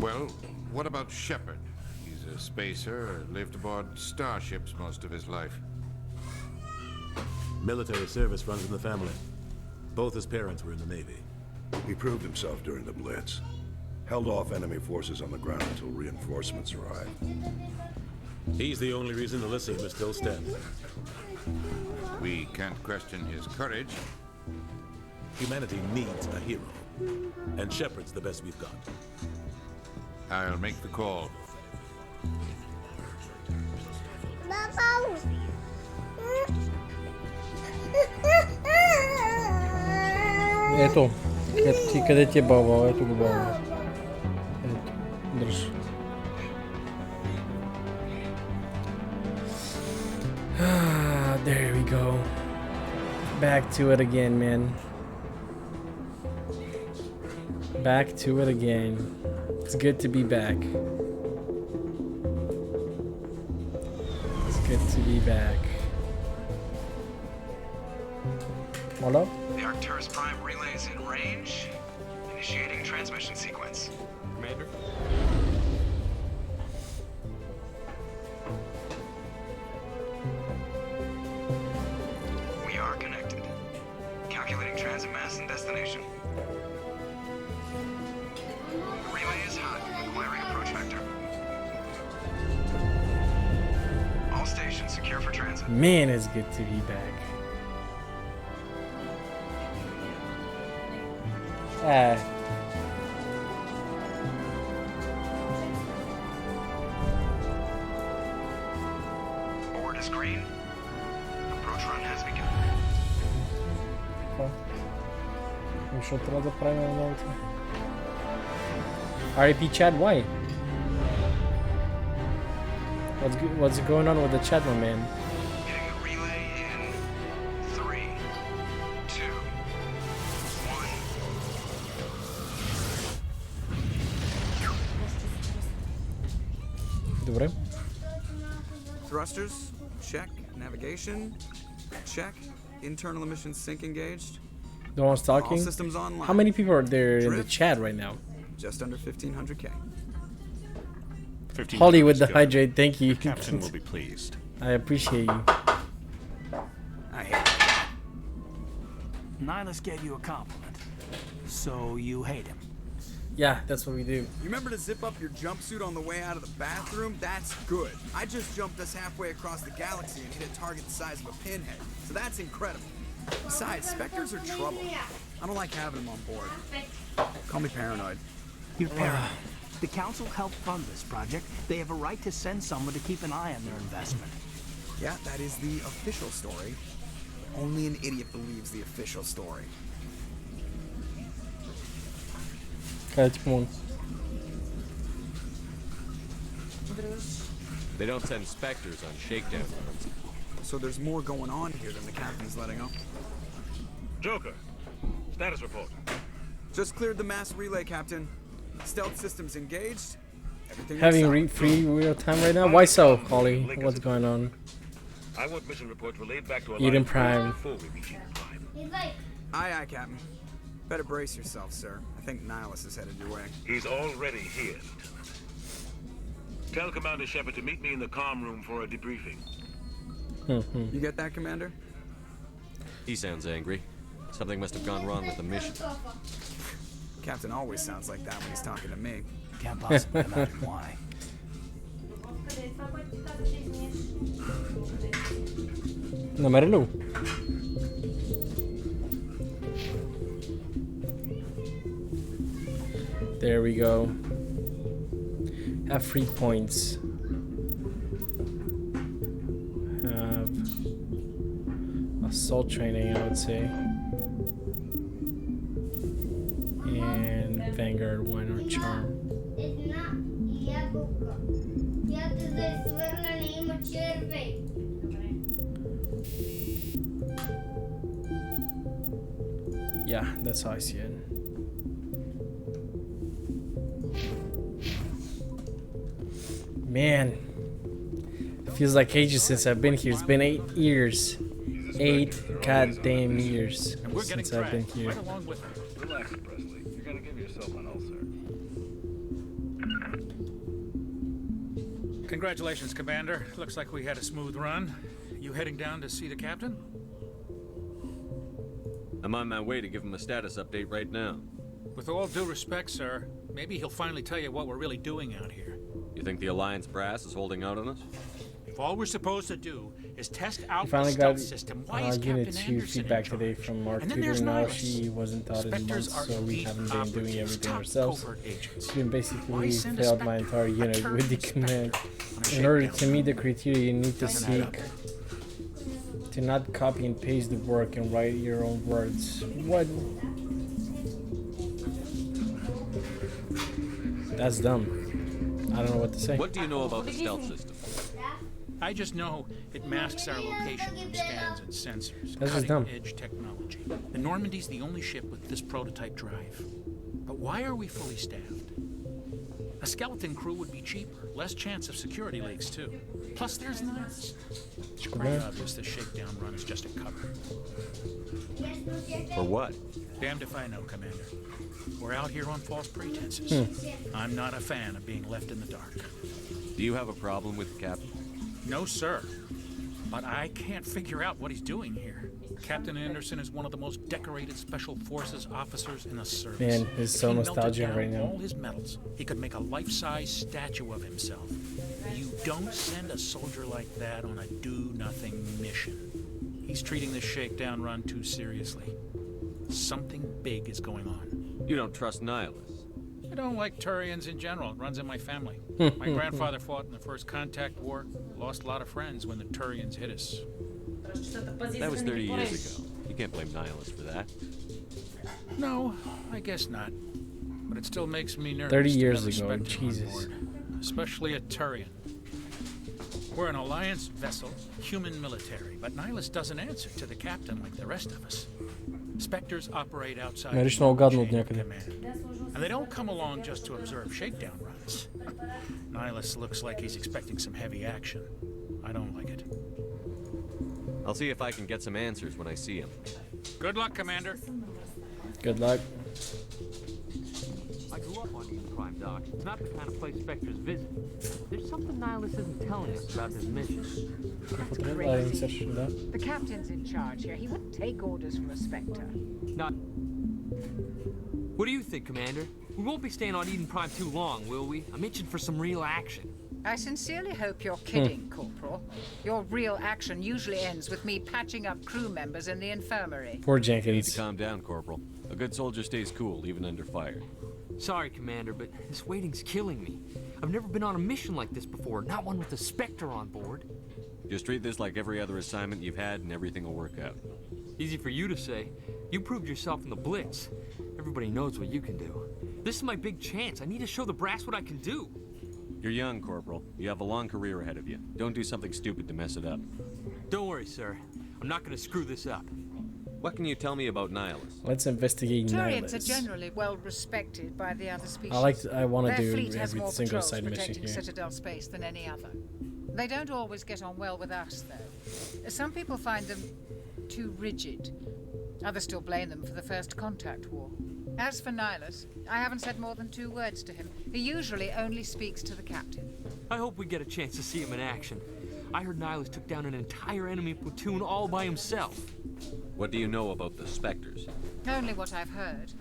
Well, what about Shepard? He's a spacer, lived aboard starships most of his life. Military service runs in the family. Both his parents were in the Navy. He proved himself during the Blitz. Held off enemy forces on the ground until reinforcements arrived. He's the only reason Elysium is still standing. We can't question his courage. Humanity needs a hero. And Shepard's the best we've got. I'll make the call. Ето, ти къде ти е баба? Ето го баба. Ето, дръж. There we go. Back to it again, man. Back to it again. It's good to be back. It's good to be back. What up? The Arcturus Prime relay is in range. Initiating transmission sequence. Commander? We are connected. Calculating transit mass and destination. Relay is hot. Acquiring approach vector. All stations secure for transit. Man, it's good to be back. Board is green. Approach run has begun. Защо трябва да правим новото? RIP chat, why? What's going on with the chat, my man? Getting the relay in 3, 2, 1. Добре. Thrusters, check. Navigation, check. Internal emissions sync engaged. No one's All talking. systems online. How many people are there in the Drift. chat right now? Just under 1,500K. Holly with the hydrate, thank you. Captain will be pleased. I appreciate you. I hate it. Nihilus gave you a compliment, so you hate him. Yeah, that's what we do. You remember to zip up your jumpsuit on the way out of the bathroom? That's good. I just jumped us halfway across the galaxy and hit a target the size of a pinhead. So that's incredible. Besides, Spectres are trouble. I don't like having them on board. Call me paranoid. You're paranoid. The Council helped fund this project. They have a right to send someone to keep an eye on their investment. Yeah, that is the official story. Only an idiot believes the official story. Къде ти помогна? They don't send specters on shakedown runs. So there's more going on here than the captain's letting on. Joker, status report. Just cleared the mass relay, Captain. Stealth systems engaged. Everything Having looks free real time right now? Why so, Holly? What's going on? I want mission reports relayed back to Eden Alliance Prime. before we reach Eden Prime. Aye, aye, Captain. Better brace yourself, sir. I think Nihilus is headed your way. He's already here, Lieutenant. Tell Commander Shepard to meet me in the comm room for a debriefing. You get that, Commander? He sounds angry. Something must have gone wrong with the mission. Captain always sounds like that when he's talking to me. Can't possibly imagine why. Намери ли го? There we go. Have 3 points. Have assault training, I would say. And Vanguard 1 or Charm. Yeah, that's how I see it. Man, feels like ages since I've been here. It's been 8 years. 8 goddamn years since I've been here. Relax, Presley. You're gonna give yourself an ulcer. Congratulations, Commander. Looks like we had a smooth run. You heading down to see the captain? I'm on my way to give him a status update right now. With all due respect, sir, maybe he'll finally tell you what we're really doing out here. You think the Alliance brass is holding out on us? If all we're supposed to do is test out We the finally stealth got system, why is Unit Captain 2 Anderson feedback in today charge? from our And then tutor. there's Now Nihilus. she wasn't taught in Spectres months, are so we elite haven't been doing operatives, everything top ourselves. covert agents. We Why basically send a failed my Spectre? entire A unit turret with the Spectre command. on a In order shakedown. to meet the criteria, you need to Doesn't add seek up. to not copy and paste the work and write your own words. What? That's dumb. I don't know what to say. What do you know about the stealth system? I just know it masks our location from scans and sensors. That's just dumb. Cutting-edge technology. The Normandy's the only ship with this prototype drive. But why are we fully staffed? A skeleton crew would be cheaper, less chance of security leaks too. Plus, there's Nihilus. It's pretty obvious this shakedown run is just a cover. For what? Damned if I know, Commander. We're out here on false pretenses. I'm not a fan of being left in the dark. Do you have a problem with the captain? No, sir. But I can't figure out what he's doing here. Captain Anderson is one of the most decorated Special Forces officers in the service. Man, it's so If he melted nostalgic down right now. all his medals, he could make a life-size statue of himself. You don't send a soldier like that on a do-nothing mission. He's treating this shakedown run too seriously. Something big is going on. You don't trust Nihilus. I don't like Turians in general. It runs in my family. My grandfather fought in the First Contact War. Lost a lot of friends when the Turians hit us. That was 30 years ago. You can't blame Nihilus for that. No, I guess not. But it still makes me nervous. 30 to years have a ago, Spectre on Jesus. board, especially a Turian. We're an Alliance vessel, human military, but Nihilus doesn't answer to the captain like the rest of us. Spectres operate outside the Narysno normal ogarnął chain of niekedy. command. And they don't come along just to observe shakedown runs. Nihilus looks like he's expecting some heavy action. I don't like it. I'll see if I can get some answers when I see him. Good luck, Commander. Good luck. I grew up on Eden Prime, Doc. It's not the kind of place Spectres visit. There's something Nihilus isn't telling us about this mission. The captain's in charge here. He wouldn't take orders from a Spectre. Not... What do you think, Commander? We won't be staying on Eden Prime too long, will we? I'm itching for some real action. I sincerely hope you're kidding, Corporal. Your real action usually ends with me patching up crew members in the infirmary. Poor You need to Jenkins. calm down, Corporal. A good soldier stays cool, even under fire. Sorry, Commander, but this waiting's killing me. I've never been on a mission like this before, not one with a Spectre on board. Just treat this like every other assignment you've had and everything will work out. Easy for you to say. You proved yourself in the Blitz. Everybody knows what you can do. This is my big chance. I need to show the brass what I can do. You're young, Corporal. You have a long career ahead of you. Don't do something stupid to mess it up. Don't worry, sir. I'm not gonna screw this up. What can you tell me about Nihilus? Let's investigate Turians are Nihilus. generally well respected by the other species. I want to Their do fleet has every more single patrols side mission protecting here. Citadel space than any other. They don't always get on well with us, though. Some people find them too rigid. Others still blame them for the First Contact War. As for Nihilus, I haven't said more than 2 words to him. He usually only speaks to the captain. I hope we get a chance to see him in action. I heard Nihilus took down an entire enemy platoon all by himself. What do you know about the Spectres? Only what I've heard.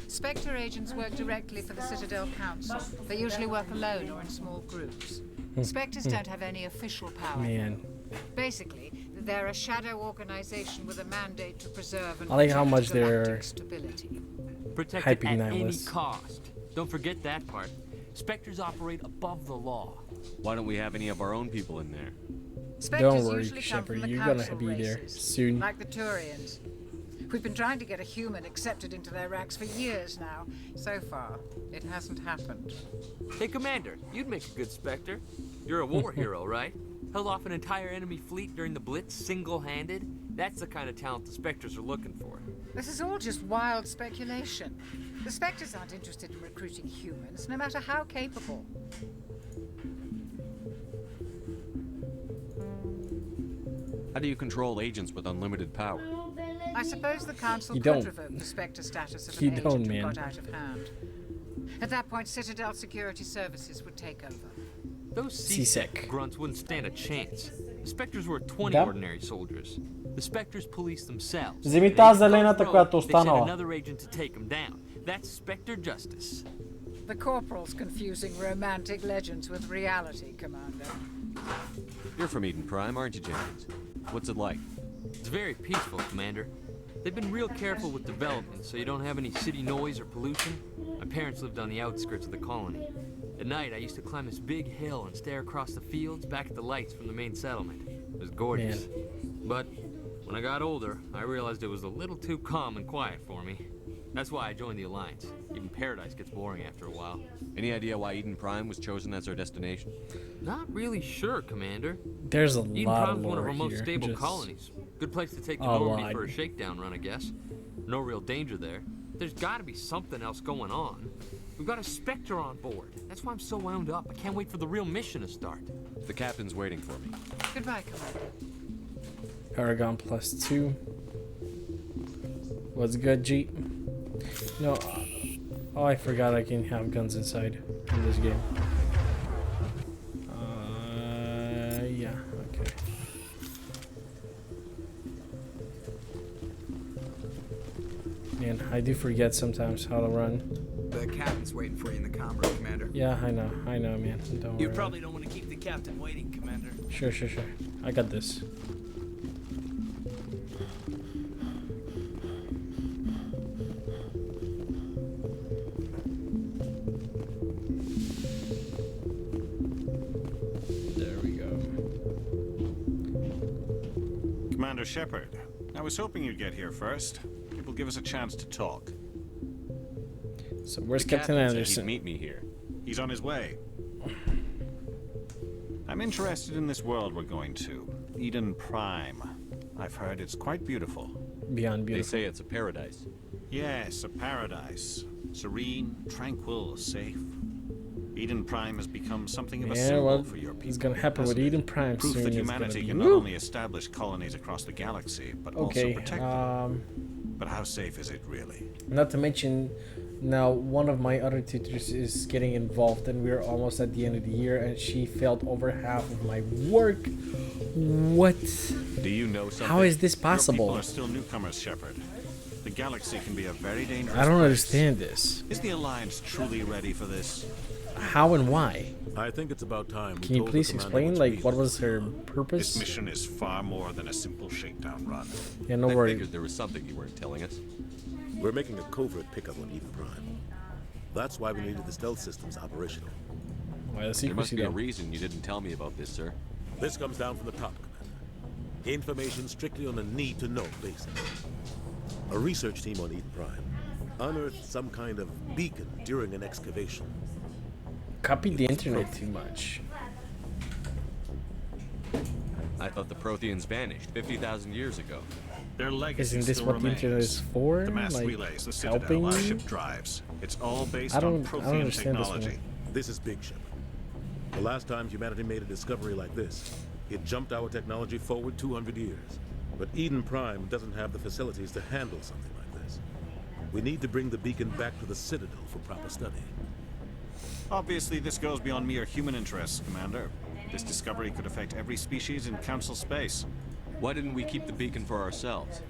Spectre agents work directly for the Citadel Council. They usually work alone or in small groups. Spectres don't have any official power. Man. Basically, they're a shadow organization with a mandate to preserve and I like how protect much they're galactic stability. Protect it hyping at any Nihilus. cost. Don't forget that part. Spectres operate above the law. Why don't we have any of our own people in there? Spectres Don't worry, usually come Shepard. from the You're gonna council be there races, soon. like the Turians. We've been trying to get a human accepted into their ranks for years now. So far, it hasn't happened. Hey, Commander, you'd make a good Spectre. You're a war hero, right? Held off an entire enemy fleet during the Blitz single-handed. That's the kind of talent the Spectres are looking for. This is all just wild speculation. The Spectres aren't interested in recruiting humans, no matter how capable. How do you control agents with unlimited power? I suppose the council You could don't. revoke the Spectre status of You an agent don't, who man. got out of hand. At that point, Citadel Security Services would take over. Those seasick grunts wouldn't stand a chance. The Spectres were 20 Da. ordinary soldiers. The Spectres police themselves. Zimitaza Lena They atacat sent ustanova. another agent to take them down. That's Spectre justice. The Corporal's confusing romantic legends with reality, Commander. You're from Eden Prime, aren't you, Jenkins? What's it like? It's very peaceful, Commander. They've been real careful with development, so you don't have any city noise or pollution. My parents lived on the outskirts of the colony. At night, I used to climb this big hill and stare across the fields back at the lights from the main settlement. It was gorgeous. But when I got older, I realized it was a little too calm and quiet for me. That's why I joined the Alliance. Even Paradise gets boring after a while. Any idea why Eden Prime was chosen as our destination? Not really sure, Commander. There's a Eden lot Prime's of one of lore our most here. stable Just colonies. Good place to take the a Normandy lot. for a shakedown run, I guess. No real danger there. There's gotta be something else going on. We've got a Spectre on board. That's why I'm so wound up. I can't wait for the real mission to start. The captain's waiting for me. Goodbye, Commander. Paragon +2. What's good, G? No. Oh, I forgot I can have guns inside in this game. Yeah, okay. Man, I do forget sometimes how to run. The captain's waiting for you in the comm room, Commander. Yeah, I know, man. Don't You worry. probably don't want to keep the captain waiting, Commander. Sure. I got this. There we go. Commander Shepard, I was hoping you'd get here first. It will give us a chance to talk. So where's The Captain captain said Anderson? he'd meet me here. He's on his way. I'm interested in this world we're going to, Eden Prime. I've heard it's quite beautiful. Beyond They beautiful. say it's a paradise. Yes, a paradise. Serene, tranquil, safe. Eden Prime has become something of a Yeah, symbol well, for your people. it's gonna happen with hasn't it? Eden Prime Proof soon. that It's humanity gonna can be not woo! only establish colonies across the galaxy, but Okay, also protect them. But how safe is it really? Not to mention, now one of my other tutors is getting involved, and we're almost at the end of the year, and she failed over half of my work. What? Do you know something? How is this Your possible? people are still newcomers, Shepard. The galaxy can be a very dangerous I don't place. understand this. Is the Alliance truly ready for this? How and why? I think it's about time. Can you please explain, like, what was her This purpose? mission is far more than a simple shakedown run. Yeah, no I worries. figured there was something you weren't telling us. We're making a covert pickup on Eden Prime. That's why we needed the stealth systems operational. Why the There must secrecy be a then? reason you didn't tell me about this, sir. This comes down from the top, Commander. Information strictly on a need-to-know basis. A research team on Eden Prime unearthed some kind of beacon during an excavation. Copied the internet too much. I thought the Protheans vanished 50,000 years ago. Their legacy Isn't this still what the remains. internet is for? The mass Like, relays, the Citadel, helping our you? ship drives. It's all based I on don't Prothean understand this one. technology. This is big, Shepard. The last time humanity made a discovery like this, it jumped our technology forward 200 years. But Eden Prime doesn't have the facilities to handle something like this. We need to bring the beacon back to the Citadel for proper study. Obviously, this goes beyond mere human interests, Commander. This discovery could affect every species in Council space. Why didn't we keep the beacon for ourselves?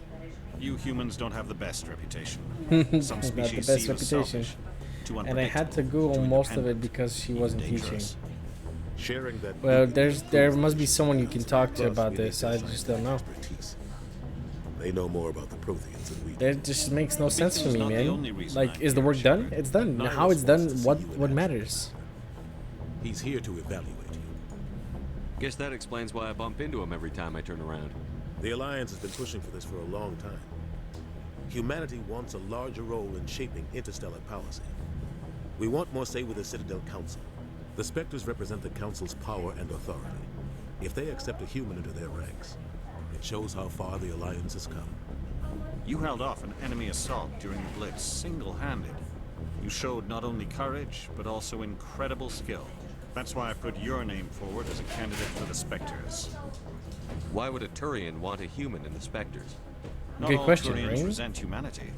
You humans don't have the best reputation. Some Not the species best see you as reputation. selfish, too And I had to unpredictable, Google too most of it independent, because she even wasn't teaching. dangerous. Sharing that Well, beacon there must be someone you can talk to Plus, about we need this. I their just don't know. expertise. They know more about the Protheans than we do. That just makes no sense to Beacon's me, not the only man. reason Like, I'm is the here, work done? Shepard. It's done. Niles How it's done, wants to see what you in what action. matters? He's here to evaluate you. Guess that explains why I bump into him every time I turn around. The Alliance has been pushing for this for a long time. Humanity wants a larger role in shaping interstellar policy. We want more say with the Citadel Council. The Spectres represent the Council's power and authority. If they accept a human into their ranks, it shows how far the Alliance has come. You held off an enemy assault during the Blitz single-handed. You showed not only courage, but also incredible skill. That's why I put your name forward as a candidate for the Spectres. Why would a Turian want a human in the Spectres? Not Good all question, Turians Rain. resent humanity.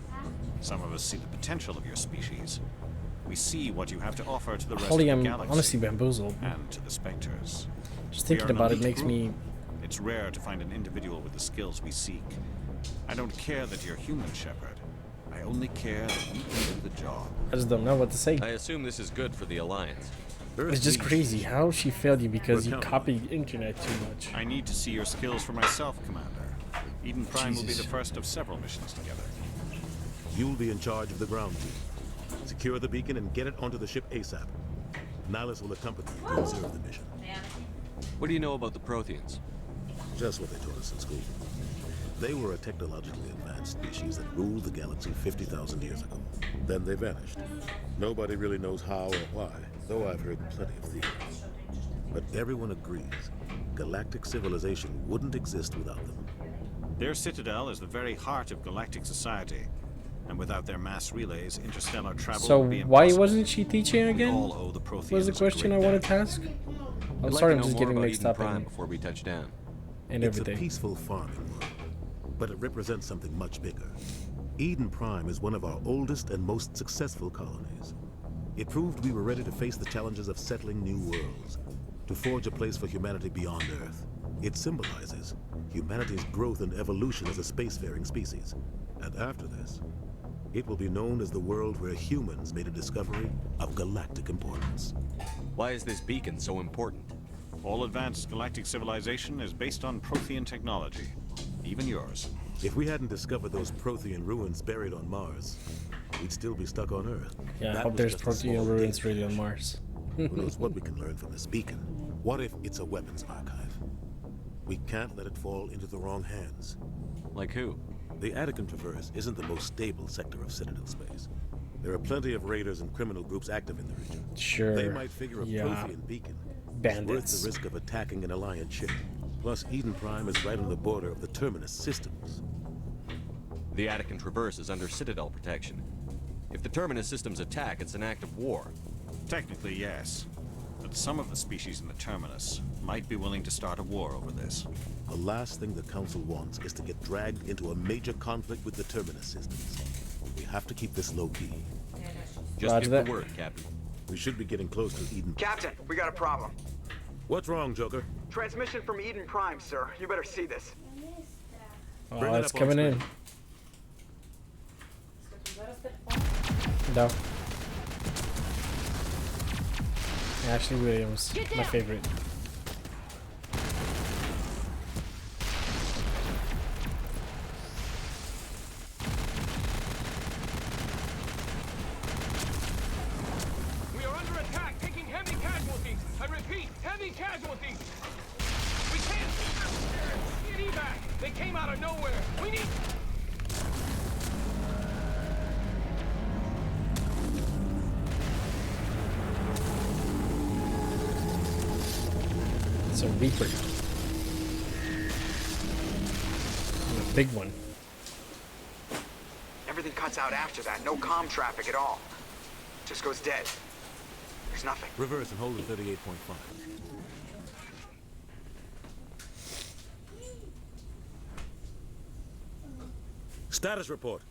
Some of us see the potential of your species. We see what you have to offer to the rest Holly, of the I'm galaxy. honestly bamboozled. And to the Spectres. Just We thinking are an about it elite makes group. me... It's rare to find an individual with the skills we seek. I don't care that you're human, Shepard. I only care that you can do the job. I just don't know what to say. I assume this is good for the Alliance. It's just crazy how she failed you because you copied internet too much. I need to see your skills for myself, Commander. Eden Prime will be Jesus. the first of several missions together. You'll be in charge of the ground team. Secure the beacon and get it onto the ship ASAP. Nihilus will accompany you to observe the mission. What do you know about the Protheans? Just what they taught us in school. They were a technologically advanced species that ruled the galaxy 50,000 years ago. Then they vanished. Nobody really knows how or why, though I've heard plenty of theories. But everyone agrees, galactic civilization wouldn't exist without them. Their citadel is the very heart of galactic society. And without their mass relays, interstellar travel So would be why impossible. wasn't she teaching We again? all owe the Protheans Was the a question great I wanted debt. to ask? I'm I'd like sorry, to I'm know just more getting about mixed Eden up Prime in before we touch down. and It's a everything. peaceful farming world, but it represents something much bigger. Eden Prime is one of our oldest and most successful colonies. It proved we were ready to face the challenges of settling new worlds, to forge a place for humanity beyond Earth. It symbolizes humanity's growth and evolution as a spacefaring species. And after this, it will be known as the world where humans made a discovery of galactic importance. Why is this beacon so important? All advanced galactic civilization is based on Prothean technology. Even yours. If we hadn't discovered those Prothean ruins buried on Mars, we'd still be stuck on Earth. Yeah, I That hope was there's just a Protean small ruins dip. really on Mars. Who knows what we can learn from this beacon? What if it's a weapons archive? We can't let it fall into the wrong hands. Like who? The Attican Traverse isn't the most stable sector of Citadel space. There are plenty of raiders and criminal groups active in the region. Sure. They might figure a Yeah. Prothean beacon is worth Bandits. the risk of attacking an Alliance ship. Plus, Eden Prime is right on the border of the Terminus systems. The Attican Traverse is under Citadel protection. If the Terminus systems attack, it's an act of war. Technically, yes. But some of the species in the Terminus might be willing to start a war over this. The last thing the Council wants is to get dragged into a major conflict with the Terminus systems. We have to keep this low-key. Just Roger give that. the word, Captain. We should be getting close to Eden. Captain, we got a problem. What's wrong, Joker? Transmission from Eden Prime, sir. You better see this. Oh, Bring it it's up on coming in. No. Ashley Williams, my favorite. We are under attack, taking heavy casualties. I repeat, heavy casualties. We can't get evac. They came out of nowhere. We need. It's a Reaper. A big one. Everything cuts out after that. No comm traffic at all. Just goes dead. There's nothing. Reverse and hold at 38.5. Status report.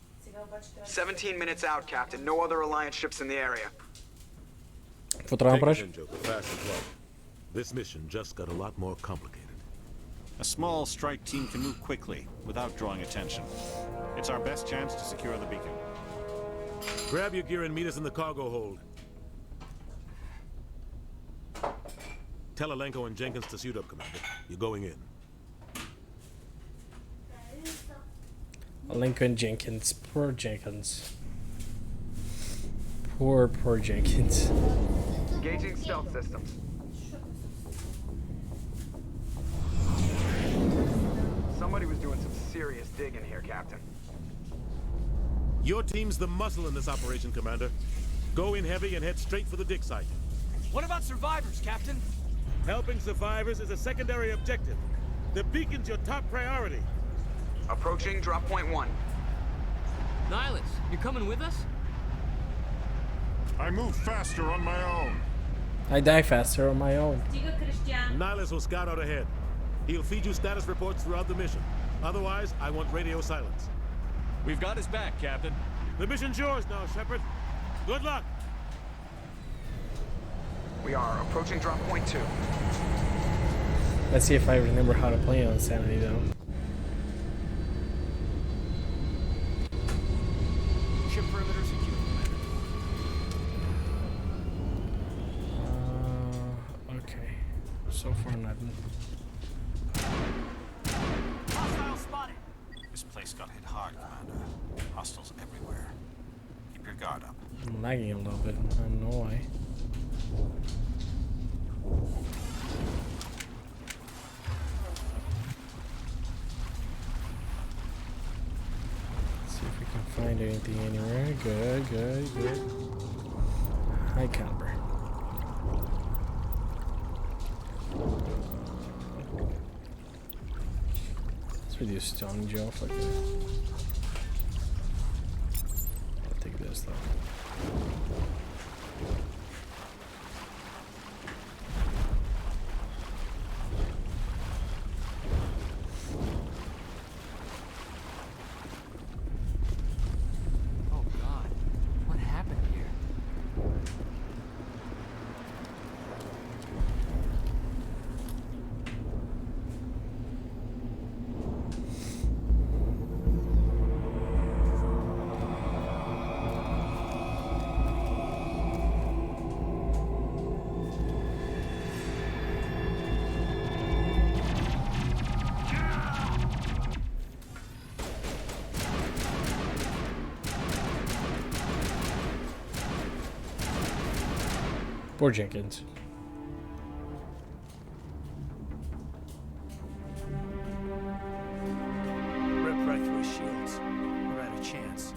17 minutes out, Captain. No other Alliance ships in the area. Fotograaf Take us brush. in, Joker, fast and slow. This mission just got a lot more complicated. A small strike team can move quickly, without drawing attention. It's our best chance to secure the beacon. Grab your gear and meet us in the cargo hold. Tell Alenko and Jenkins to suit up, Commander. You're going in. Lincoln Jenkins. Poor Jenkins. Poor Jenkins. Engaging stealth systems. Somebody was doing some serious digging here, Captain. Your team's the muscle in this operation, Commander. Go in heavy and head straight for the dig site. What about survivors, Captain? Helping survivors is a secondary objective. The beacon's your top priority. Approaching drop point 1. Nihilus, you coming with us? I move faster on my own. I die faster on my own. Nihilus will scout out ahead. He'll feed you status reports throughout the mission. Otherwise, I want radio silence. We've got his back, Captain. The mission's yours now, Shepard. Good luck. We are approaching drop point 2. Let's see if I remember how to play on Sanity though. Ship perimeter secure, Commander. Okay. So far nothing. Hostile spotted. This place got hit hard, Commander. Hostiles everywhere. Keep your guard up. I'm lagging a little bit. I don't know why. Let's see if we can find anything anywhere. Good, good, good. High caliber. Let's reduce stone gel for that. I'll take this though. Oh God, what happened here? Poor Jenkins. Rip right through his shields. We're out of chance.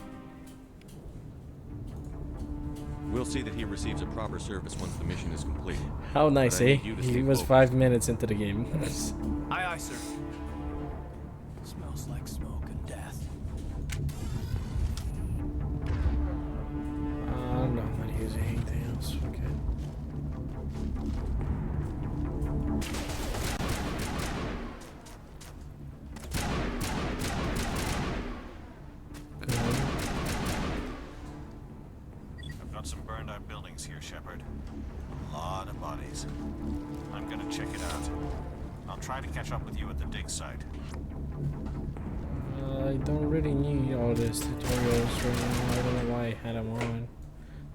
We'll see that he receives a proper service once the mission is complete. How nice, But I eh? need you to He stay was focused. 5 minutes into the game. Aye, aye, sir. Smells like smoke and death. No, I'm not using anything else. Okay. Good. I've got some burned out buildings here, Shepard. A lot of bodies. I'm gonna check it out. I'll try to catch up with you at the dig site. I don't really need all these tutorials right now. I don't know why I had them on.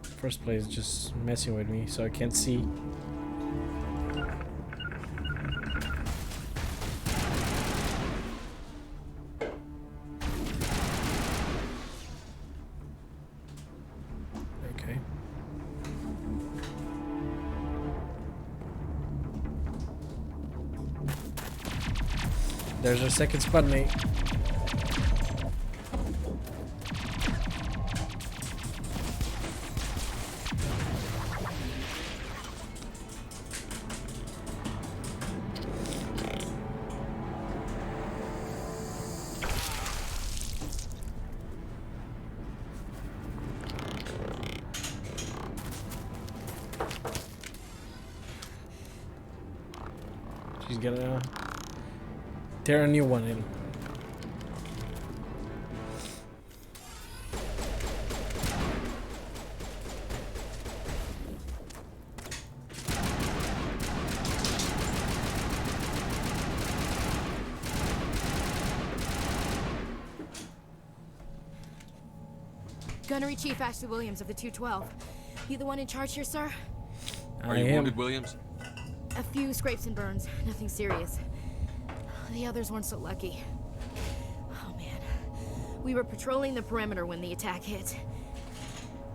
First place, just messing with me so I can't see. Okay. There's our second spot, mate. She's gonna tear a new one in. Gunnery Chief Ashley Williams of the 212. You the one in charge here, sir? Are you wounded, Williams? A few scrapes and burns, nothing serious. The others weren't so lucky. Oh man. We were patrolling the perimeter when the attack hit.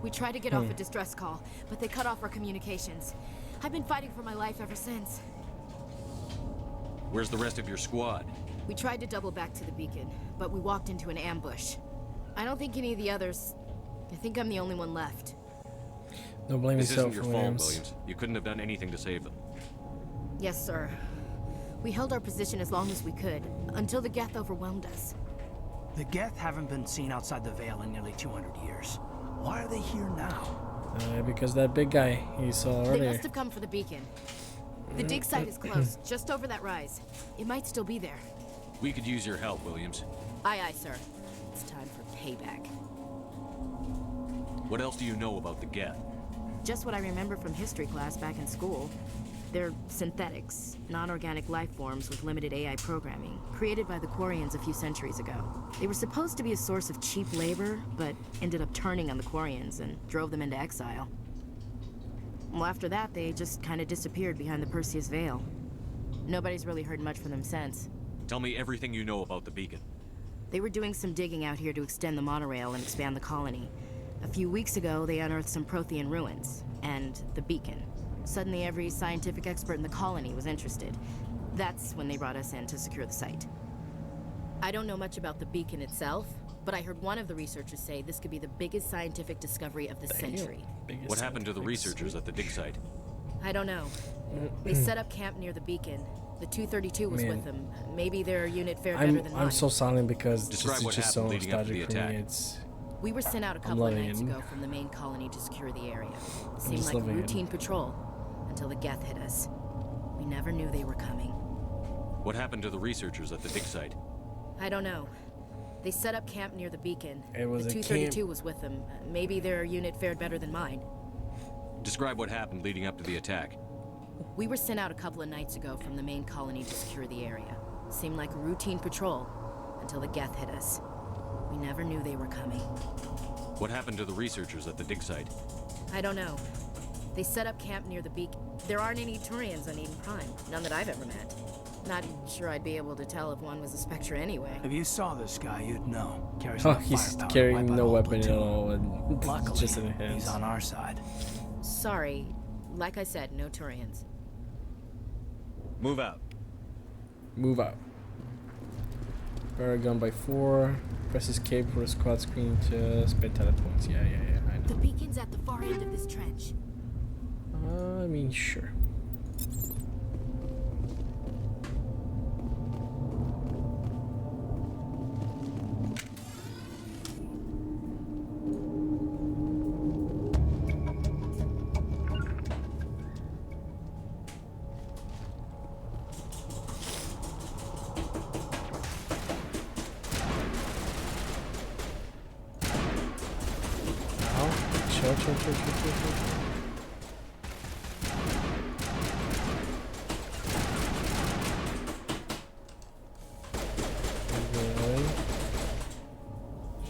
We tried to get off a distress call, but they cut off our communications. I've been fighting for my life ever since. Where's the rest of your squad? We tried to double back to the beacon, but we walked into an ambush. I don't think any of the others... I think I'm the only one left. Don't blame This yourself, isn't your Williams. fault, Williams. You couldn't have done anything to save them. Yes, sir. We held our position as long as we could, until the Geth overwhelmed us. The Geth haven't been seen outside the Veil in nearly 200 years. Why are they here now? Because that big guy you saw They earlier. must have come for the beacon. The dig site is close, just over that rise. It might still be there. We could use your help, Williams. Aye, aye, sir. It's time for payback. What else do you know about the Geth? Just what I remember from history class back in school. They're synthetics, non-organic life forms with limited AI programming, created by the Quarians a few centuries ago. They were supposed to be a source of cheap labor, but ended up turning on the Quarians and drove them into exile. Well, after that, they just kind of disappeared behind the Perseus Veil. Nobody's really heard much from them since. Tell me everything you know about the beacon. They were doing some digging out here to extend the monorail and expand the colony. A few weeks ago, they unearthed some Prothean ruins, and the beacon. Suddenly, every scientific expert in the colony was interested. That's when they brought us in to secure the site. I don't know much about the beacon itself, but I heard one of the researchers say this could be the biggest scientific discovery of the century. What happened to the researchers at the dig site? I don't know. They set up camp near the beacon. The 232 was with them. Maybe their unit fared better than mine. I'm so silent because Describe this what is just so happened leading up to the nostalgic for me. attack. It's We were sent out a couple of nights ago from the main colony to secure the area. It seemed like routine patrol until the Geth hit us. We never knew they were coming. What happened to the researchers at the dig site? I don't know. They set up camp near the beacon. It was the a 232 camp. was with them. Maybe their unit fared better than mine. Describe what happened leading up to the attack. We were sent out a couple of nights ago from the main colony to secure the area. It seemed like routine patrol until the Geth hit us. We never knew they were coming. What happened to the researchers at the dig site? I don't know. They set up camp near the beacon. There aren't any Turians on Eden Prime. None that I've ever met. Not sure I'd be able to tell if one was a Spectre anyway. If you saw this guy, you'd know. Carries Oh, enough he's firepower to carrying wipe out no a whole weapon at platoon. all, and Luckily, just in hands. he's on our side. Sorry. Like I said, no Turians. Move out. Move out. Paragon by 4. Press escape for a squad screen to spend talent points. Yeah, I know. The beacon's at the far end of this trench. I mean, sure. Chill. Okay.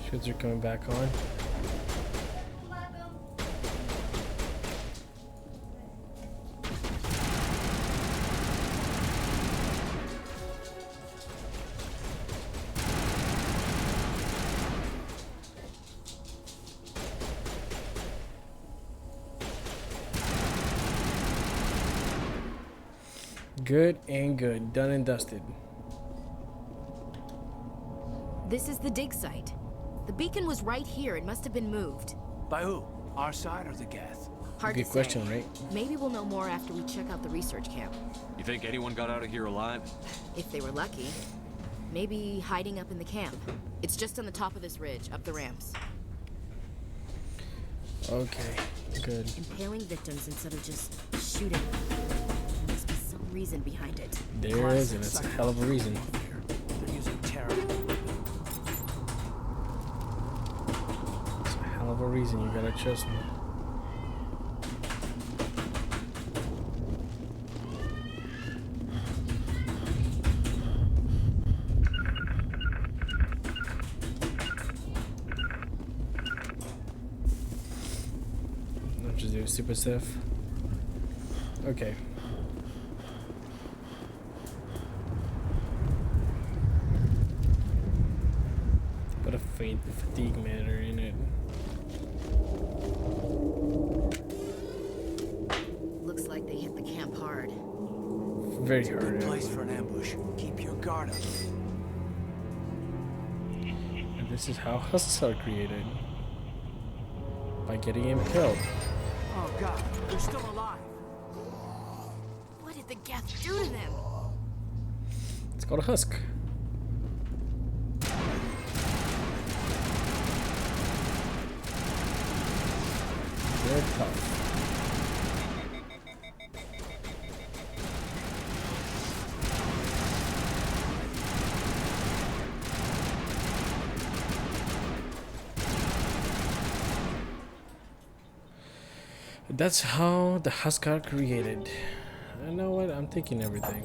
Shields are coming back on. Good and good. Done and dusted. This is the dig site. The beacon was right here. It must have been moved. By who? Our side or the Geth? Hard Good to question, say. right? Maybe we'll know more after we check out the research camp. You think anyone got out of here alive? If they were lucky. Maybe hiding up in the camp. It's just on the top of this ridge, up the ramps. Okay, good. Impaling victims instead of just shooting. There must be some reason behind it. There is, and it's a hell of a reason. They're using terror. It's a hell of a reason, you gotta trust me. I'm just doing stupid stuff. Okay. Put a fatigue meter in it. Looks like they hit the camp hard. Very hard. Good place for an ambush. Keep your guard up. And this is how husks are created. By getting him killed. Oh god, they're still alive. What did the Geth do to them? It's called a husk. They're tough. That's how the husk are created. You know what? I'm taking everything.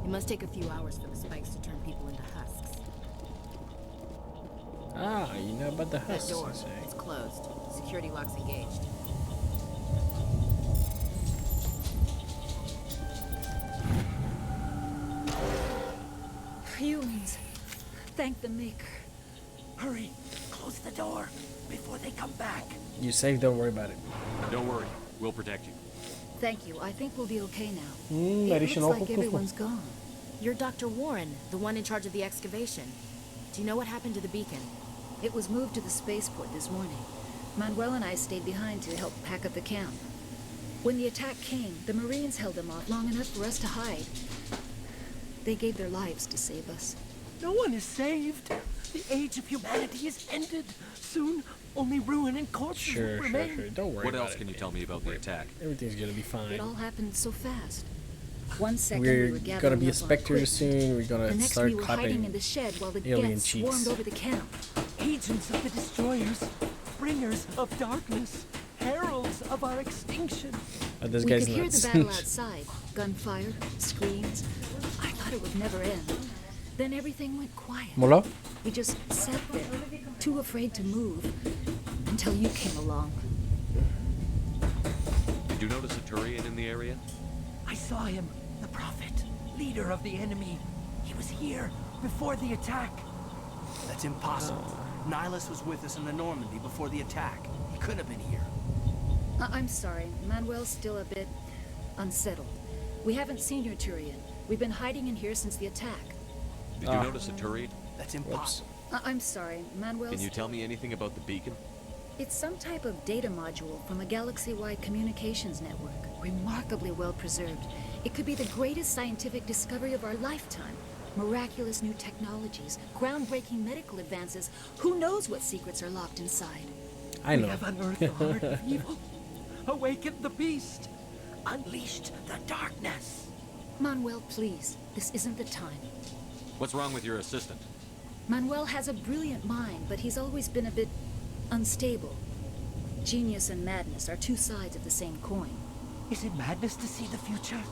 It must take a few hours for the spikes to turn people into husks. Ah, you know about the That husks. door, I say. it's closed. Security lock's engaged. Humans. Thank the Maker. Hurry, close the door before they come back. You safe, don't worry about it. Don't worry, we'll protect you. Thank you. I think we'll be okay now. It looks like everyone's gone. You're Dr. Warren, the one in charge of the excavation. Do you know what happened to the beacon? It was moved to the spaceport this morning. Manuel and I stayed behind to help pack up the camp. When the attack came, the Marines held them off long enough for us to hide. They gave their lives to save us. No one is saved. The age of humanity is ended. Soon, only ruin and corpses will remain. Sure. Don't worry What about else it. can you tell me about the attack? Everything's gonna be fine. It all happened so fast. 1 second we We're were gathering gonna be a up on specter equipment. soon. We're The gonna next start we were hiding clapping in the shed while the alien Gets cheeks. swarmed over the camp. Agents of the destroyers, bringers of darkness, heralds of our extinction. This We guy's could hear nuts. the battle outside. Gunfire, screams. I thought it would never end. Then everything went quiet. Mola? We just sat there, too afraid to move, until you came along. Did you notice a Turian in the area? I saw him, the Prophet, leader of the enemy. He was here before the attack. That's impossible. Nihilus was with us in the Normandy before the attack. He couldn't have been here. I'm sorry. Manuel's still a bit unsettled. We haven't seen your Turian. We've been hiding in here since the attack. Did you notice a Turian? That's impossible. I'm sorry. Manuel's... Can you tell me anything about the beacon? It's some type of data module from a galaxy-wide communications network. Remarkably well preserved. It could be the greatest scientific discovery of our lifetime. Miraculous new technologies, groundbreaking medical advances. Who knows what secrets are locked inside? I know. We have unearthed the heart of evil, awakened the beast, unleashed the darkness. Manuel, please. This isn't the time. What's wrong with your assistant? Manuel has a brilliant mind, but he's always been a bit unstable. Genius and madness are two sides of the same coin. Is it madness to see the future?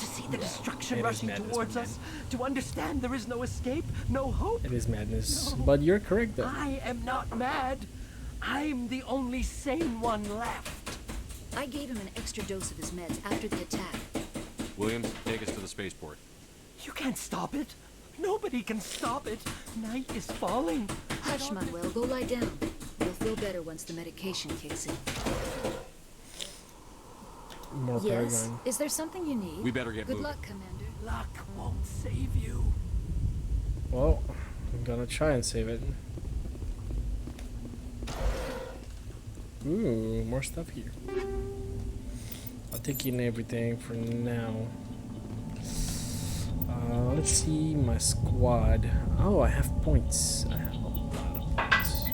To see the destruction it is rushing madness, towards my us? To understand there is no escape, no hope? It is madness. No. But you're correct though. I am not mad. I'm the only sane one left. I gave him an extra dose of his meds after the attack. Williams, take us to the spaceport. You can't stop it. Nobody can stop it. Night is falling. Hush, Manuel. Go lie down. You'll feel better once the medication kicks in. More Yes? Paragon. Is there something you need? We better get Good moving. luck, Commander. Luck won't save you. Well, I'm gonna try and save it. Ooh, more stuff here. I'll take in everything for now. Let's see my squad. Oh, I have points. I have a lot of points.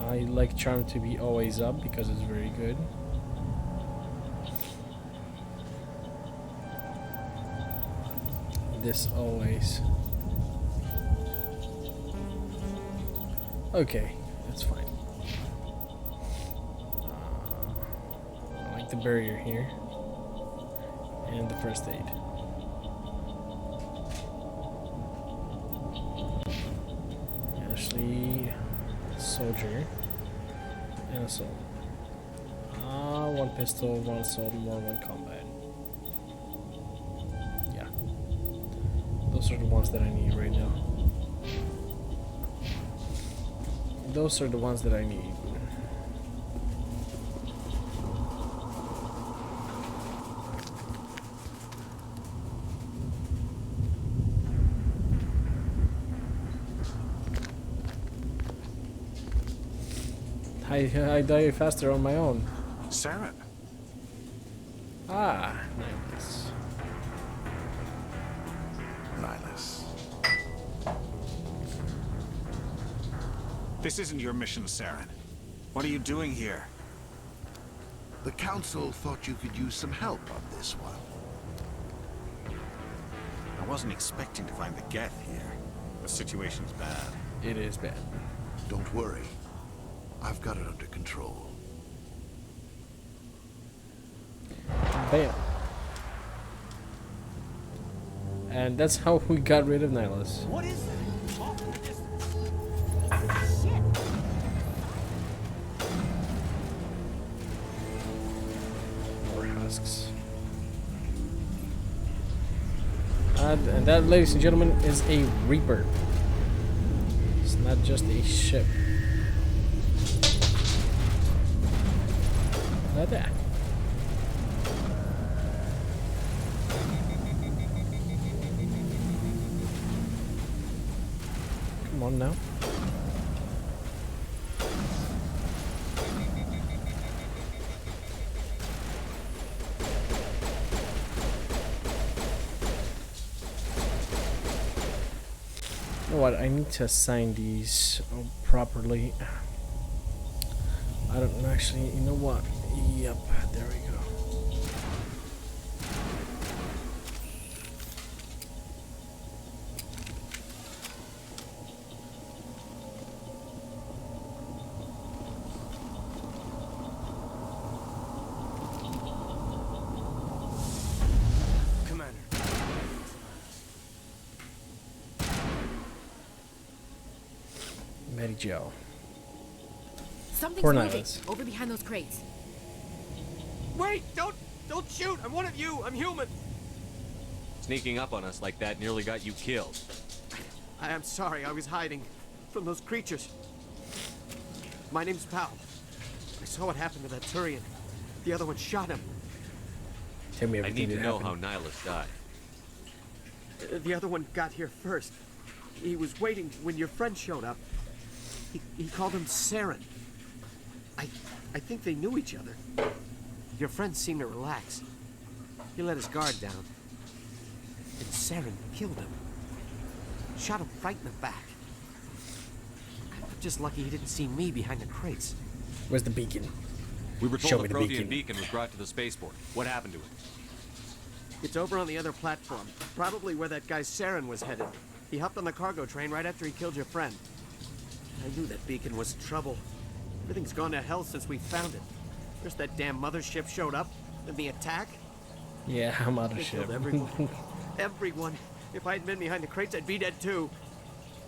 I like Charm to be always up because it's very good. This always. Okay, that's fine. I like the barrier here. And the first aid. Ashley, soldier, and assault. One pistol, one assault, one combat. Yeah. Those are the ones that I need right now. Those are the ones that I need. I die faster on my own. Saren. Ah, nice. Nihilus. This isn't your mission, Saren. What are you doing here? The Council thought you could use some help on this one. I wasn't expecting to find the Geth here. The situation's bad. It is bad. Don't worry. I've got it under control. Bam. And that's how we got rid of Nihilus. What is that? Off in the distance. More husks. And that, ladies and gentlemen, is a Reaper. It's not just a ship. Like that. Come on now. You know what? I need to assign these properly. I don't actually. You know what? Yep. There we go. Mary Jo. Something's Poor moving Nihilus. over behind those crates. Wait! Don't shoot! I'm one of you! I'm human! Sneaking up on us like that nearly got you killed. I am sorry, I was hiding from those creatures. My name's Pal. I saw what happened to that Turian. The other one shot him. Tell me I everything need to that know happened. how Nihilus died. The other one got here first. He was waiting when your friend showed up. He called him Saren. I think they knew each other. Your friend seemed to relax. He let his guard down. And Saren killed him. Shot him right in the back. I'm just lucky he didn't see me behind the crates. Where's the beacon? We were Show told me the the Prothean beacon. beacon was brought to the spaceport. What happened to it? It's over on the other platform. Probably where that guy Saren was headed. He hopped on the cargo train right after he killed your friend. I knew that beacon was trouble. Everything's gone to hell since we found it. First that damn mothership showed up, then the attack. Yeah, I'm out of They shit. killed everyone. Everyone. If I had been behind the crates, I'd be dead too.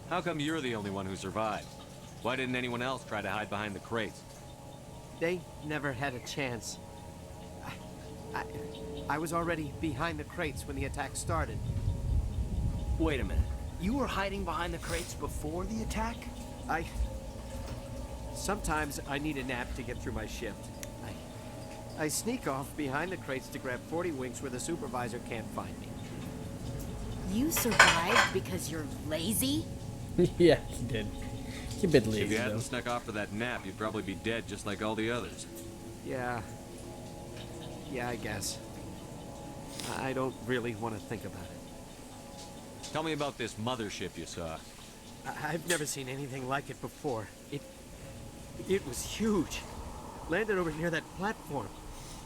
How come you're the only one who survived? Why didn't anyone else try to hide behind the crates? They never had a chance. I was already behind the crates when the attack started. Wait a minute. You were hiding behind the crates before the attack? Sometimes I need a nap to get through my shift. I sneak off behind the crates to grab 40 winks where the supervisor can't find me. You survived because you're lazy? Yeah, he did. He a bit lazy If you hadn't though. snuck off for that nap, you'd probably be dead just like all the others. Yeah, I guess. I don't really want to think about it. Tell me about this mothership you saw. I've never seen anything like it before. It was huge. Landed over near that platform.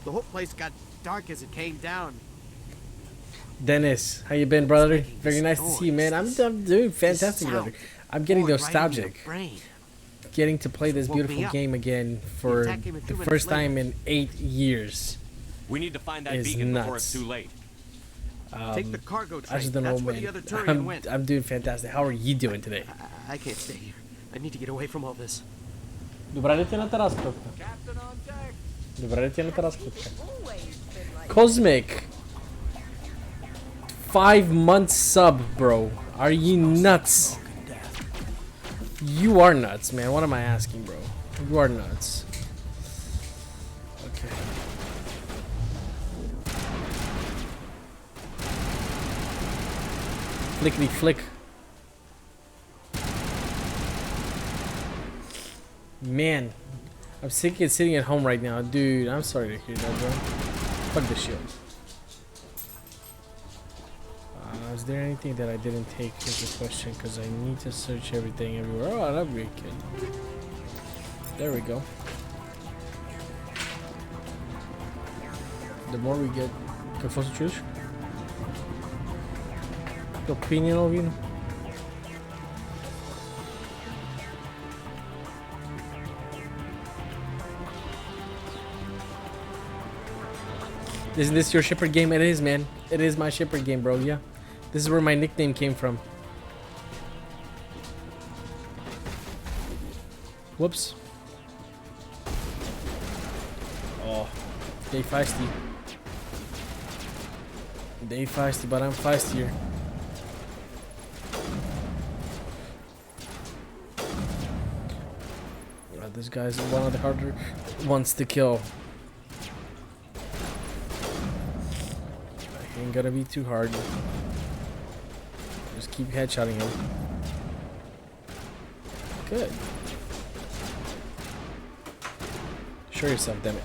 The whole place got dark as it came down. Dennis, how you been, brother? Very nice to see you, man. I'm doing fantastic, brother. I'm getting nostalgic. Getting to play this beautiful game again for the first time in 8 years. We need to find that Is beacon before nuts. it's too late. Take the cargo I just train. don't know, That's where the man. other Turian went. I'm doing fantastic. How are you doing today? I can't stay here. I need to get away from all this. Добре ли ти на терас, Кутка? Добре ли ти на терас, Кутка? Cosmic! 5 months sub, bro. Are you nuts? You are nuts, man. What am I asking, bro? You are nuts. Okay. Flickety flick. Man, I'm sick of sitting at home right now, dude. I'm sorry to hear that, bro. Fuck this shit. Is there anything that I didn't take is the question, because I need to search everything everywhere. Oh, that'd be good. There we go. The more we get, que fosse chus. Opinion of you. Isn't this your shipper game? It is, man. It is my shipper game, bro. Yeah. This is where my nickname came from. Whoops. Oh, they feisty. They feisty, but I'm feistier. This guy's one of the harder ones to kill. Ain't gonna be too hard. Just keep headshotting him. Good. Show yourself, damn it.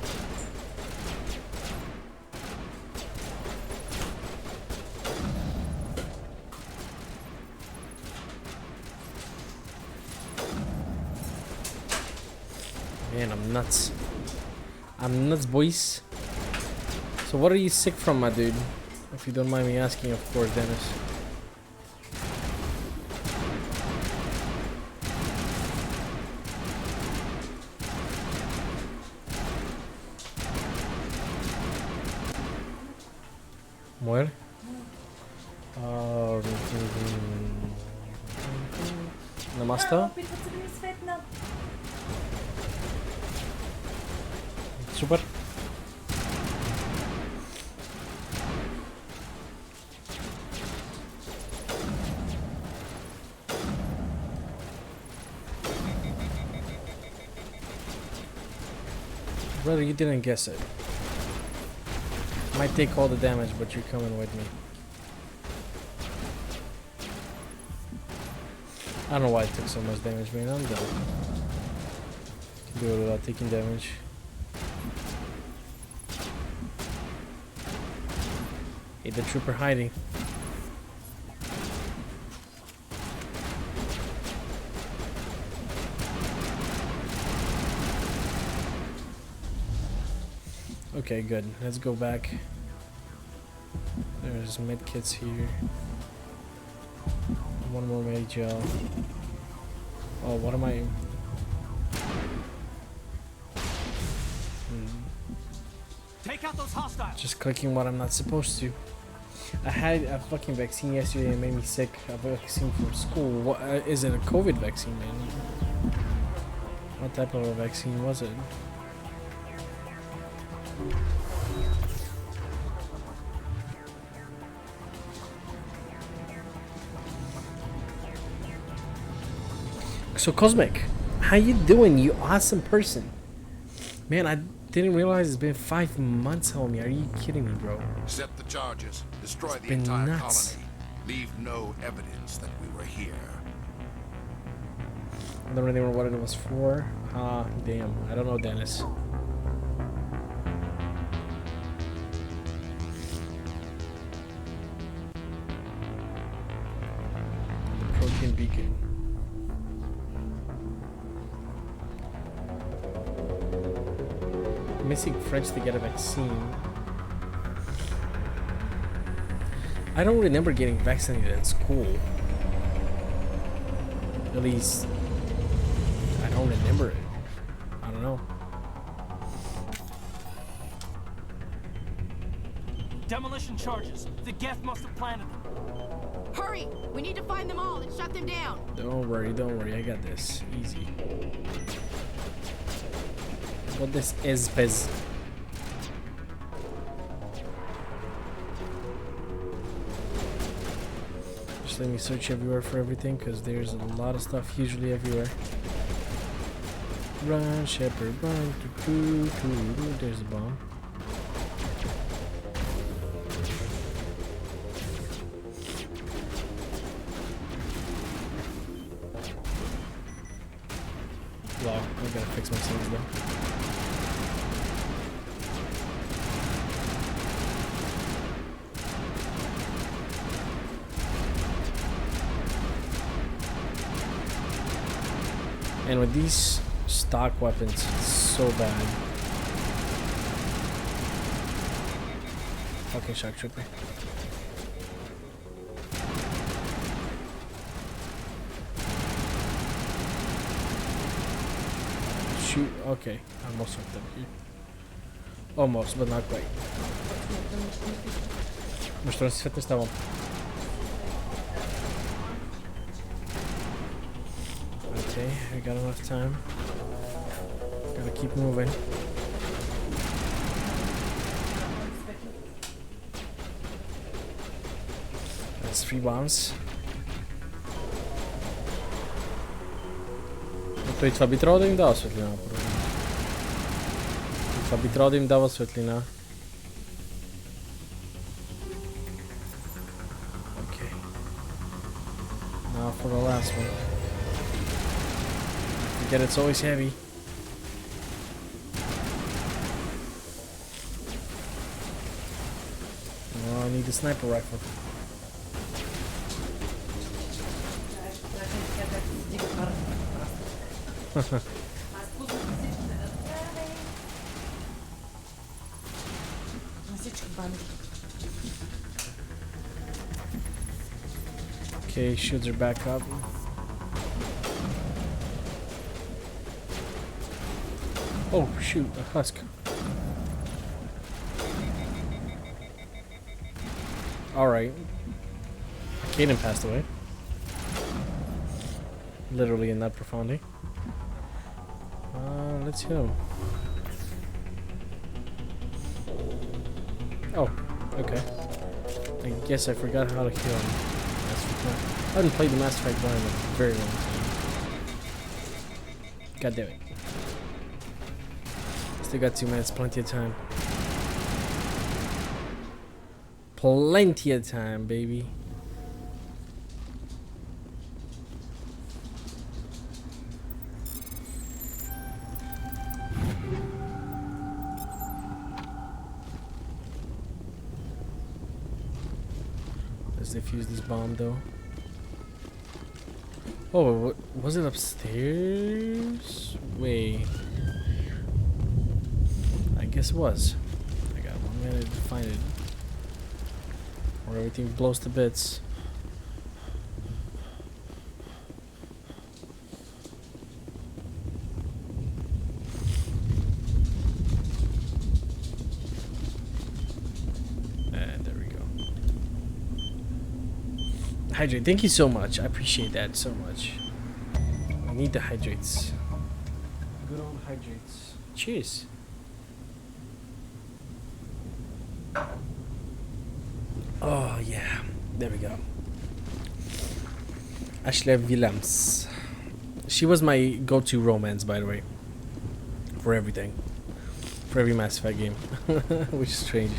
Man, I'm nuts. I'm nuts, boys. So what are you sick from, my dude? If you don't mind me asking, of course, Dennis. Where? Namaste. Super. Brother, you didn't guess it. Might take all the damage, but you're coming with me. I don't know why it took so much damage, man. I'm done. Can do it without taking damage. Hey, the trooper hiding. Okay, good. Let's go back. There's medkits here. One more med gel. Oh, what am I? Take out those hostiles. Just clicking what I'm not supposed to. I had a fucking vaccine yesterday and made me sick. A vaccine from school. What is it? A COVID vaccine, man? What type of a vaccine was it? So Cosmic, how you doing, you awesome person? Man, I didn't realize it's been 5 months, homie. Are you kidding me, bro? Set the charges. Destroy It's the been entire nuts. colony. Leave no evidence that we were here. I don't really know what it was for. Ah, damn. I don't know, Dennis. The protein beacon. Missing French to get a vaccine. I don't remember getting vaccinated in school. At least, I don't remember it. I don't know. Demolition charges. The Geth must have planted them. Hurry! We need to find them all and shut them down. Don't worry, I got this. Easy. What this is, Pez. Just let me search everywhere for everything, because there's a lot of stuff usually everywhere. Run, Shepherd, run. There's a bomb. Wow, I gotta fix my scenes though. And with these stock weapons, it's so bad. Fucking shock trooper. Shoot, okay. Almost hooked up here. Almost, but not quite. Mostrou se świetnie stało. Okay, I got enough time. Gotta keep moving. That's 3 bombs. To i 2 bitrody im dała svetlina. 2 bitrody im dała svetlina. Okay. Now for the last one. Forget it's always heavy. Oh, I need a sniper rifle. Okay, shields are back up. Oh shoot, a husk. Alright. Kaden passed away. Literally in that profoundly. Let's hit him. Oh, okay. I guess I forgot how to kill him. I haven't played the Mass Effect 1 in a very long time. God damn it. Still got 2 minutes, plenty of time. Plenty of time, baby. Let's defuse this bomb though. Oh, was it upstairs? Wait. I guess it was. I got 1 minute to find it. Or everything blows to bits. And there we go. Hydrate, thank you so much. I appreciate that so much. I need the hydrates. Good old hydrates. Cheers. Oh yeah, there we go. Ashley Willems. She was my go-to romance, by the way, for everything, for every Mass Effect game, which is strange.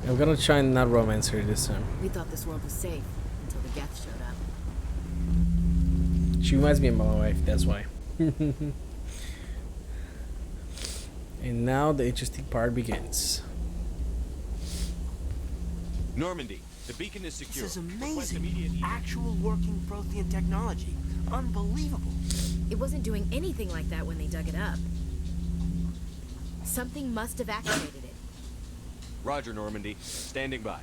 I'm gonna try and not romance her this time. We thought this world was safe until the Geth showed up. She reminds me of my wife, that's why. And now the interesting part begins. Normandy, the beacon is secure. This is amazing. Actual working Prothean technology. Unbelievable. It wasn't doing anything like that when they dug it up. Something must have activated it. Roger, Normandy. Standing by.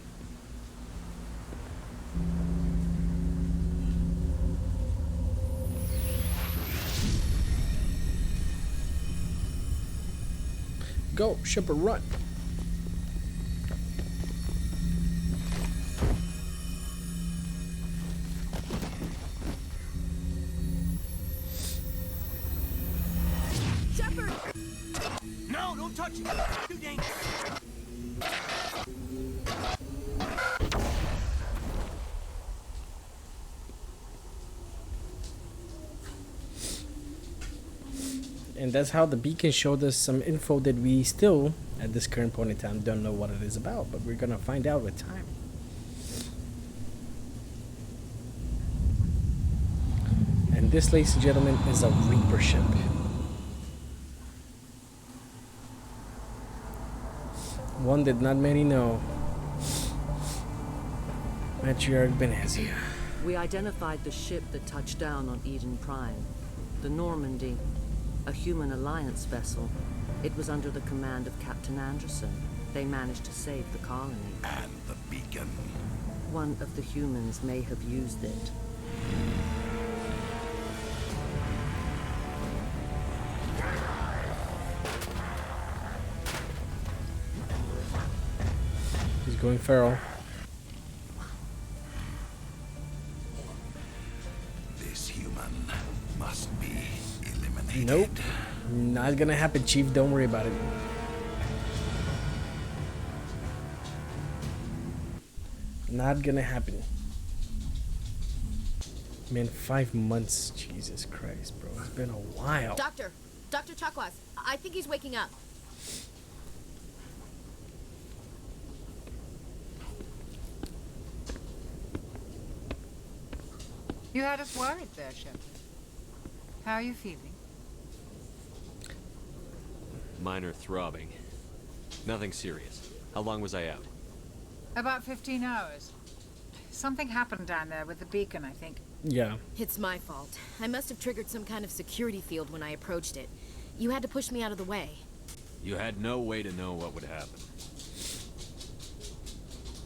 Go, shipper, run. No, don't touch it. Too dangerous. And that's how the beacon showed us some info that we still, at this current point in time, don't know what it is about, but we're gonna find out with time. And this, ladies and gentlemen, is a Reaper ship. One that not many know. Matriarch Benezia. We identified the ship that touched down on Eden Prime. The Normandy. A human alliance vessel. It was under the command of Captain Anderson. They managed to save the colony. And the beacon. One of the humans may have used it. going feral. This human must be eliminated. Nope. Not gonna happen, Chief. Don't worry about it. Not gonna happen. Man, 5 months. Jesus Christ, bro. It's been a while. Doctor Chakwas, I think he's waking up. You had us worried there, Shepard. How are you feeling? Minor throbbing. Nothing serious. How long was I out? About 15 hours. Something happened down there with the beacon, I think. Yeah. It's my fault. I must have triggered some kind of security field when I approached it. You had to push me out of the way. You had no way to know what would happen.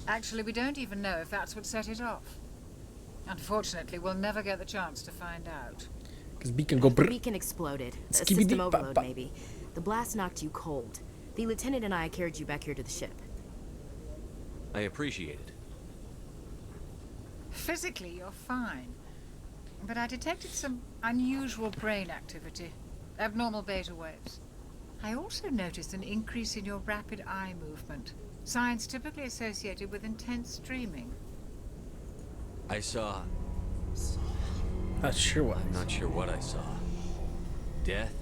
Actually, we don't even know if that's what set it off. Unfortunately, we'll never get the chance to find out. Because beacon go The beacon exploded. A Skibidi system bop overload, bop. maybe. The blast knocked you cold. The lieutenant and I carried you back here to the ship. I appreciate it. Physically, you're fine. But I detected some unusual brain activity. Abnormal beta waves. I also noticed an increase in your rapid eye movement. Signs typically associated with intense dreaming. I saw... Not sure what. I'm not sure what I saw. Death?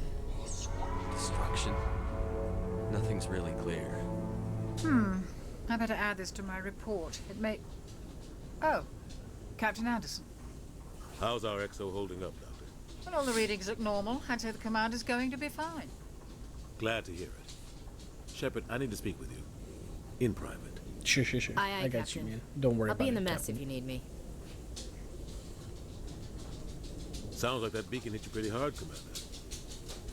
Destruction? Nothing's really clear. I better add this to my report. It may... Oh, Captain Anderson. How's our XO holding up, Doctor? When all the readings look normal, I'd say the commander's going to be fine. Glad to hear it. Shepard, I need to speak with you. In private. Sure. Aye, I got Captain. you, man. Don't worry I'll about it, be in the mess Captain. if you need me. Sounds like that beacon hit you pretty hard, Commander.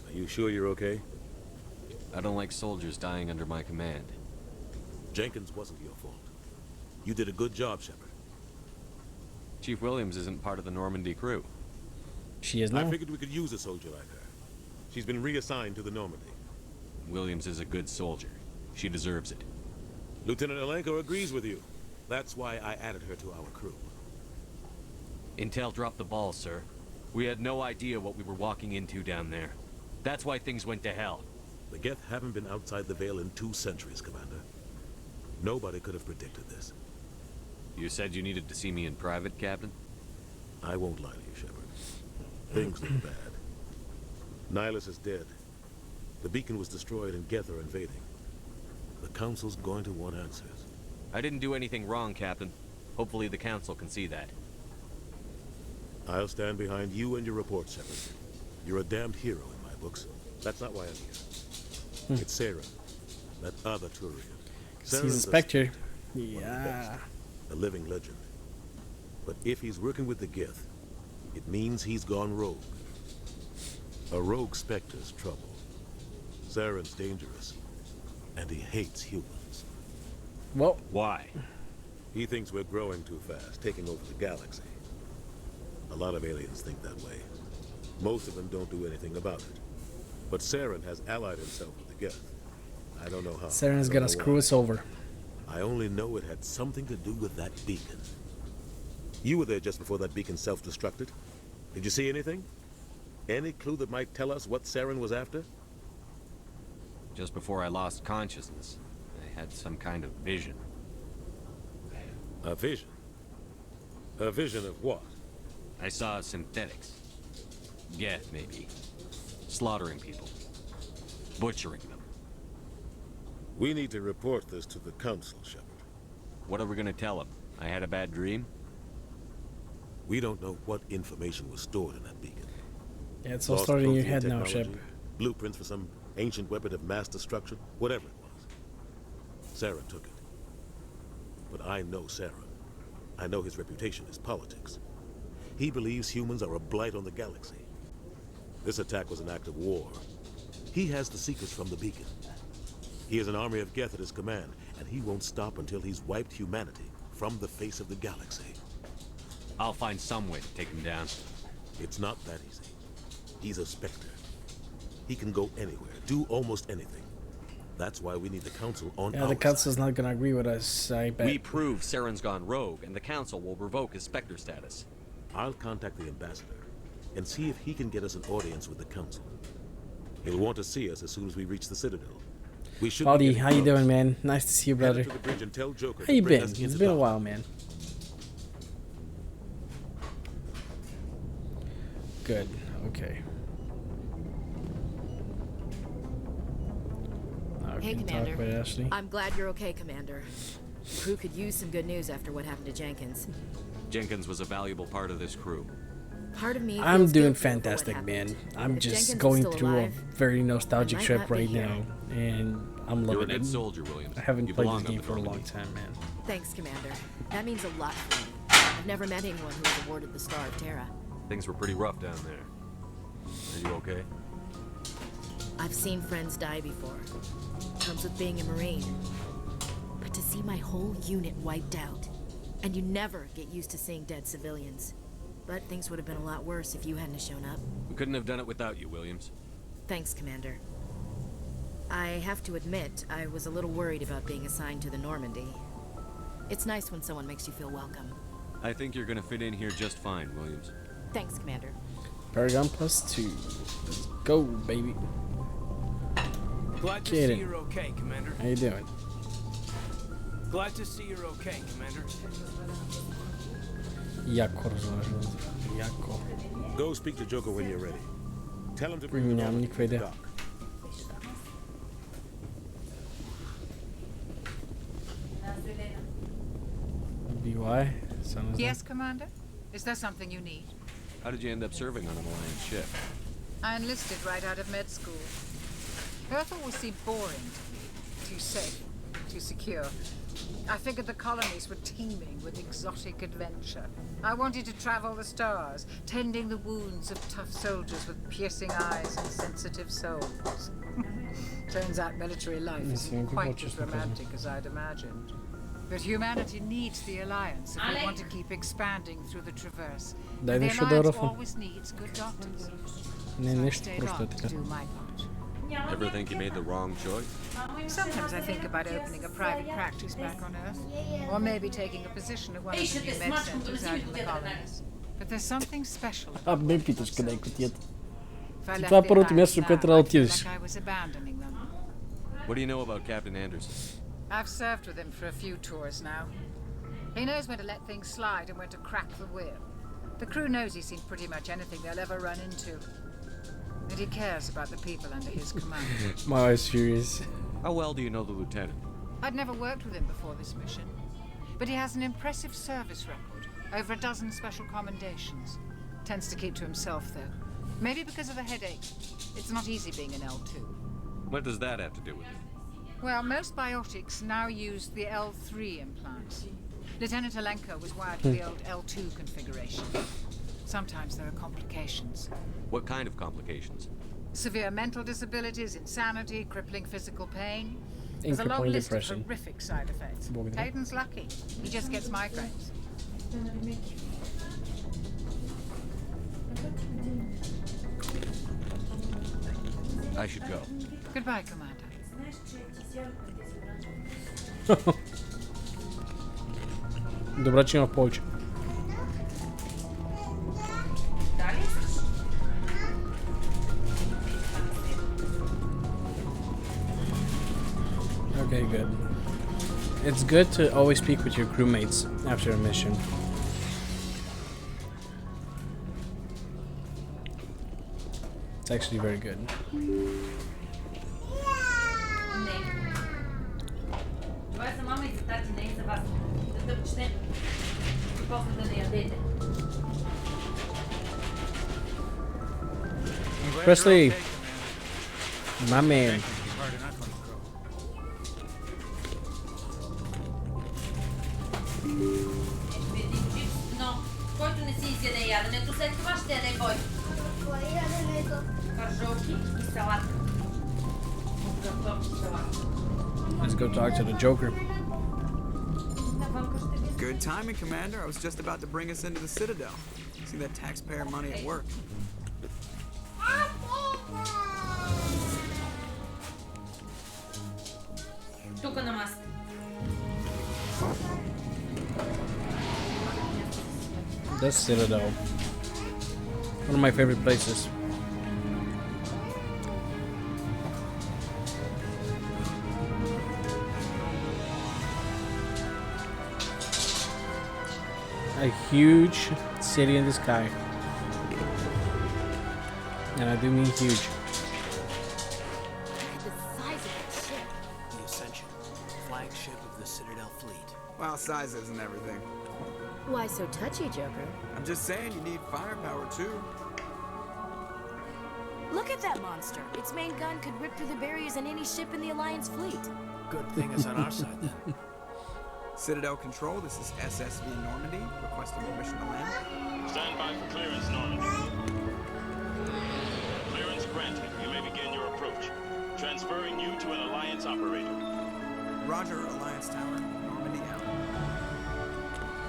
Are you sure you're okay? I don't like soldiers dying under my command. Jenkins wasn't your fault. You did a good job, Shepard. Chief Williams isn't part of the Normandy crew. She is I now. figured we could use a soldier like her. She's been reassigned to the Normandy. Williams is a good soldier. She deserves it. Lieutenant Alenko agrees with you. That's why I added her to our crew. Intel dropped the ball, sir. We had no idea what we were walking into down there. That's why things went to hell. The Geth haven't been outside the Veil in 2 centuries, Commander. Nobody could have predicted this. You said you needed to see me in private, Captain? I won't lie to you, Shepard. Things look bad. Nihilus is dead. The beacon was destroyed and Geth are invading. The Council's going to want answers. I didn't do anything wrong, Captain. Hopefully the Council can see that. I'll stand behind you and your report, Shepard. You're a damned hero in my books. That's not why I'm here. It's Sarah, that other Turian. He's a Spectre. Yeah. One of the best, a living legend. But if he's working with the Geth, it means he's gone rogue. A rogue Spectre's trouble. Zaren's dangerous, and he hates humans. Well, why? He thinks we're growing too fast, taking over the galaxy. A lot of aliens think that way. Most of them don't do anything about it. But Saren has allied himself with the Geth. I don't know how. Saren's gonna screw us over. I only know it had something to do with that beacon. You were there just before that beacon self-destructed. Did you see anything? Any clue that might tell us what Saren was after? Just before I lost consciousness, I had some kind of vision. A vision? A vision of what? I saw synthetics. Geth, maybe. Slaughtering people. Butchering them. We need to report this to the Council, Shepard. What are we gonna tell them? I had a bad dream? We don't know what information was stored in that beacon. Yeah, it's all Lost starting in your protein head now, technology, Shep. Blueprints for some ancient weapon of mass destruction, whatever it was. Saren took it. But I know Saren. I know his reputation is politics. He believes humans are a blight on the galaxy. This attack was an act of war. He has the secrets from the beacon. He has an army of Geth at his command, and he won't stop until he's wiped humanity from the face of the galaxy. I'll find some way to take him down. It's not that easy. He's a Spectre. He can go anywhere, do almost anything. That's why we need the council on Yeah, our the council's not gonna agree with us, I bet. We prove Saren's gone rogue, and the council will revoke his Spectre status. I'll contact the ambassador and see if he can get us an audience with the council. He'll want to see us as soon as we reach the Citadel. We should. Baldi, how you doing, man? Nice to see you, brother. To the bridge and tell Joker How you to bring been? us It's into been a dock. while, man. Good. Okay. Now we Hey, can Commander. talk with Ashley. I'm glad you're okay, Commander. The crew could use some good news after what happened to Jenkins. Jenkins was a valuable part of this crew. Part of me I'm feels doing guilty for what fantastic, happened. man. I'm If just Jenkins is going still through alive, a very nostalgic I might trip not be right here. now, and I'm You're a loving good it. soldier, Williams. I haven't You played belong this on game the for a long Normandy. time, man. Thanks, Commander. That means a lot for me. I've never met anyone who was awarded the Star of Terra. Things were pretty rough down there. Are you okay? I've seen friends die before. Comes with being a Marine. But to see my whole unit wiped out, and you never get used to seeing dead civilians. But things would have been a lot worse if you hadn't shown up. We couldn't have done it without you, Williams. Thanks, Commander. I have to admit, I was a little worried about being assigned to the Normandy. It's nice when someone makes you feel welcome. I think you're gonna fit in here just fine, Williams. Thanks, Commander. Paragon +2. Let's go, baby. Glad to Get see it. you're okay, Commander. How you doing? Glad to see you're okay, Commander. Jako rozložil. Jako. Go speak to Joker when you're ready. Tell him to bring the Miałem Normandy nikt to the wejdę. dock. BY? Yes, Commander? Is there something you need? How did you end up serving on an Alliance ship? I enlisted right out of med school. Earth always seemed boring to me. Too safe, too secure. I figured the colonies were teeming with exotic adventure. I wanted to travel the stars, tending the wounds of tough soldiers with piercing eyes and sensitive souls. Turns out military life isn't quite as romantic as I'd imagined. But humanity needs the Alliance if we want to keep expanding through the Traverse. Daj And the nešto Alliance dobro. always needs good doctors. Не, So I нещо stayed просто on to така. do my part. Ever think you made the wrong choice? Sometimes I think about opening a private practice back on Earth. Or maybe taking a position at one of the new med centers out in the colonies. But there's something special А, about ме питаш къде е котията. If I left Това е the първото Alliance място, now, където трябва да I feel отидеш. like I was abandoning them. What do you know about Captain Anderson? I've served with him for a few tours now. He knows when to let things slide and when to crack the whip. The crew knows he's seen pretty much anything they'll ever run into. And he cares about the people under his command. My wife's furious. How well do you know the lieutenant? I'd never worked with him before this mission. But he has an impressive service record. Over a dozen special commendations. Tends to keep to himself, though. Maybe because of the headache. It's not easy being an L2. What does that have to do with it? Well, most biotics now use the L3 implants. Lieutenant Alenko was wired for the old L2 configuration. Sometimes there are complications. What kind of complications? Severe mental disabilities, insanity, crippling physical pain. There's a long crippling list depression. of horrific side effects. Благодаря. Hayden's lucky. He just gets migraines. I should go. Goodbye, Commander. Добре, че има повече. Okay, good. It's good to always speak with your crewmates after a mission. It's actually very good. Това са мама и за тати, не и за вас. Да тъпчете и после да не ядете. Presley, my man. Но, който не си изяде яденето, след това ще яде кой? Картофи и салат. Картофи и салат. Let's go talk to the Joker. Good timing, Commander. I was just about to bring us into the Citadel. See that taxpayer money at work. Тука на маст. The Citadel. One of my favorite places. A huge city in the sky. And I do mean huge. The size of that ship. The Ascension, flagship of the Citadel fleet. Well, size isn't everything. Why so touchy, Joker? I'm just saying you need firepower too. Look at that monster. Its main gun could rip through the barriers in any ship in the Alliance fleet. Good thing it's on our side then. Citadel Control, this is SSV Normandy, requesting permission to land. Stand by for clearance, Normandy. Clearance granted. You may begin your approach. Transferring you to an Alliance operator. Roger, Alliance Tower, Normandy out.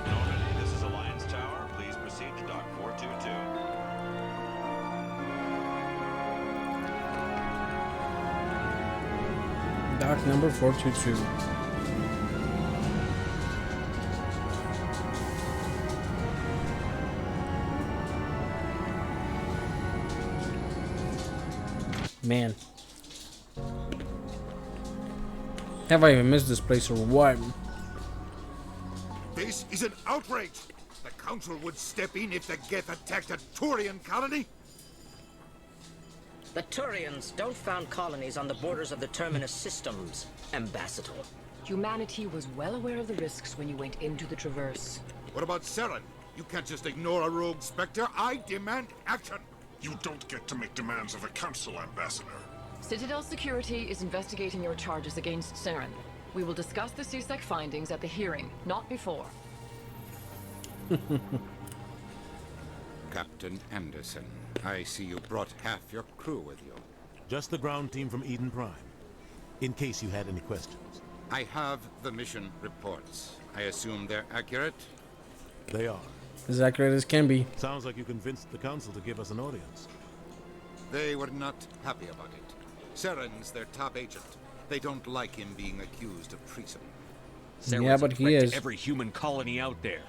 Normandy, this is Alliance Tower. Please proceed to Dock 422. Dock number 422. Man. Have I even missed this place or what? This is an outrage! The Council would step in if the Geth attacked a Turian colony? The Turians don't found colonies on the borders of the Terminus systems, Ambassador. Humanity was well aware of the risks when you went into the Traverse. What about Saren? You can't just ignore a rogue Spectre. I demand action! You don't get to make demands of the Council, Ambassador. Citadel Security is investigating your charges against Saren. We will discuss the CSEC findings at the hearing, not before. Captain Anderson, I see you brought half your crew with you. Just the ground team from Eden Prime, in case you had any questions. I have the mission reports. I assume they're accurate? They are. As accurate as can be. Sounds like you convinced the Council to give us an audience. They were not happy about it. Saren's their top agent. They don't like him being accused of treason. Yeah, but he is. To every human colony out there.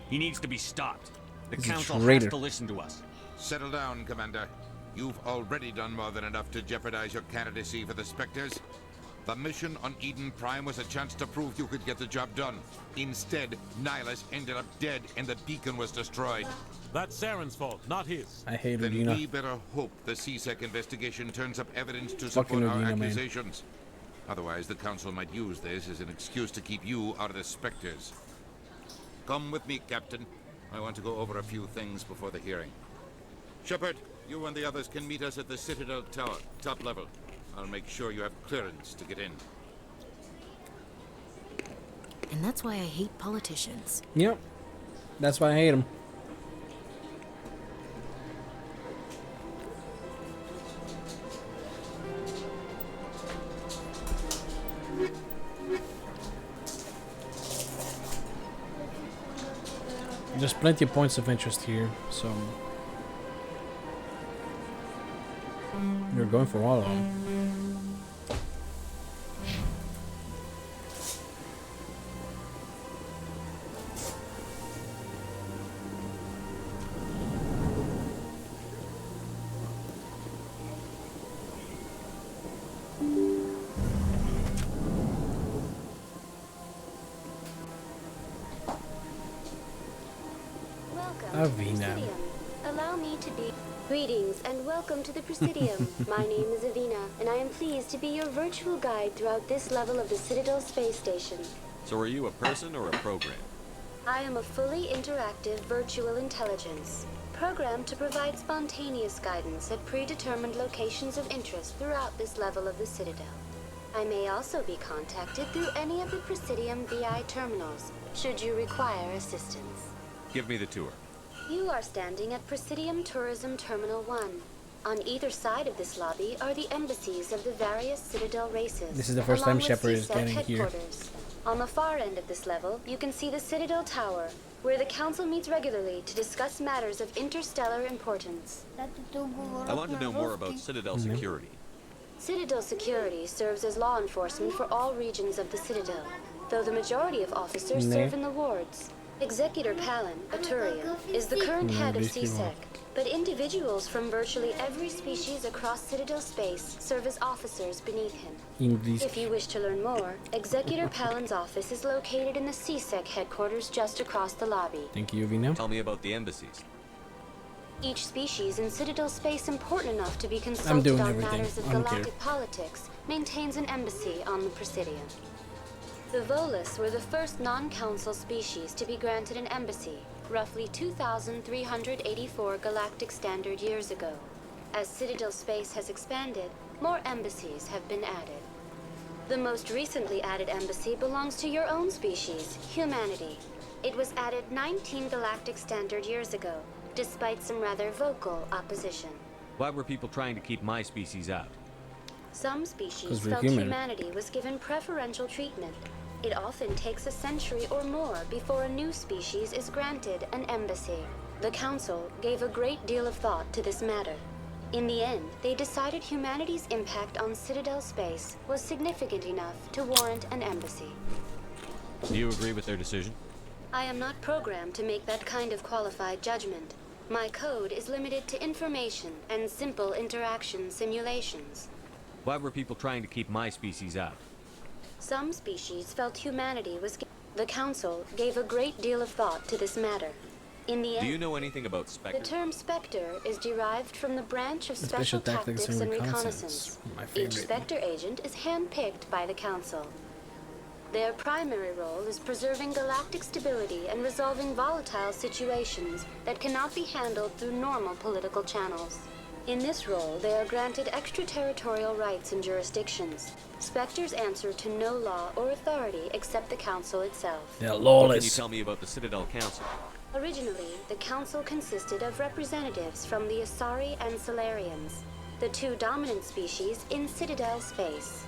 He needs to be stopped. The He's a Council traitor. has to listen to us. Settle down, Commander. You've already done more than enough to jeopardize your candidacy for the Spectres. The mission on Eden Prime was a chance to prove you could get the job done. Instead, Nihilus ended up dead and the beacon was destroyed. That's Saren's fault, not his. I hate Then Udina. we better hope the CSEC investigation turns up evidence to Fucking support our Udina, man. accusations. Otherwise, the Council might use this as an excuse to keep you out of the Spectres. Come with me, Captain. I want to go over a few things before the hearing. Shepard, you and the others can meet us at the Citadel Tower, top level. I'll make sure you have clearance to get in. And that's why I hate politicians. Yep. That's why I hate him. There's plenty of points of interest here, so you're going for all of them. Avina. Allow me to be... Greetings and welcome to the Presidium. My name is Avina, and I am pleased to be your virtual guide throughout this level of the Citadel space station. So are you a person or a program? I am a fully interactive virtual intelligence, programmed to provide spontaneous guidance at predetermined locations of interest throughout this level of the Citadel. I may also be contacted through any of the Presidium VI terminals, should you require assistance. Give me the tour. You are standing at Presidium Tourism Terminal 1. On either side of this lobby are the embassies of the various Citadel races. This is the first time along with Shepard is CSEC getting here. headquarters. On the far end of this level, you can see the Citadel Tower, where the Council meets regularly to discuss matters of interstellar importance. I want to know more about Citadel security. Citadel security serves as law enforcement for all regions of the Citadel, though the majority of officers serve in the wards. Executor Palin, a Turian, is the current head of CSEC, but individuals from virtually every species across Citadel space serve as officers beneath him. If you wish to learn more, Executor Palin's office is located in the CSEC headquarters just across the lobby. Thank you, Vino. Tell me about the embassies. Each species in Citadel space important enough to be consulted on matters of galactic politics maintains an embassy on the Presidium. The Volus were the first non-council species to be granted an embassy, roughly 2,384 galactic standard years ago. As Citadel space has expanded, more embassies have been added. The most recently added embassy belongs to your own species, humanity. It was added 19 galactic standard years ago, despite some rather vocal opposition. Why were people trying to keep my species out? Some species felt humanity was given preferential treatment. It often takes a century or more before a new species is granted an embassy. The Council gave a great deal of thought to this matter. In the end, they decided humanity's impact on Citadel space was significant enough to warrant an embassy. Do you agree with their decision? I am not programmed to make that kind of qualified judgment. My code is limited to information and simple interaction simulations. Why were people trying to keep my species out? Some species felt humanity was... The Council gave a great deal of thought to this matter. In the end, do you know anything about Spectre? The term Spectre is derived from the branch of Special Tactics and Reconnaissance. Each Spectre agent is handpicked by the Council. Their primary role is preserving galactic stability and resolving volatile situations that cannot be handled through normal political channels. In this role, they are granted extraterritorial rights and jurisdictions. Spectres answer to no law or authority except the Council itself. They're lawless. What can you tell me about the Citadel Council? Originally, the Council consisted of representatives from the Asari and Solarians, the two dominant species in Citadel space.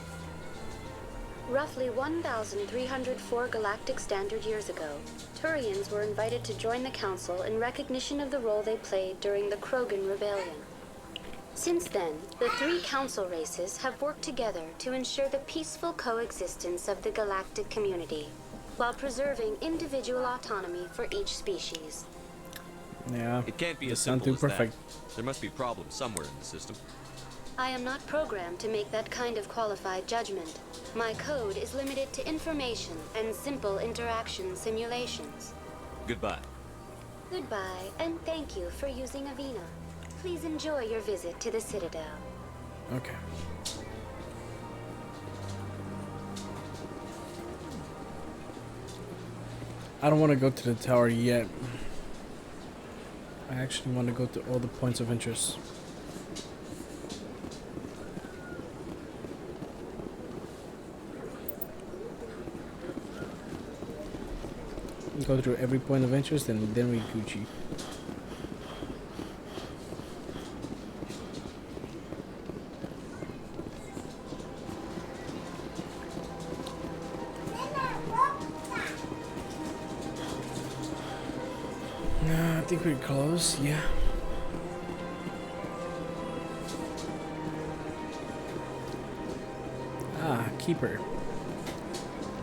Roughly 1,304 galactic standard years ago, Turians were invited to join the Council in recognition of the role they played during the Krogan Rebellion. Since then, the three Council races have worked together to ensure the peaceful coexistence of the galactic community, while preserving individual autonomy for each species. Yeah, it can't be as simple as that. There must be problems somewhere in the system. I am not programmed to make that kind of qualified judgment. My code is limited to information and simple interaction simulations. Goodbye. Goodbye, and thank you for using Avina. Please enjoy your visit to the Citadel. Okay. I don't want to go to the tower yet. I actually want to go to all the points of interest. Go through every point of interest and then we Gucci. I think we're close, yeah. Ah, Keeper.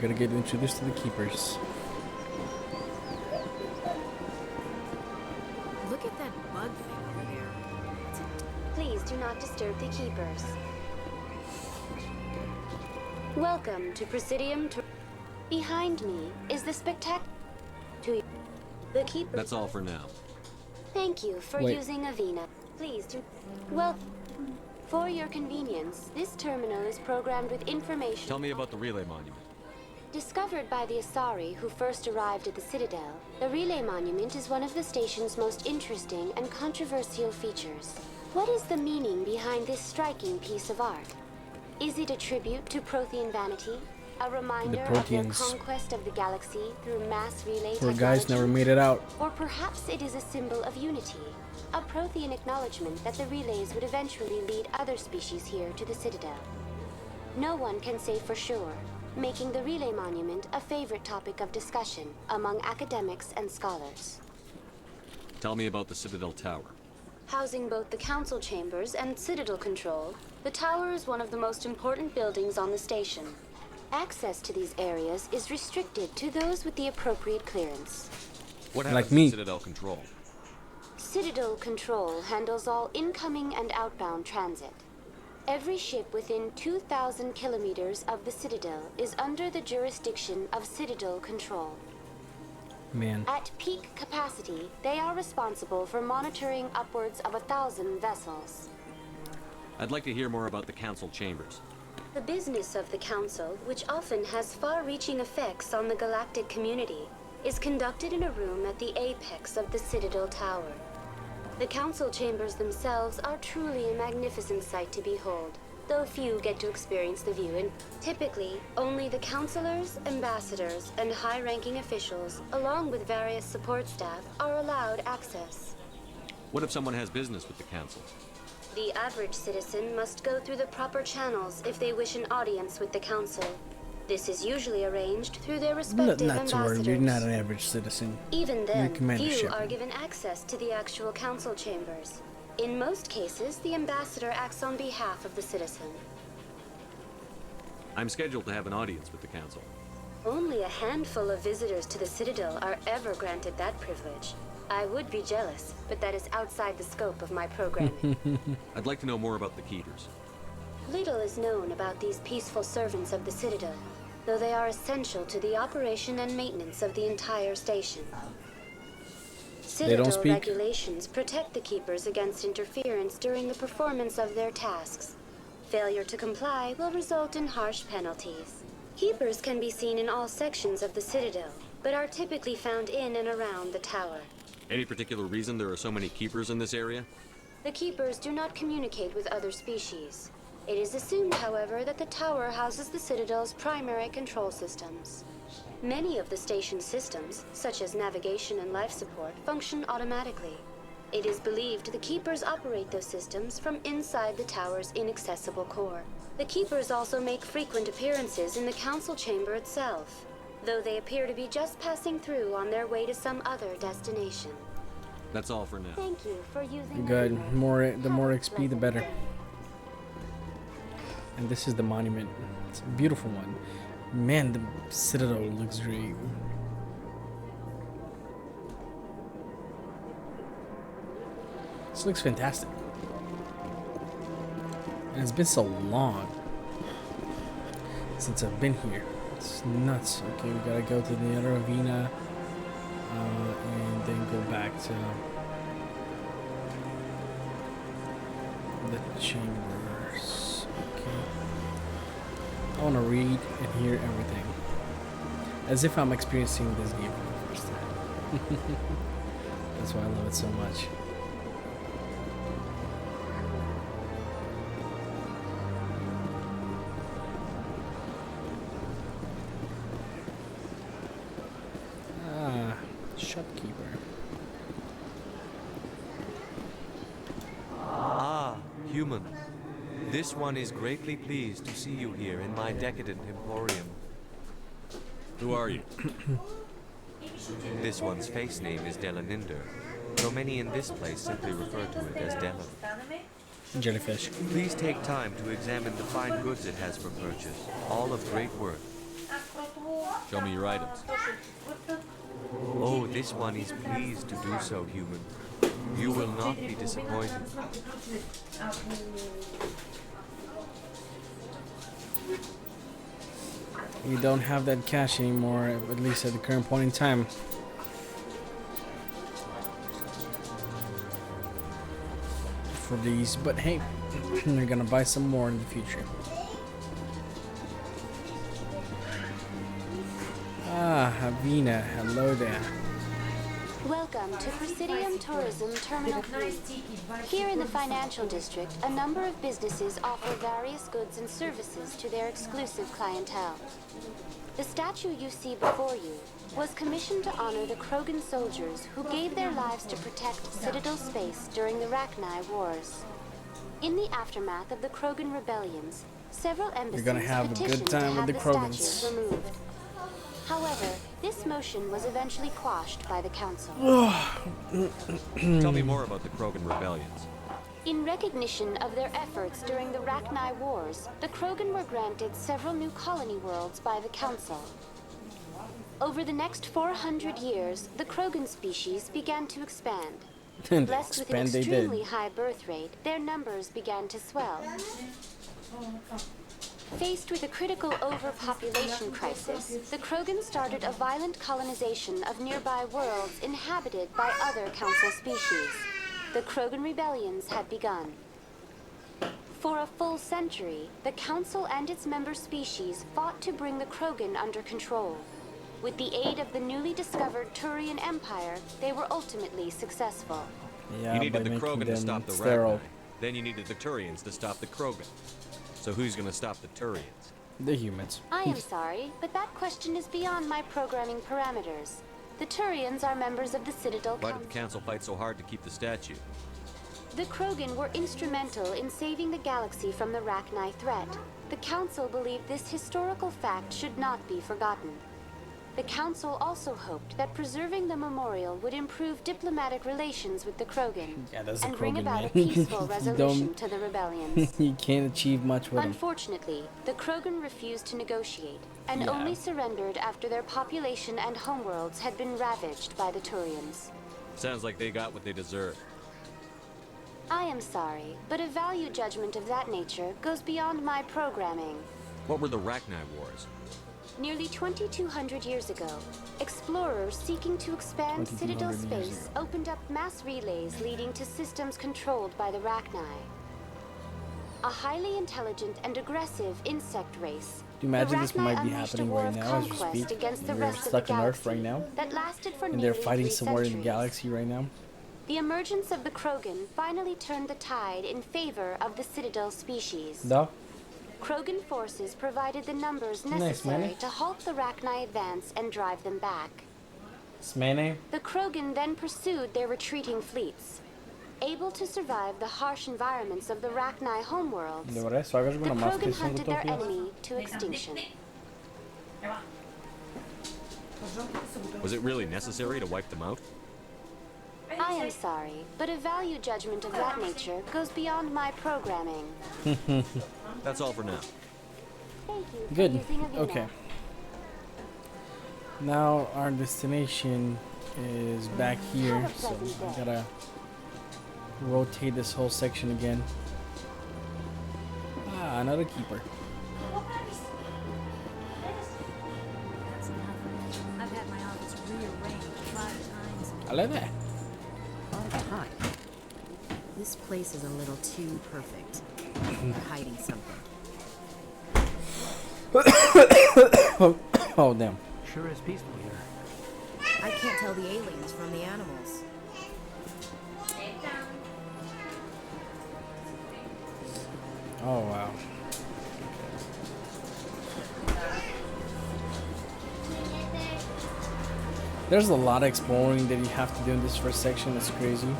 Gotta get introduced to the Keepers. Look at that bug thing over there. Please do not disturb the Keepers. Welcome to Presidium. Behind me is the spectacular. The Keepers. That's all for now. Thank you for using Avina. Please do. Well, for your convenience, this terminal is programmed with information. Tell me about the relay monument. Discovered by the Asari who first arrived at the Citadel, the relay monument is one of the station's most interesting and controversial features. What is the meaning behind this striking piece of art? Is it a tribute to Prothean vanity? A reminder of their conquest of the galaxy through mass relay technology? Poor guys never made it out. Or perhaps it is a symbol of unity, a Prothean acknowledgement that the relays would eventually lead other species here to the Citadel. No one can say for sure, making the relay monument a favorite topic of discussion among academics and scholars. Tell me about the Citadel Tower. Housing both the council chambers and Citadel Control, the tower is one of the most important buildings on the station. Access to these areas is restricted to those with the appropriate clearance. What Like happens me. to Citadel Control? Citadel Control handles all incoming and outbound transit. Every ship within 2,000 kilometers of the Citadel is under the jurisdiction of Citadel Control. Man. At peak capacity, they are responsible for monitoring upwards of 1,000 vessels. I'd like to hear more about the council chambers. The business of the Council, which often has far-reaching effects on the galactic community, is conducted in a room at the apex of the Citadel Tower. The Council chambers themselves are truly a magnificent sight to behold, though few get to experience the view, and typically, only the councilors, ambassadors, and high-ranking officials, along with various support staff, are allowed access. What if someone has business with the council? The average citizen must go through the proper channels if they wish an audience with the Council. This is usually arranged through their respective Not to worry, ambassadors. you're not an average citizen. Even You're then, Commander few Shepard. are given access to the actual council chambers. In most cases, the ambassador acts on behalf of the citizen. I'm scheduled to have an audience with the council. Only a handful of visitors to the Citadel are ever granted that privilege. I would be jealous, but that is outside the scope of my programming. I'd like to know more about the Keepers. Little is known about these peaceful servants of the Citadel, though they are essential to the operation and maintenance of the entire station. Citadel speak? regulations protect the Keepers against interference during the performance of their tasks. Failure to comply will result in harsh penalties. Keepers can be seen in all sections of the Citadel, but are typically found in and around the tower. Any particular reason there are so many Keepers in this area? The Keepers do not communicate with other species. It is assumed, however, that the tower houses the Citadel's primary control systems. Many of the station's systems, such as navigation and life support, function automatically. It is believed the Keepers operate those systems from inside the tower's inaccessible core. The Keepers also make frequent appearances in the council chamber itself, though they appear to be just passing through on their way to some other destination. That's all for now. Thank you for using Good. The more XP, the better. And this is the monument. It's a beautiful one. Man, the Citadel looks great. This looks fantastic. And it's been so long since I've been here. It's nuts. Okay, we gotta go to the other arena and then go back to the chambers. Okay. I want to read and hear everything. As if I'm experiencing this game for the first time. That's why I love it so much. Shopkeeper. Ah, human. This one is greatly pleased to see you here in my decadent emporium. Who are you? This one's face name is Delaninder, though many in this place simply refer to it as Dela. Jellyfish. Please take time to examine the fine goods it has for purchase, all of great worth. Show me your items. Oh, this one is pleased to do so, human. You will not be disappointed. We don't have that cash anymore, at least at the current point in time. For these, but hey, we're gonna buy some more in the future. Ah, Havina, hello there. Welcome to Presidium Tourism Terminal 3. Here in the financial district, a number of businesses offer various goods and services to their exclusive clientele. The statue you see before you was commissioned to honor the Krogan soldiers who gave their lives to protect Citadel space during the Rachni Wars. In the aftermath of the Krogan rebellions, several embassies We're gonna have a good petitioned time to with have the the Krogans. statues removed. However, this motion was eventually quashed by the Council. Tell me more about the Krogan rebellions. In recognition of their efforts during the Rachni Wars, the Krogan were granted several new colony worlds by the Council. Over the next 400 years, the Krogan species began to expand. Blessed with an extremely high birth rate, their numbers began to swell. Faced with a critical overpopulation crisis, the Krogan started a violent colonization of nearby worlds inhabited by other Council species. The Krogan rebellions had begun. For a full century, the Council and its member species fought to bring the Krogan under control. With the aid of the newly discovered Turian Empire, they were ultimately successful. You needed the Krogan to stop the Rachni. Then you needed the Turians to stop the Krogan. So who's gonna stop the Turians? The humans. I am sorry, but that question is beyond my programming parameters. The Turians are members of the Citadel Council. Why did the Council fight so hard to keep the statue? The Krogan were instrumental in saving the galaxy from the Rachni threat. The Council believed this historical fact should not be forgotten. The Council also hoped that preserving the memorial would improve diplomatic relations with the Krogan and bring about a peaceful resolution to the rebellions. You can't achieve much with them. Unfortunately, the Krogan refused to negotiate and only surrendered after their population and homeworlds had been ravaged by the Turians. Sounds like they got what they deserved. I am sorry, but a value judgment of that nature goes beyond my programming. What were the Rachni Wars? Nearly 2,200 years ago, explorers seeking to expand Citadel space opened up mass relays leading to systems controlled by the Rachni. A highly intelligent and aggressive insect race. Do you imagine this might be happening right now as we speak? We're stuck on Earth right now, and they're fighting somewhere in the galaxy right now. The emergence of the Krogan finally turned the tide in favor of the Citadel species. Da. Krogan forces provided the numbers necessary to halt the Rachni advance and drive them back. The Krogan then pursued their retreating fleets. Able to survive the harsh environments of the Rachni homeworlds, the Krogan hunted their enemy to extinction. Was it really necessary to wipe them out? I am sorry, but a value judgment of that nature goes beyond my programming. That's all for now. Thank you for Good. using a Okay. Now our destination is back here, so I gotta rotate this whole section again. Ah, another keeper. I've had my office rearranged 5 times. I like that. Hi. This place is a little too perfect. You're hiding something. Oh, damn. Sure is peaceful here. I can't tell the aliens from the animals. Oh, wow. There's a lot of exploring that you have to do in this first section. It's crazy.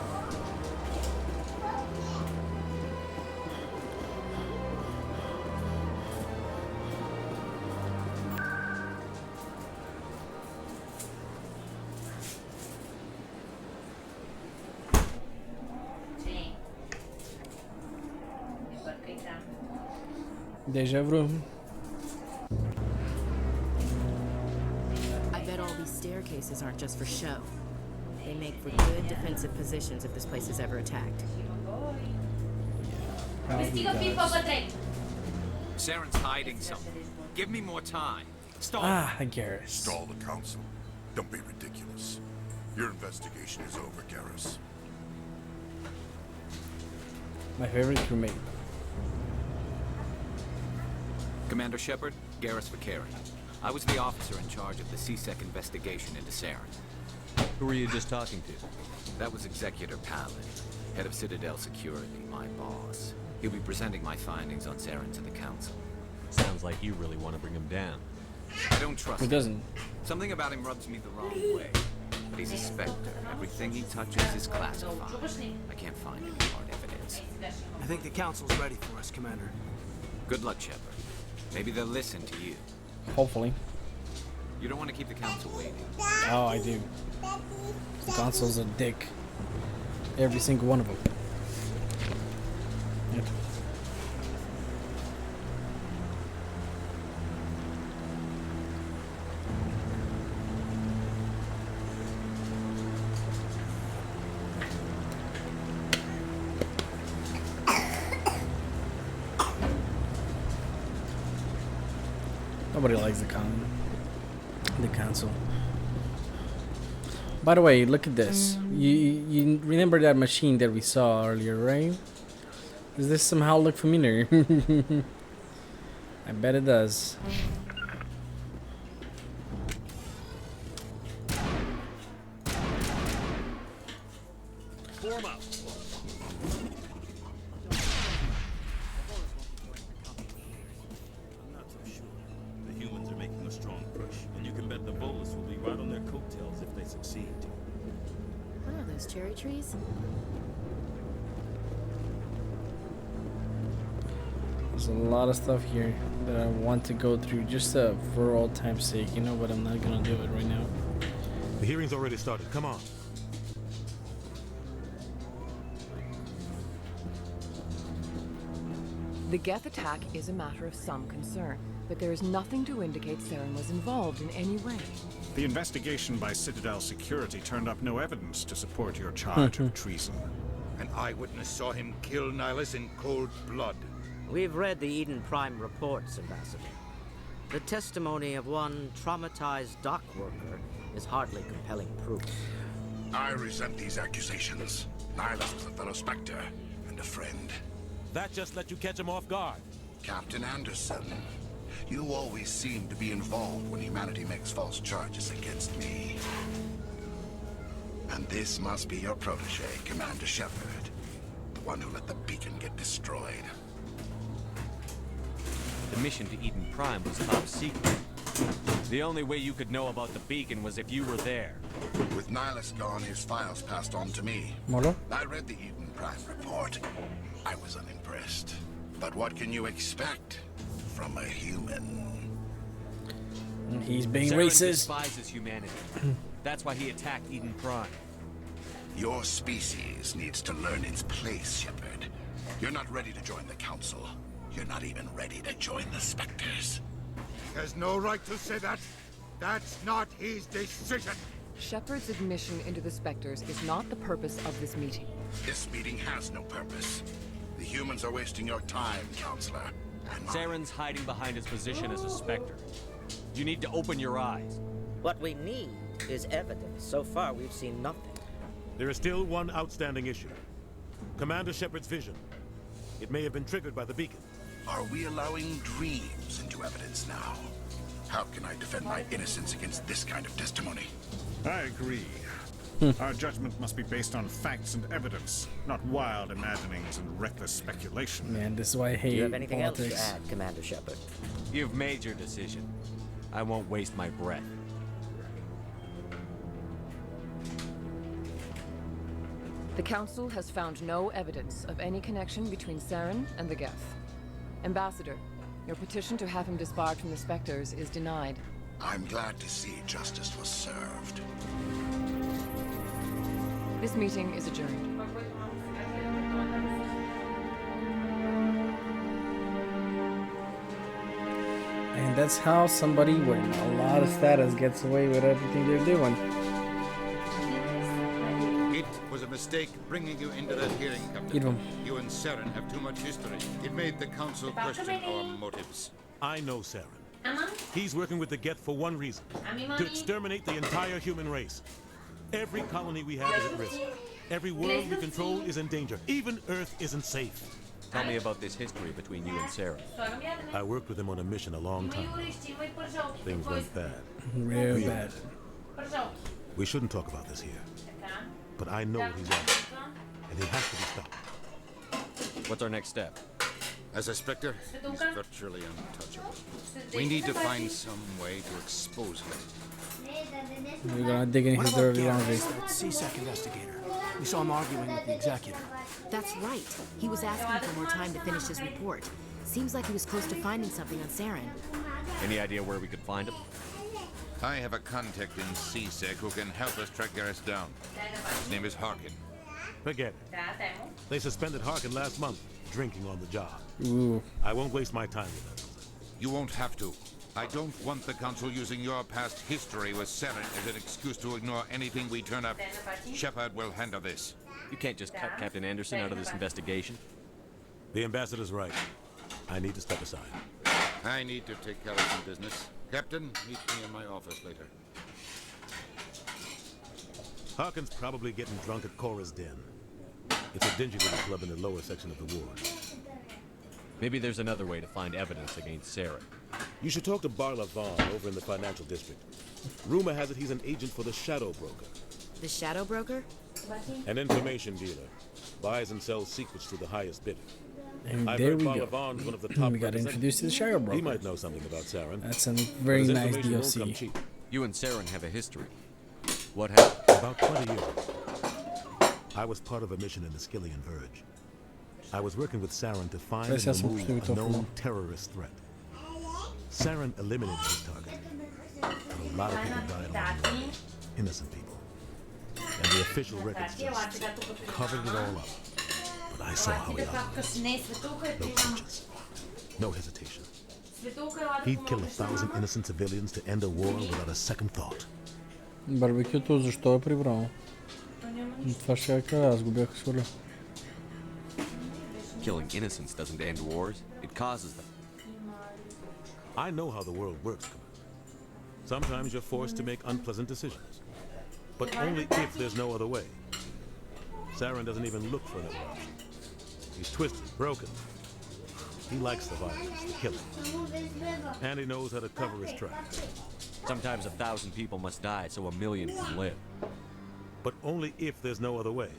Deja vu. I bet all these staircases aren't just for show. They make for good defensive positions if this place is ever attacked. Saren's hiding something. Give me more time. Stall. Ah, Garrus. Stall the council. Don't be ridiculous. Your investigation is over, Garrus. My favorite crewmate. Commander Shepard, Garrus Vakarian. I was the officer in charge of the CSEC investigation into Saren. Who were you just talking to? That was Executor Palin, head of Citadel Security, my boss. He'll be presenting my findings on Saren to the Council. Sounds like you really want to bring him down. I don't trust him. He doesn't. Something about him rubs me the wrong way. But he's a Spectre. Everything he touches is classified. I can't find any hard evidence. I think the Council's ready for us, Commander. Good luck, Shepard. Maybe they'll listen to you. Hopefully. You don't want to keep the council waiting. Oh, I do. The council's a dick. Every single one of them. Yep. Nobody likes the council. By the way, look at this. You remember that machine that we saw earlier, right? Does this somehow look familiar? I bet it does. Form up. I'm not so sure. The humans are making a strong push, and you can bet the Volus will be right on their coattails if they succeed. What are those cherry trees? There's a lot of stuff here that I want to go through just for old time's sake, you know, but I'm not gonna do it right now. The hearing's already started. Come on. The Geth attack is a matter of some concern, but there is nothing to indicate Saren was involved in any way. The investigation by Citadel Security turned up no evidence to support your charge of treason. An eyewitness saw him kill Nihilus in cold blood. We've read the Eden Prime reports, Ambassador. The testimony of one traumatized dock worker is hardly compelling proof. I resent these accusations. Nihilus was a fellow Spectre and a friend. That just let you catch him off guard. Captain Anderson, you always seem to be involved when humanity makes false charges against me. And this must be your protege, Commander Shepard. The one who let the beacon get destroyed. The mission to Eden Prime was top secret. The only way you could know about the beacon was if you were there. With Nihilus gone, his files passed on to me. Molo? I read the Eden Prime report. I was unimpressed. But what can you expect from a human? He's being Saren racist. despises humanity. That's why he attacked Eden Prime. Your species needs to learn its place, Shepard. You're not ready to join the Council. You're not even ready to join the Spectres. He has no right to say that. That's not his decision. Shepard's admission into the Spectres is not the purpose of this meeting. This meeting has no purpose. The humans are wasting your time, Counselor. And Saren's hiding behind his position as a Spectre. You need to open your eyes. What we need is evidence. So far, we've seen nothing. There is still one outstanding issue. Commander Shepard's vision. It may have been triggered by the beacon. Are we allowing dreams into evidence now? How can I defend my innocence against this kind of testimony? I agree. Our judgment must be based on facts and evidence, not wild imaginings and reckless speculation. Man, this is why I hate Do you have anything politics. else to add, Commander Shepard? You've made your decision. I won't waste my breath. The Council has found no evidence of any connection between Saren and the Geth. Ambassador, your petition to have him disbarred from the Spectres is denied. I'm glad to see justice was served. This meeting is adjourned. And that's how somebody with a lot of status gets away with everything they're doing. It was a mistake bringing you into that hearing, Captain. You and Saren have too much history. It made the Council question our motives. I know Saren. He's working with the Geth for one reason. To exterminate the entire human race. Every colony we have is at risk. Every world we control is in danger. Even Earth isn't safe. Tell me about this history between you and Saren. I worked with him on a mission a long time ago. Things went bad. Real bad. We shouldn't talk about this here. But I know what he's after. And he has to be stopped. What's our next step? As a Spectre, he's virtually untouchable. We need to find some way to expose him. We're gonna dig in his dirty laundry. That CSEC investigator. We saw him arguing with the executor. That's right. He was asking for more time to finish his report. Seems like he was close to finding something on Saren. Any idea where we could find him? I have a contact in CSEC who can help us track Garrus down. His name is Harkin. Forget it. They suspended Harkin last month, drinking on the job. Ooh. I won't waste my time with that. You won't have to. I don't want the Council using your past history with Saren as an excuse to ignore anything we turn up. Shepard will handle this. You can't just cut Captain Anderson out of this investigation. The ambassador's right. I need to step aside. I need to take care of some business. Captain, meet me in my office later. Harkin's probably getting drunk at Cora's Den. It's a dingy little club in the lower section of the ward. Maybe there's another way to find evidence against Saren. You should talk to Barla Vaughn over in the financial district. Rumor has it he's an agent for the Shadow Broker. The Shadow Broker? An information dealer. Buys and sells secrets to the highest bidder. And I've there heard we Barla go. Vaughn's one of the top We got introduced to the Shadow Broker. He might know something about Saren. That's a very But his nice information won't come DLC. cheap. You and Saren have a history. What happened? About 20 years ago, I was part of a mission in the Skillian Verge. I was working with Saren to find Let's and have some remove food a to known food. terrorist threat. Saren eliminated his target. But a lot of people died along the way. Innocent people. And the official records just covered it all up. But I saw how he operated. No conscience. No hesitation. He'd kill 1,000 innocent civilians to end a war without a second thought. Барбекюто защо е прибрано? Това ще я кажа, аз го бях свалил. Killing innocents doesn't end wars, it causes them. I know how the world works, Commander. Sometimes you're forced to make unpleasant decisions. But only if there's no other way. Saren doesn't even look for another option. He's twisted, broken. He likes the violence, the killing. And he knows how to cover his tracks. Sometimes 1,000 people must die so 1,000,000 can live. But only if there's no other way.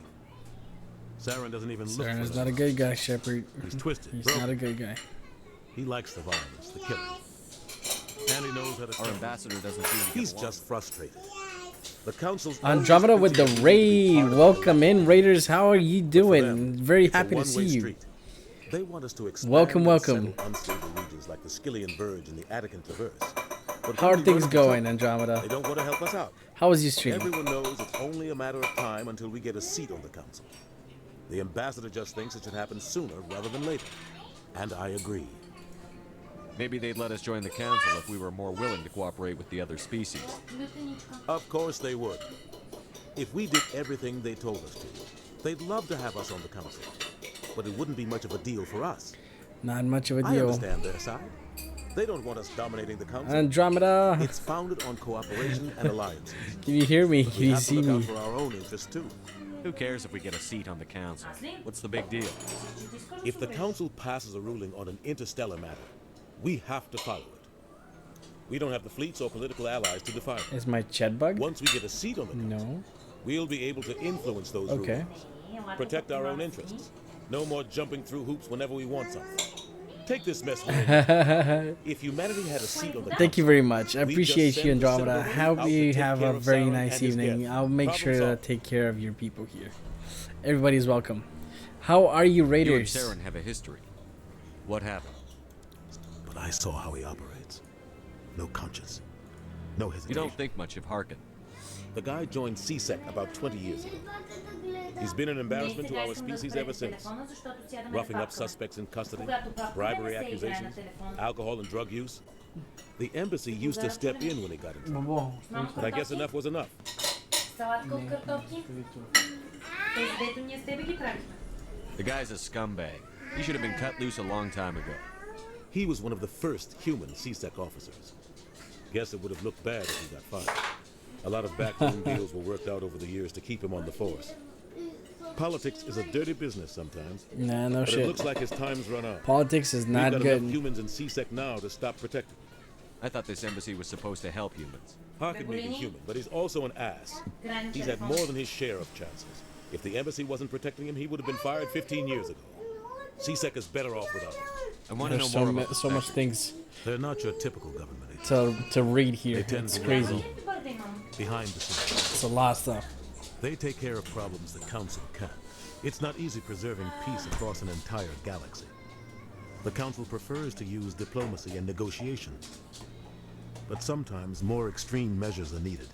Saren doesn't even look Saren for is not a good guy, Shepard. He's twisted, He's broken. not a good guy. He likes the violence, the killing. And he knows how to Our ambassador doesn't seem to get He's along. just frustrated. The council's Andromeda with the raid. Welcome in, Raiders. How are you doing? Very It's a happy to see one-way you. street. They want us to expand Welcome, and welcome. settle unstable regions like the Skillian Verge and the Attican Traverse. But How when are we things run into going, trouble, Andromeda? They don't want to help us out. How was your stream? Everyone knows it's only a matter of time until we get a seat on the council. The ambassador just thinks it should happen sooner rather than later. And I agree. Maybe they'd let us join the council if we were more willing to cooperate with the other species. Of course they would. If we did everything they told us to, they'd love to have us on the council. But it wouldn't be much of a deal for us. Not much of a I deal. understand their side. They don't want us dominating the council. Andromeda. It's founded on cooperation and alliances. Can you hear me? But Can we you have to see look out me? for our own interests too. Who cares if we get a seat on the council? What's the big deal? If the council passes a ruling on an interstellar matter, we have to follow it. We don't have the fleets or political allies to define it. Is my chat bug? Once we get a seat on the council, we'll be able to influence those Okay. rulings. Protect our own interests. No more jumping through hoops whenever we want something. Take this message. If humanity had a seat on the Thank you very much. I we appreciate just you, send the Andromeda. Citadel Hope out to you take have care a of very Saren nice and his evening. guests. I'll make Problem sure to solved. take care of your people here. Everybody's welcome. How are you, You and Raiders? Saren have a history. What happened? But I saw how he operates. No conscience. No You hesitation. don't think much of Harkin. The guy joined CSEC about 20 years ago. He's been an embarrassment to our species ever since. Roughing up suspects in custody, bribery accusations, alcohol and drug use. The embassy used to step in when he got in trouble. But I guess enough was enough. The guy's a scumbag. He should have been cut loose a long time ago. He was one of the first human CSEC officers. Guess it would have looked bad if he got fired. A lot of backroom deals were worked out over the years to keep him on the force. Politics is a dirty business sometimes. Nah, no but shit. It looks like his time's run out. Politics is not We've got good. enough humans in CSEC now to stop protecting. I thought this embassy was supposed to help humans. Harkin may be human, but he's also an ass. He's had more than his share of chances. If the embassy wasn't protecting him, he would have been fired 15 years ago. CSEC is better off without him. I want to know There's more so, about the so much factory. things They're not your typical government agency. to read here. They tend It's to crazy. work behind the scenes. It's a lot of stuff. They take care of problems the council can't. It's not easy preserving peace across an entire galaxy. The council prefers to use diplomacy and negotiation. but sometimes more extreme measures are needed.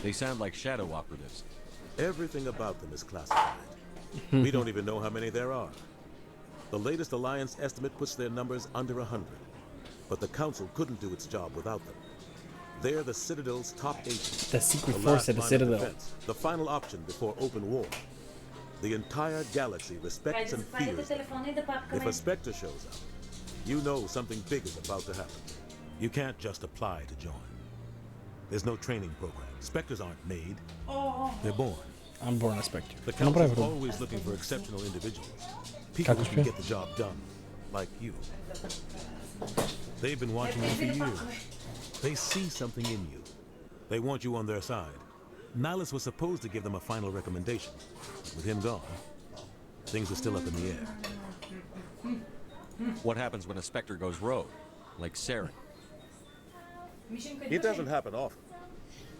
They sound like shadow operatives. Everything about them is classified. We don't even know how many there are. The latest Alliance estimate puts their numbers under 100. But the Council couldn't do its job without them. They're the Citadel's top agents. The secret the force last of the line Citadel. defense, the final option before open war. The entire galaxy respects and fears them. If a Spectre shows up, you know something big is about to happen. You can't just apply to join. There's no training program. Spectres aren't made. They're born. I'm born a Spectre. The No Council's problem. always looking for exceptional individuals. People who can get the job done, like you. They've been watching you for years. They see something in you. They want you on their side. Nihilus was supposed to give them a final recommendation. With him gone, things are still up in the air. What happens when a Spectre goes rogue? Like Saren? It doesn't happen often.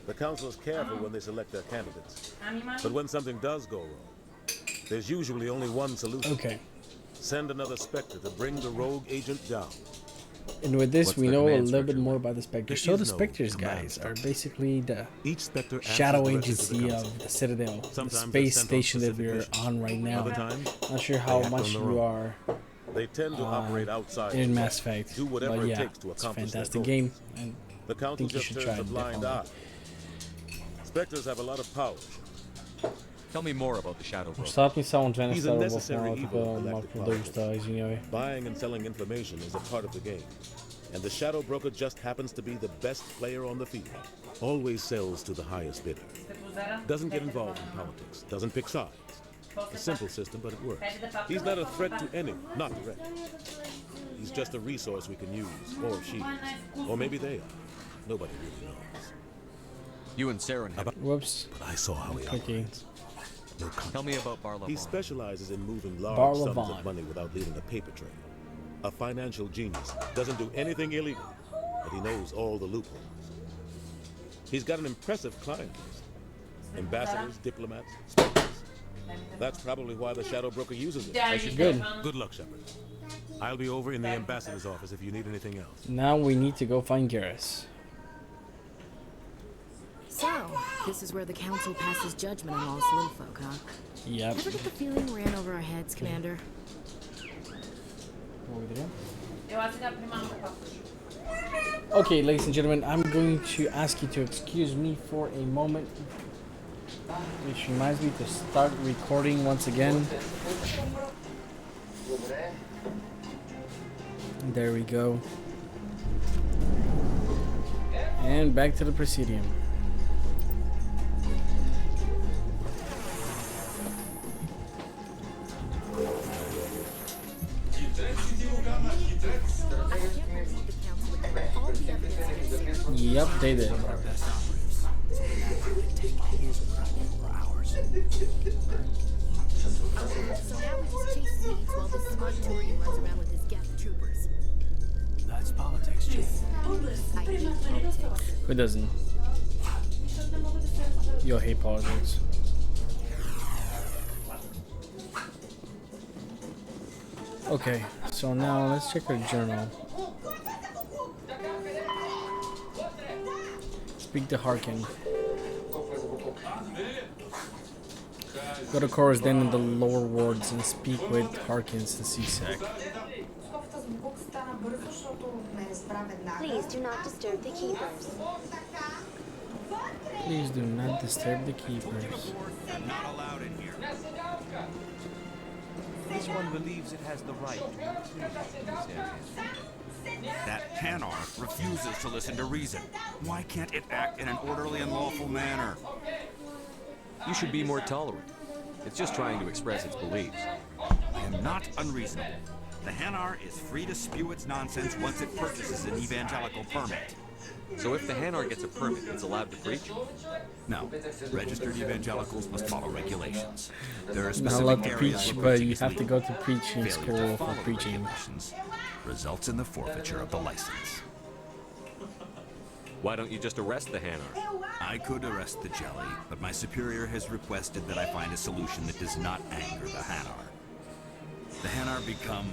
The Council is careful when they select their candidates. But when something does go wrong, there's usually only one solution. Okay. Send another Spectre to bring the rogue agent down. And with this, What's we the know a command little bit structure? more about the Spectres. There So the is no Spectres, command guys, are structure. basically the Each Spectre answers shadow directly to the agency Council. of the Citadel, the Sometimes they're space sent on station that specific we're missions. on right now. Other times, Not sure they how act much on their you own. are They tend to operate outside. in the Mass law, Effect. Do whatever But it yeah, takes to it's a accomplish their fantastic goals. game. And The Council think you just should turns try a it, blind definitely. eye. Spectres have a lot of power. Tell me more about the Shadow Broker. Ostatni soundtrack He's a starał necessary evil tylko of galactic Marku politics. Dojusta, извиняй. Buying and selling information is a part of the game. And the Shadow Broker just happens to be the best player on the field. Always sells to the highest bidder. Doesn't get involved in politics. Doesn't pick sides. A simple system, but it works. He's not a threat to anyone, not direct. He's just a resource we can use, or she is. Or maybe they are. Nobody really knows. You and Saren have... Whoops. But I saw how he Cookie. operates. No conflict. Tell me about Barlavon. He specializes in moving large Barlavon. sums of money without leaving a paper trail. A financial genius. Doesn't do anything illegal, but he knows all the loopholes. He's got an impressive client list. Ambassadors, diplomats, Spectres. That's probably why the Shadow Broker uses it. I should Good. Good luck, Shepard. I'll be over in the ambassador's office if you need anything else. Now we need to go find Garrus. So, this is where the Council passes judgment on all this little folk, huh? Yep. Ever get the feeling we ran over our heads, Commander? Okay, ladies and gentlemen, I'm going to ask you to excuse me for a moment. Which reminds me to start recording once again. There we go. And back to the Presidium. Yep, they did. So now we just chase seeds while this smug Turian runs around with his Geth troopers. That's politics, Chief. I hate politics. Who doesn't? You'll hate politics. Okay, so now let's check our journal. Speak to Harkin. Go to Cora's Den in the lower wards and speak with Harkins and CSEC. Please do not disturb the keepers. Please do not disturb the keepers. Not allowed in here. This one believes it has the right to recruit in these areas. That Hanar refuses to listen to reason. Why can't it act in an orderly and lawful manner? You should be more tolerant. It's just trying to express its beliefs. I am not unreasonable. The Hanar is free to spew its nonsense once it purchases an evangelical permit. So if the Hanar gets a permit, it's allowed to preach? No. Registered evangelicals must follow regulations. There are Not specific allowed to areas preach, where but preaching you is have to legal. go to preaching Failure school to for follow preaching. regulations results in the forfeiture of the license. Why don't you just arrest the Hanar? I could arrest the jelly, but my superior has requested that I find a solution that does not anger the Hanar. The Hanar become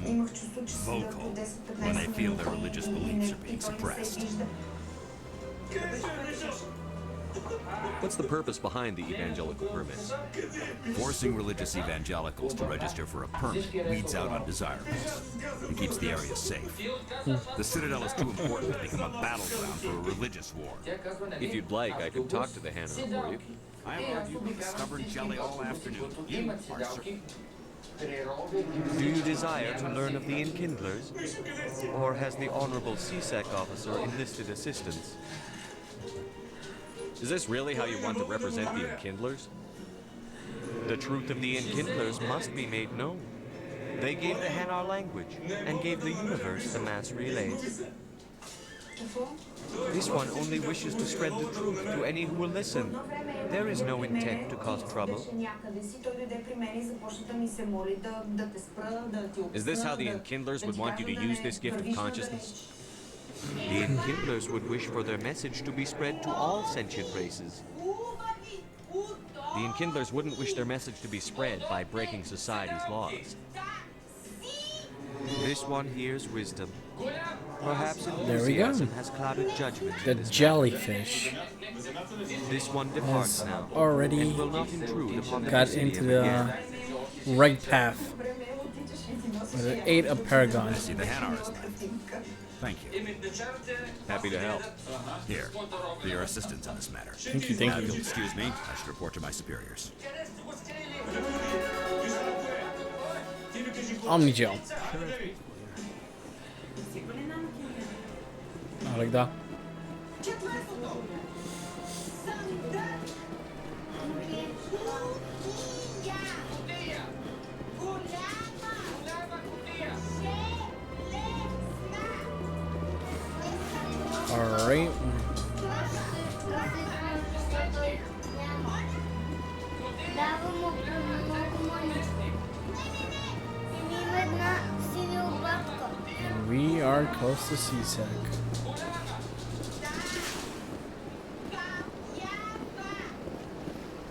vocal when they feel their religious beliefs are being suppressed. What's the purpose behind the evangelical permits? Forcing religious evangelicals to register for a permit weeds out undesirables and keeps the area safe. The Citadel is too important to become a battleground for a religious war. If you'd like, I could talk to the Hanar for you. I have argued with the stubborn jelly all afternoon. You are certain. Do you desire to learn of the Enkindlers? Or has the Honorable CSEC officer enlisted assistance? Is this really how you want to represent the Enkindlers? The truth of the Enkindlers must be made known. They gave the Hanar language and gave the universe the mass relays. This one only wishes to spread the truth to any who will listen. There is no intent to cause trouble. Is this how the Enkindlers would want you to use this gift of consciousness? The Enkindlers would wish for their message to be spread to all sentient races. The Enkindlers wouldn't wish their message to be spread by breaking society's laws. This one hears wisdom. Perhaps There we go. enthusiasm has clouded judgment. The jellyfish This one departs has now. already and will not intrude upon the got Presidium into the again. right path. It ate a paragon. See, the Hanar is left. Thank you. Happy to help. Here, for your assistance in this matter. Thank you, thank Now, you. if you'll excuse me, I should report to my superiors. Omnigel. I like that. All right. And we are close to CSEC.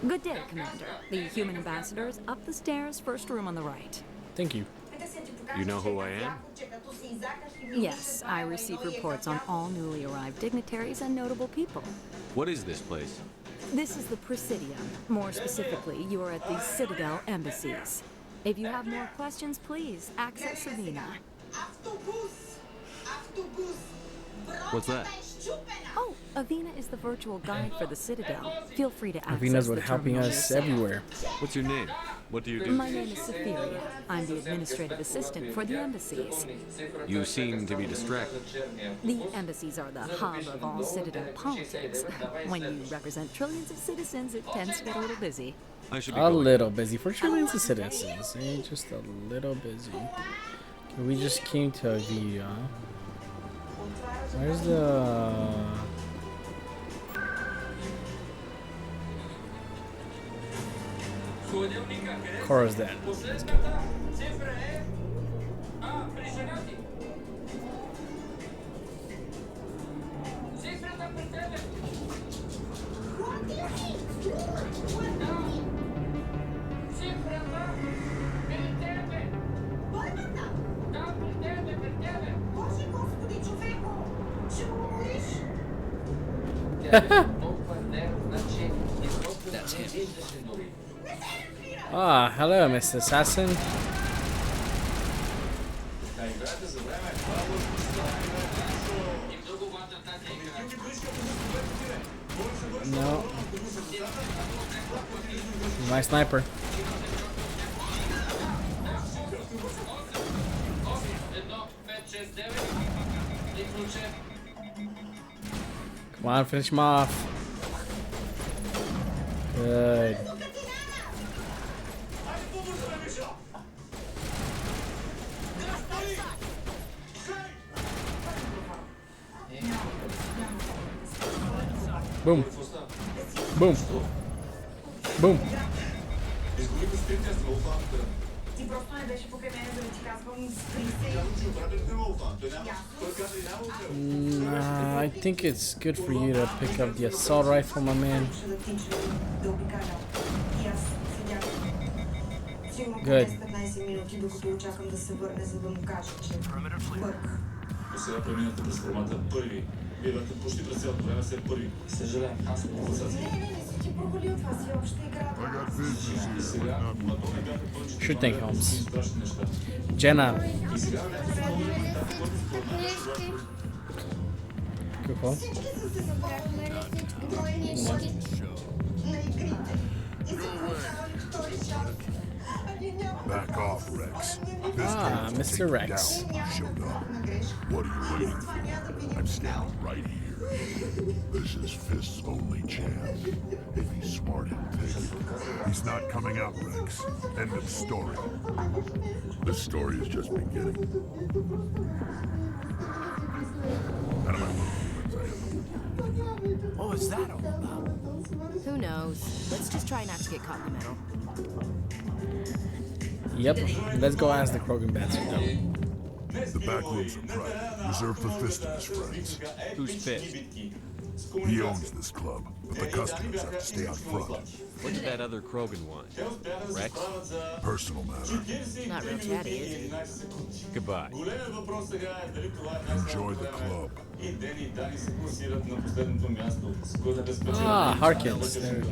Good day, Commander. The human ambassador is up the stairs, first room on the right. Thank you. You know who I am? Yes, I receive reports on all newly arrived dignitaries and notable people. What is this place? This is the Presidium. More specifically, you are at the Citadel Embassies. If you have more questions, please access Savina. What's that? Oh, Avina is the virtual guide for the Citadel. Feel free to access Avina's the helping terminal us yourself. everywhere. What's your name? What do you do? My name is Safiria. I'm the administrative assistant for the embassies. You seem to be distracted. The embassies are the hub of all Citadel politics. When you represent trillions of citizens, it tends to get a little busy. I should be A going. little busy for trillions of citizens. Just a little busy. Okay, we just came to Avia. Where's the... Cora's dead. Let's go. That's him. Ah, hello, Mr. Assassin. No. My sniper. Come on, finish him off. Good. Boom. Boom. Boom. I think it's good for you to pick up the assault rifle, my man. Good. Sure thing, Holmes. Jenna. Good call. Back off, Rex. Ah, Mr. Rex. Showed up. What are you waiting for? I'm standing right here. This is Fist's only chance. If he's smart, he'll take it. He's not coming out, Rex. End of story. This story is just beginning. Out of my way, What was that all about? Who knows? Let's just try not to get caught in the middle. Yep, let's go ask the Krogan bastard though. The back rooms are private, reserved for Fist and his friends. Who's Fist? He owns this club, but the customers have to stay out front. What did that other Krogan want? Rex? Personal matter. Not real chatty, is he? Goodbye. Enjoy the club. Ah, Harkins. There we go.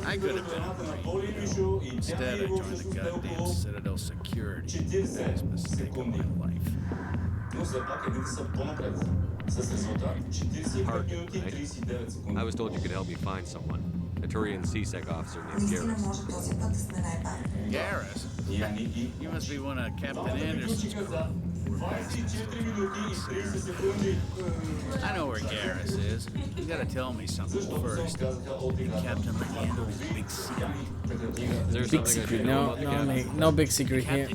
I could have been a Marine. Instead, I joined the goddamn Citadel security. Biggest mistake of my life. Harkin, right? I was told you could help me find someone. A Turian CSEC officer named Garrus. Garrus? You must be one of Captain Anderson's crew. I know where Garrus is. You gotta tell me something first. Captain let you handle his big secret. Big secret. No, mate. No big secret here.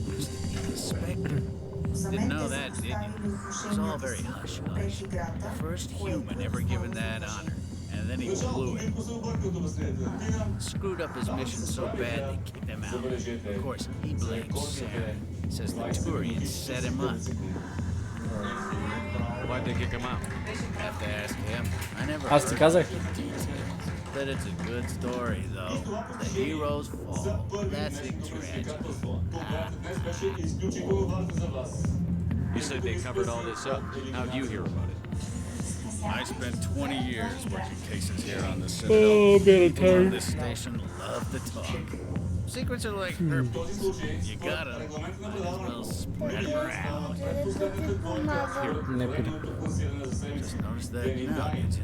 Didn't know that, did you? It was all very hush-hush. The first human ever given that honor. And then he blew it. Screwed up his mission so bad they kicked him out. Of course, he blames Sarah. Says the Turians set him up. Why'd they kick him out? Have to ask him. I never How's the cousin? But it's a good story, though. The heroes fall. That's a tragedy. You said they covered all this up. How'd you hear about it? I spent 20 years working cases here on the Citadel. Oh, man, People on this station love to talk. Secrets are like herpes. You gotta, might as well spread them around. Just noticed that now, did you?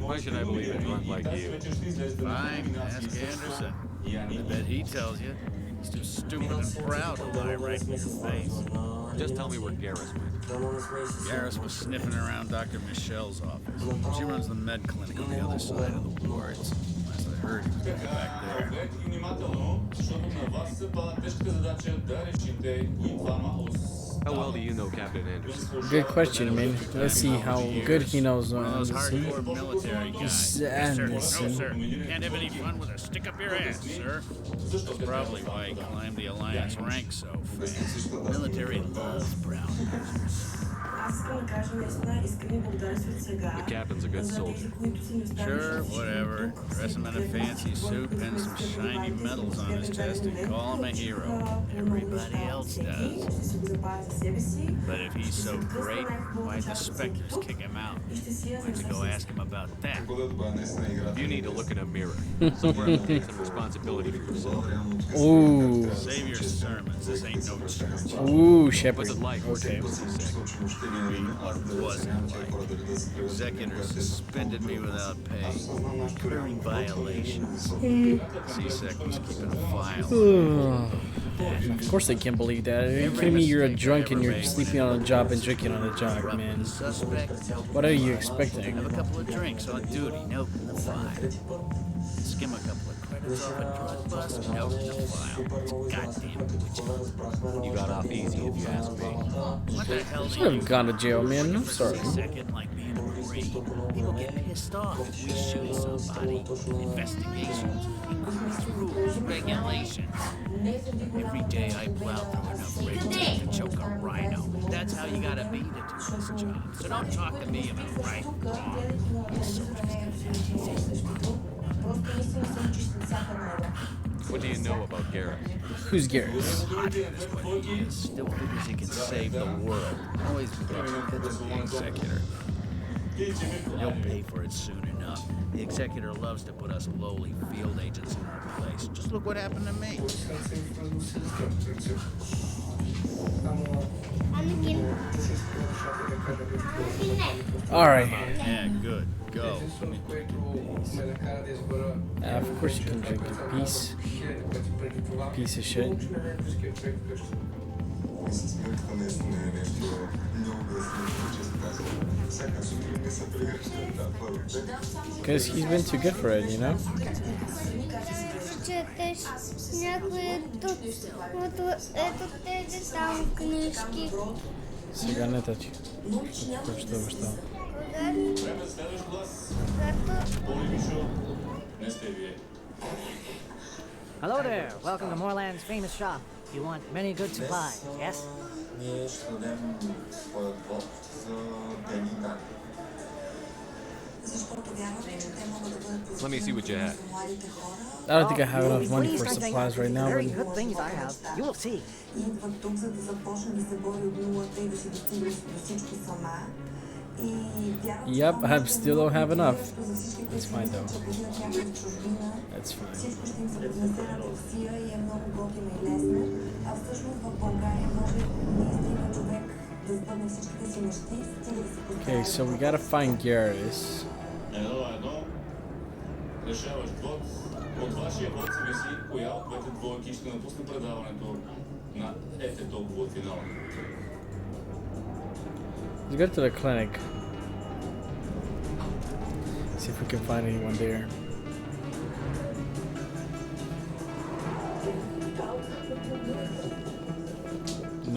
Why should I believe a drunk like you? Fine, ask Anderson. I bet he tells you. He's too stupid and proud to lie right in your face. Just tell me where Garrus went. Garrus was sniffing around Dr. Michelle's office. She runs the med clinic on the other side of the wards. Last I heard, he was gonna get back there. How well do you know Captain Anderson? Good question, man. Let's see how good he knows Those Anderson. hardcore military guys. Yes, sir. No, sir. You can't have any fun with a stick up your ass, sir. That's probably why he climbed the Alliance ranks so fast. The military loves brown nosers. The captain's a good soldier. Sure, whatever. Dress him in a fancy suit, pin some shiny medals on his chest, and call him a hero. Everybody else does. But if he's so great, why'd the Spectres kick him out? Why don't you go ask him about that? You need to look in a mirror. Somewhere else take some responsibility for yourself. Ooh. Save your sermons. This ain't no church. Ooh, Shepard. What's it like? Okay. What wasn't like? Executors suspended me without pay, clearing violations. CSEC was keeping a file. Of course they can't believe that. Are you kidding me? You're a drunk and you're sleeping on a job and drinking on a job, man. What are you expecting? Have a couple of drinks on duty, note in the file. Skim a couple of credits off a drug bust, note in the file. It's goddamn witchy. You got off easy if you ask me. What the hell do Should have you gone to jail, man. I'm sorry. Second, like being a Marine. People get pissed off if we shoot somebody. Investigations, increased rules, regulations. Every day I plow through enough red tape to choke a rhino. That's how you gotta be to do this job. So don't talk to me about right and wrong. What do you know about Garrus? Who's Garrus? Hot is what he is. Still figures he can save the world. Always bitching at the executor. He'll pay for it soon enough. The executor loves to put us lowly field agents in our place. Just look what happened to me. Alright. Yeah, good. Go. Of course you can drink it. Piece of shit. Because he's been too good for it, you know? Четеш някои тук, ето тези там книжки. Сега не тъчи. Прочета баща. Hello there. Welcome to Moorland's famous shop. You want many good supplies, yes? Let me see what you have. I don't think I have enough money for supplies right now. Very good things I have. You will see. Yep, I still don't have enough. That's fine though. That's fine. Okay, so we gotta find Garrus. От вашия вод зависи коя от двете двойки ще напусне предаването на толкова финал. Let's go to the clinic. See if we can find anyone there.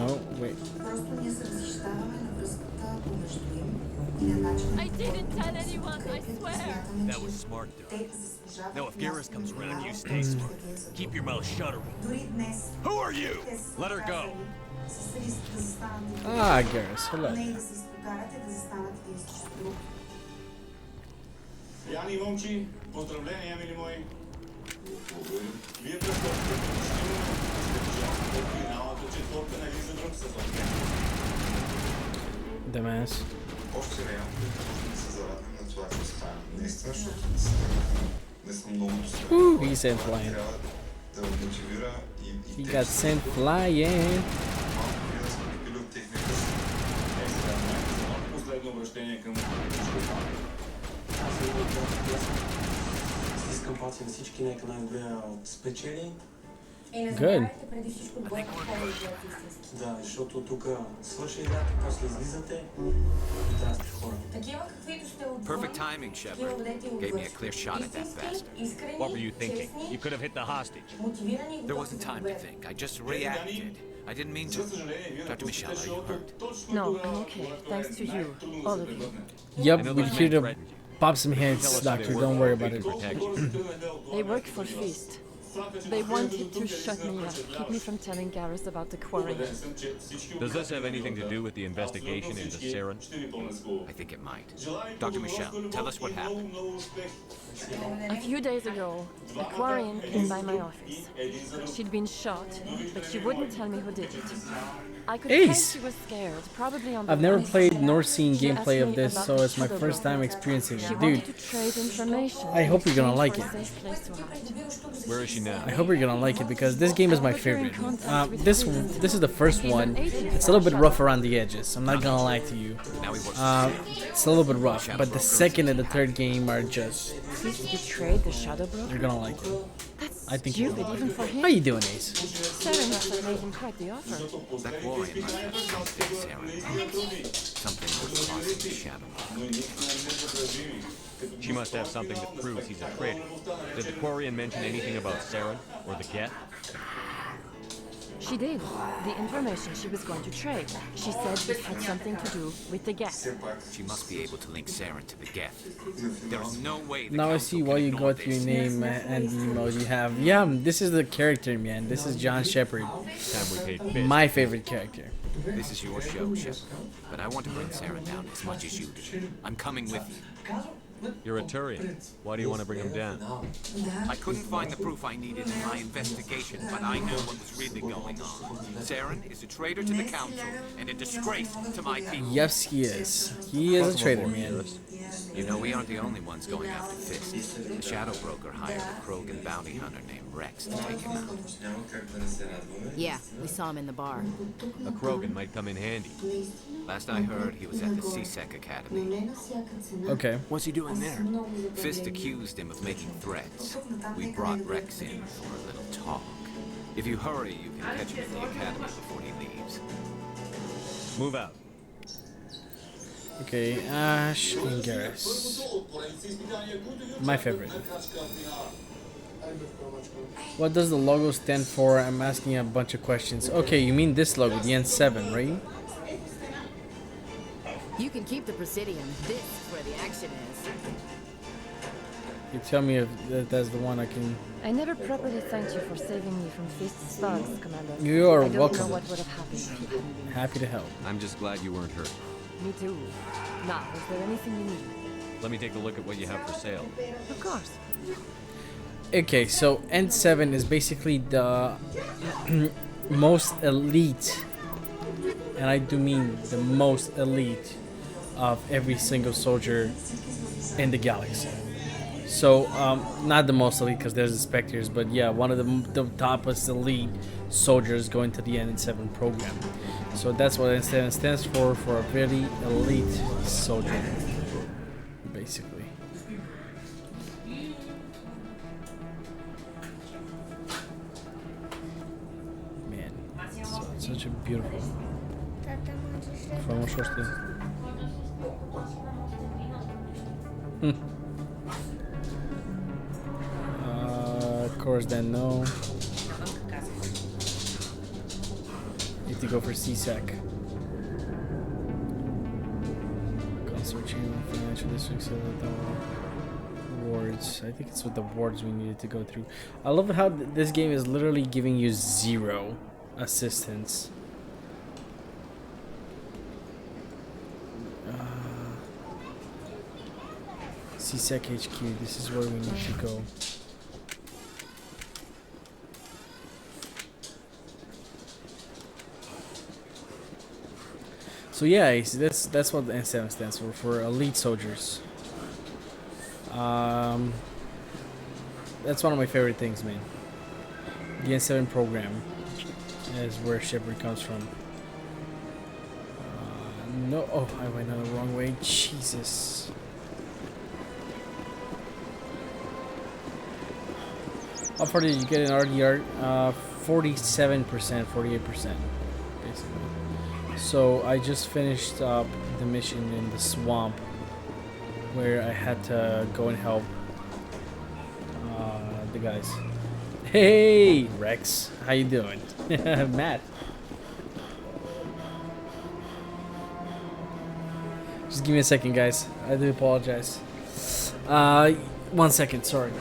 No, wait. I didn't tell anyone, I swear. That was smart, though. Now, if Garrus comes around, you stay smart. Keep your mouth shut. Who are you? Let her go. Ah, Garrus, hello. Яни и момчи, поздравления, мили мои. Вие прескочите почти финалната четворка на един за друг сезон. Dumbass. Още реално се зарадвам на това, че стана. Наистина, защото не съм много достатъчно. He sent flying. Да мотивира He got sent flying. Последно обращение към Искам пати на всички, нека най-добрия спечели. Good. Да, защото тук свърши играта, после излизате и трябва да сте хора. Perfect timing, Shepard. Gave me a clear shot at that bastard. What were you thinking? You could have hit the hostage. There wasn't time to think. I just reacted. I didn't mean to. Dr. Michelle, are you hurt? No, I'm okay. Thanks to you, all of you. Yep, we're here to pop some heads, doctor. Don't worry about it. They work for Feast. They wanted to shut me up, keep me from telling Garrus about the quarry. Does this have anything to do with the investigation into Saren? I think it might. Dr. Michelle, tell us what happened. A few days ago, a Quarian came by my office. She'd been shot, but she wouldn't tell me who did it. I could tell she was scared, probably on the I've never high played side. nor seen She gameplay asked of me this, about so the it's my Shadow first time Broker. experiencing She it. wanted Dude, to trade information. I hope you're gonna like it. Where is she now? I hope you're gonna like it because this game is my favorite. This is the first one. It's a little bit rough around the edges. I'm not gonna lie to you. It's a little bit rough, but the second and the third game are just. Betrayed the Shadow Broker? You're gonna like it. I think Stupid, you will. even for him. How you doing, Ace? Saren must have made him quite the offer. That Quarian must have something, Saren. Something with causing shadow. She must have something that proves he's a traitor. Did the Quarian mention anything about Saren or the Geth? She did. The information she was going to trade. She said it had something to do with the Geth. She must be able to link Saren to the Geth. There's no way the Now I Council see can why you ignore got your this. name and the emote you have. Yeah, this is the character, man. This is John Shepard. My favorite character. This is your show, Shepard. But I want to bring Saren down as much as you do. I'm coming with you. You're a Turian. Why do you want to bring him down? I couldn't find the proof I needed in my investigation, but I know what was really going on. Saren is a traitor to the Council and a disgrace to my people. Yes, he is. He is a traitor, man. You know, we aren't the only ones going after Fist. The Shadow Broker hired a Krogan bounty hunter named Rex to take him out. Yeah, we saw him in the bar. A Krogan might come in handy. Last I heard, he was at the CSEC Academy. Okay. What's he doing there? Fist accused him of making threats. We brought Rex in for a little talk. If you hurry, you can catch him at the Academy before he leaves. Move out. Okay, Ash and Garrus. My favorite. What does the logo stand for? I'm asking a bunch of questions. Okay, you mean this logo, the N7, right? You can keep the Presidium. This is where the action is. You tell me if that's the one I can... I never properly thanked you for saving me from Fist's thugs, Commander. You are welcome. I don't know what would have happened if you hadn't been. Happy to help. I'm just glad you weren't hurt. Me too. Now, is there anything you need? Let me take a look at what you have for sale. Of course. Okay, so N7 is basically the most elite, and I do mean the most elite of every single soldier in the galaxy. So, not the most elite because there's the Spectres, but yeah, one of the topest elite soldiers going to the N7 program. So that's what N7 stands for a very elite soldier, basically. Man, such a beautiful. Of course, then no. Need to go for CSEC. Consort channel, financial districts, wards. I think it's with the wards we needed to go through. I love how this game is literally giving you 0 assistance. CSEC HQ, this is where we need to go. So yeah, that's what the N7 stands for elite soldiers. That's one of my favorite things, man. The N7 program is where Shepard comes from. No, oh, I went the wrong way. Jesus. How far did you get in RDR? 47%, 48%, basically. So I just finished up the mission in the swamp where I had to go and help the guys. Hey, Rex, how you doing? Matt. Just give me a second, guys. I do apologize. 1 second, sorry.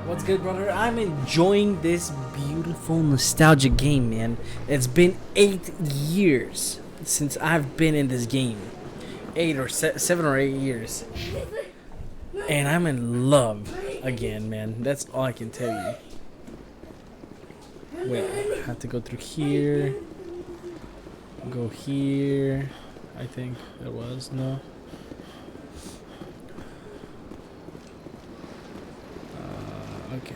What's good, brother? I'm enjoying this beautiful nostalgic game, man. It's been 8 years since I've been in this game. 7 or 8 years. And I'm in love again, man. That's all I can tell you. Wait, I have to go through here. Go here. I think there was, no. Okay.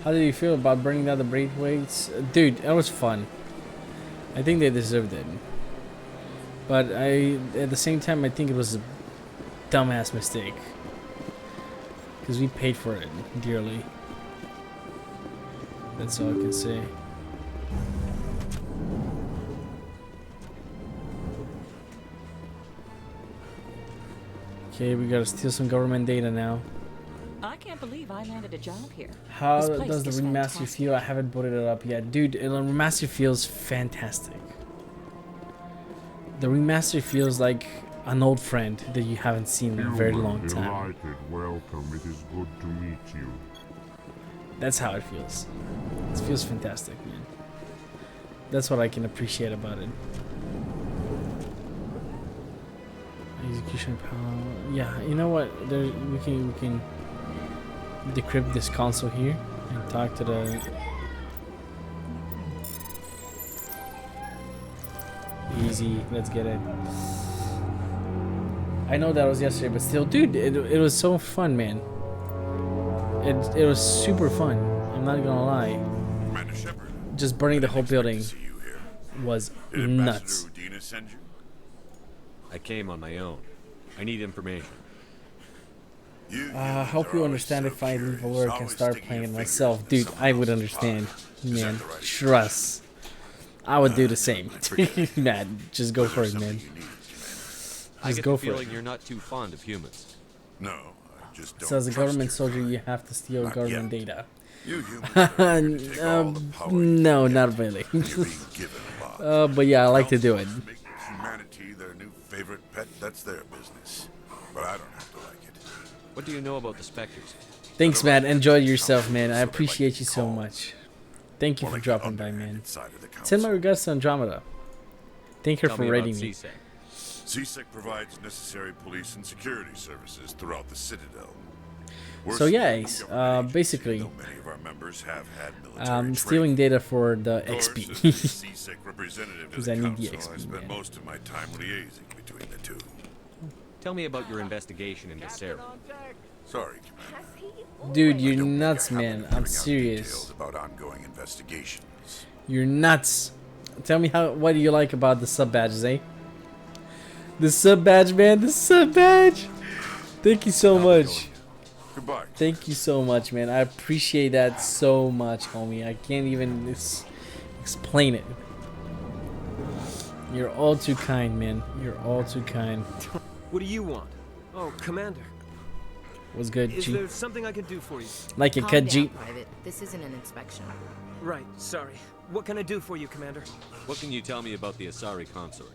How did you feel about bringing down the Braithwaites? Dude, that was fun. I think they deserved it. But at the same time, I think it was a dumbass mistake. Because we paid for it dearly. That's all I can say. Okay, we gotta steal some government data now. I can't believe I landed a job here. How This place does the is remaster fantastic. feel? I haven't booted it up yet. Dude, the remaster feels fantastic. The remaster feels like an old friend that you haven't seen in a very long time. Welcome. It is good to meet you. That's how it feels. It feels fantastic, man. That's what I can appreciate about it. Execution power. Yeah, you know what? We can decrypt this console here and talk to the. Easy, let's get it. I know that was yesterday, but still, dude, it was so fun, man. It was super fun. I'm not gonna lie. Commander Shepard. Just burning the whole building was Did nuts. Ambassador Udina send you? I came on my own. I need information. I hope you understand if I leave work and start playing it myself. Dude, I would understand. Man, trust. I would do the same. Man, just go for it, man. I Just get go the for it. feeling you're not too fond of humans. No, I just don't. So as a trust government you. soldier, you have to steal Not government yet. data. You humans are here to take all the power you No, can not really. You're being given a lot. But yeah, I like to do it. Make humanity their new favorite pet, that's their business. But I don't have to like it. What do you know about the Spectres? Thanks, man. Enjoy yourself, man. I appreciate you so much. Thank you for dropping by, man. Send my regards to Andromeda. Thank her Tell for me rating about me. CSEC. CSEC provides necessary police and security services throughout the Citadel. We're So yeah, small Ace, government basically, agency, though many of our members have had military stealing data for the Of course, XP. as the CSEC representative to Because the I need the council, I XP, spend man. most of my time liaising between the two. Tell me about your investigation into Sarah. Sorry, Commander. Dude, you're nuts, man. I'm serious. Details about ongoing investigations. You're nuts. Tell me what do you like about the sub badges, eh? The sub badge, man. The sub badge. Thank you so much. Goodbye. Thank you so much, man. I appreciate that so much, homie. I can't even explain it. You're all too kind, man. You're all too kind. What do you want? Oh, Commander. Was good, Is G. there something I can do for you? Like a Calm cut, down, G. Private. This isn't an inspection. Right, sorry. What can I do for you, Commander? What can you tell me about the Asari consort?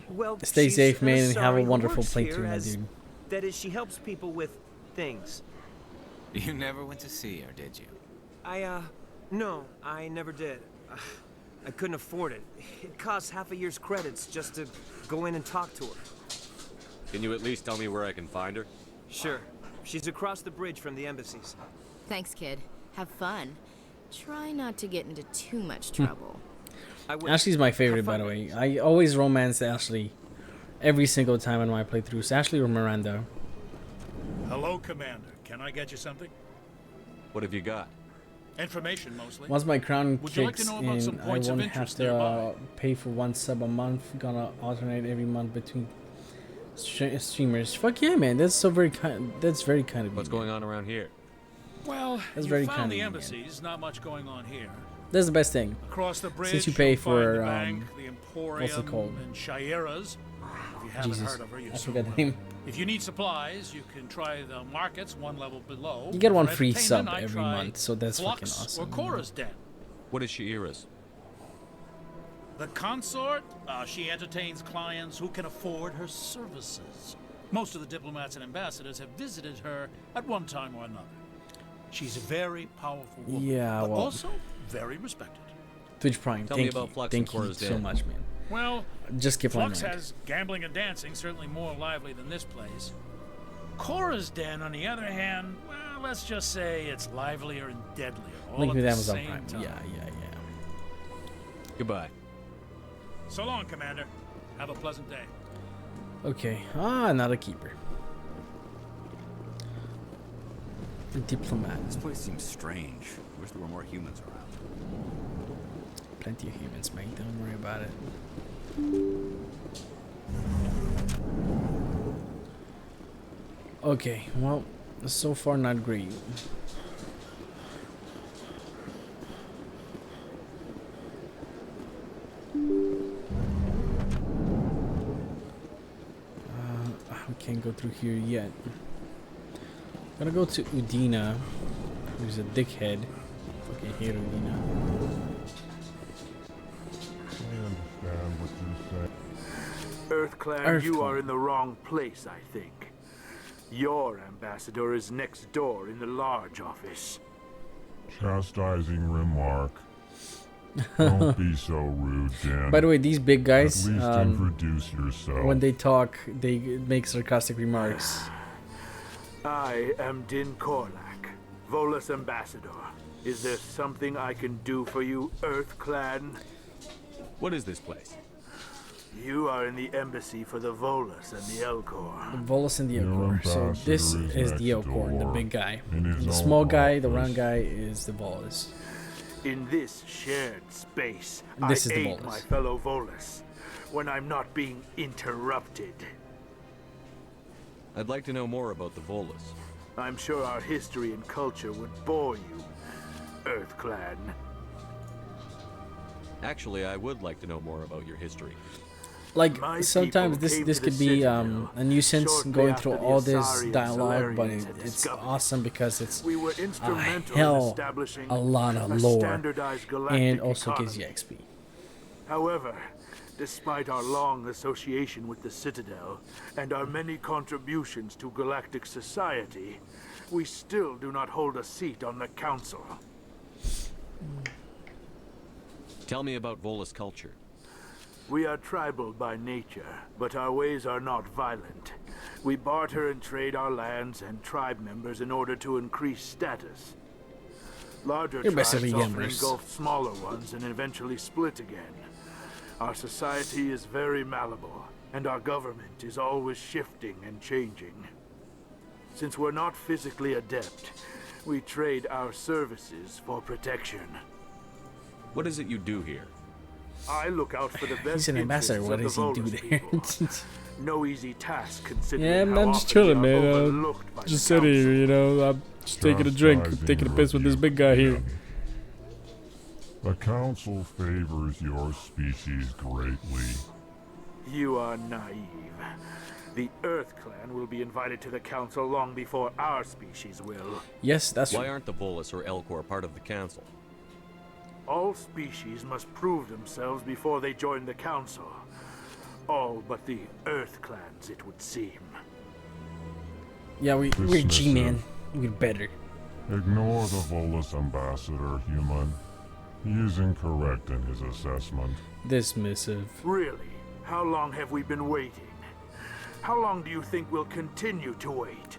Well, Stay she's safe, an man, and have a Asari who wonderful works playthrough, here my as- dude. That is, she helps people with things. You never went to see her, did you? No, I never did. I couldn't afford it. It costs half a year's credits just to go in and talk to her. Can you at least tell me where I can find her? Sure. She's across the bridge from the embassies. Thanks, kid. Have fun. Try not to get into too much trouble. Ashley's my favorite, by the way. I always romance Ashley every single time in my playthroughs. Ashley or Miranda. Hello, Commander. Can I get you something? What have you got? Information, mostly. Once my crown Would you like to kicks know about some in, I points of won't have interest to nearby? pay for one sub a month. Gonna alternate every month between streamers. Fuck yeah, man. That's so very kind. That's very kind of you. What's going on around here? Well, That's you very found kind the of you, man. embassies. Not much going on here. That's the best thing. Across the bridge, Since you pay you'll find for the bank, the what's it Emporium, called? and Shira's. If you haven't Jesus, heard of her, you I soon forgot the will. name. If you need supplies, you can try the markets one level below. You get one For free sub entertainment, I every try month, so that's fucking Flux awesome. Or Cora's Den. What is Shi'ira's? The consort, she entertains clients who can afford her services. Most of the diplomats and ambassadors have visited her at one time or another. She's a very powerful woman, Yeah, but well- also very respected. Twitch Prime, Tell me thank about you. Flux Thank and you Cora's so Den. much, man. Well, Just skip on Flux that. has gambling and dancing, certainly more lively than this place. Cora's Den, on the other hand, well, let's just say it's livelier and deadlier. All Link at with the Amazon same Prime. time. Yeah. Goodbye. So long, Commander. Have a pleasant day. Okay. Not a keeper. A diplomat. This place seems strange. Wish there were more humans around. Plenty of humans, mate. Don't worry about it. Okay, well, so far not great. can't go through here yet. Gotta go to Udina, who's a dickhead. Fucking hate Udina. I understand what you're saying. EarthClan, you are in the wrong place, I think. Your ambassador is next door in the large office. Chastising remark. Don't be so rude, Dan. By the way, these big guys, At least introduce yourself. when they talk, they make sarcastic remarks. I am Din Korlak, Volus ambassador. Is there something I can do for you, EarthClan? What is this place? You are in the embassy for the Volus and the Elcor. The Volus and the Elcor. So this is the Elcor, the big guy. The small guy, the round guy, is the Volus. In this shared space, This is I the aid Volus. my fellow Volus when I'm not being interrupted. I'd like to know more about the Volus. I'm sure our history and culture would bore you, EarthClan. Actually, I would like to know more about your history. Like, My sometimes people this came this to the could be Citadel a nuisance shortly going after through the all this Asari and dialogue, but Solarians had it's discovered awesome because it's We were a instrumental in hell establishing a lot of a lore standardized galactic and also gives you economy. XP. However, despite our long association with the Citadel and our many contributions to galactic society, we still do not hold a seat on the council. Tell me about Volus culture. We are tribal by nature, but our ways are not violent. We barter and trade our lands and tribe members in order to increase status. Larger You're tribes basically often gamblers. engulf smaller ones and eventually split again. Our society is very malleable, and our government is always shifting and changing. Since we're not physically adept, we trade our services for protection. What is it you do here? I look out for the best He's an ambassador. What interests does of he the do Volus there? people. No easy task considering Yeah, how I'm just often chilling, we are man. overlooked by Just the sitting here, council. you know. I'm just taking a drink, taking a piss with this big guy here. The council favors your species greatly. You are naive. The EarthClan will be invited to the council long before our species will. Yes, that's Why true. aren't the Volus or Elcor part of the council? All species must prove themselves before they join the council. All but the EarthClans, it would seem. Yeah, we're G-Man. We're better. Ignore the Volus ambassador, human. He is incorrect in his assessment. Dismissive. Really? How long have we been waiting? How long do you think we'll continue to wait?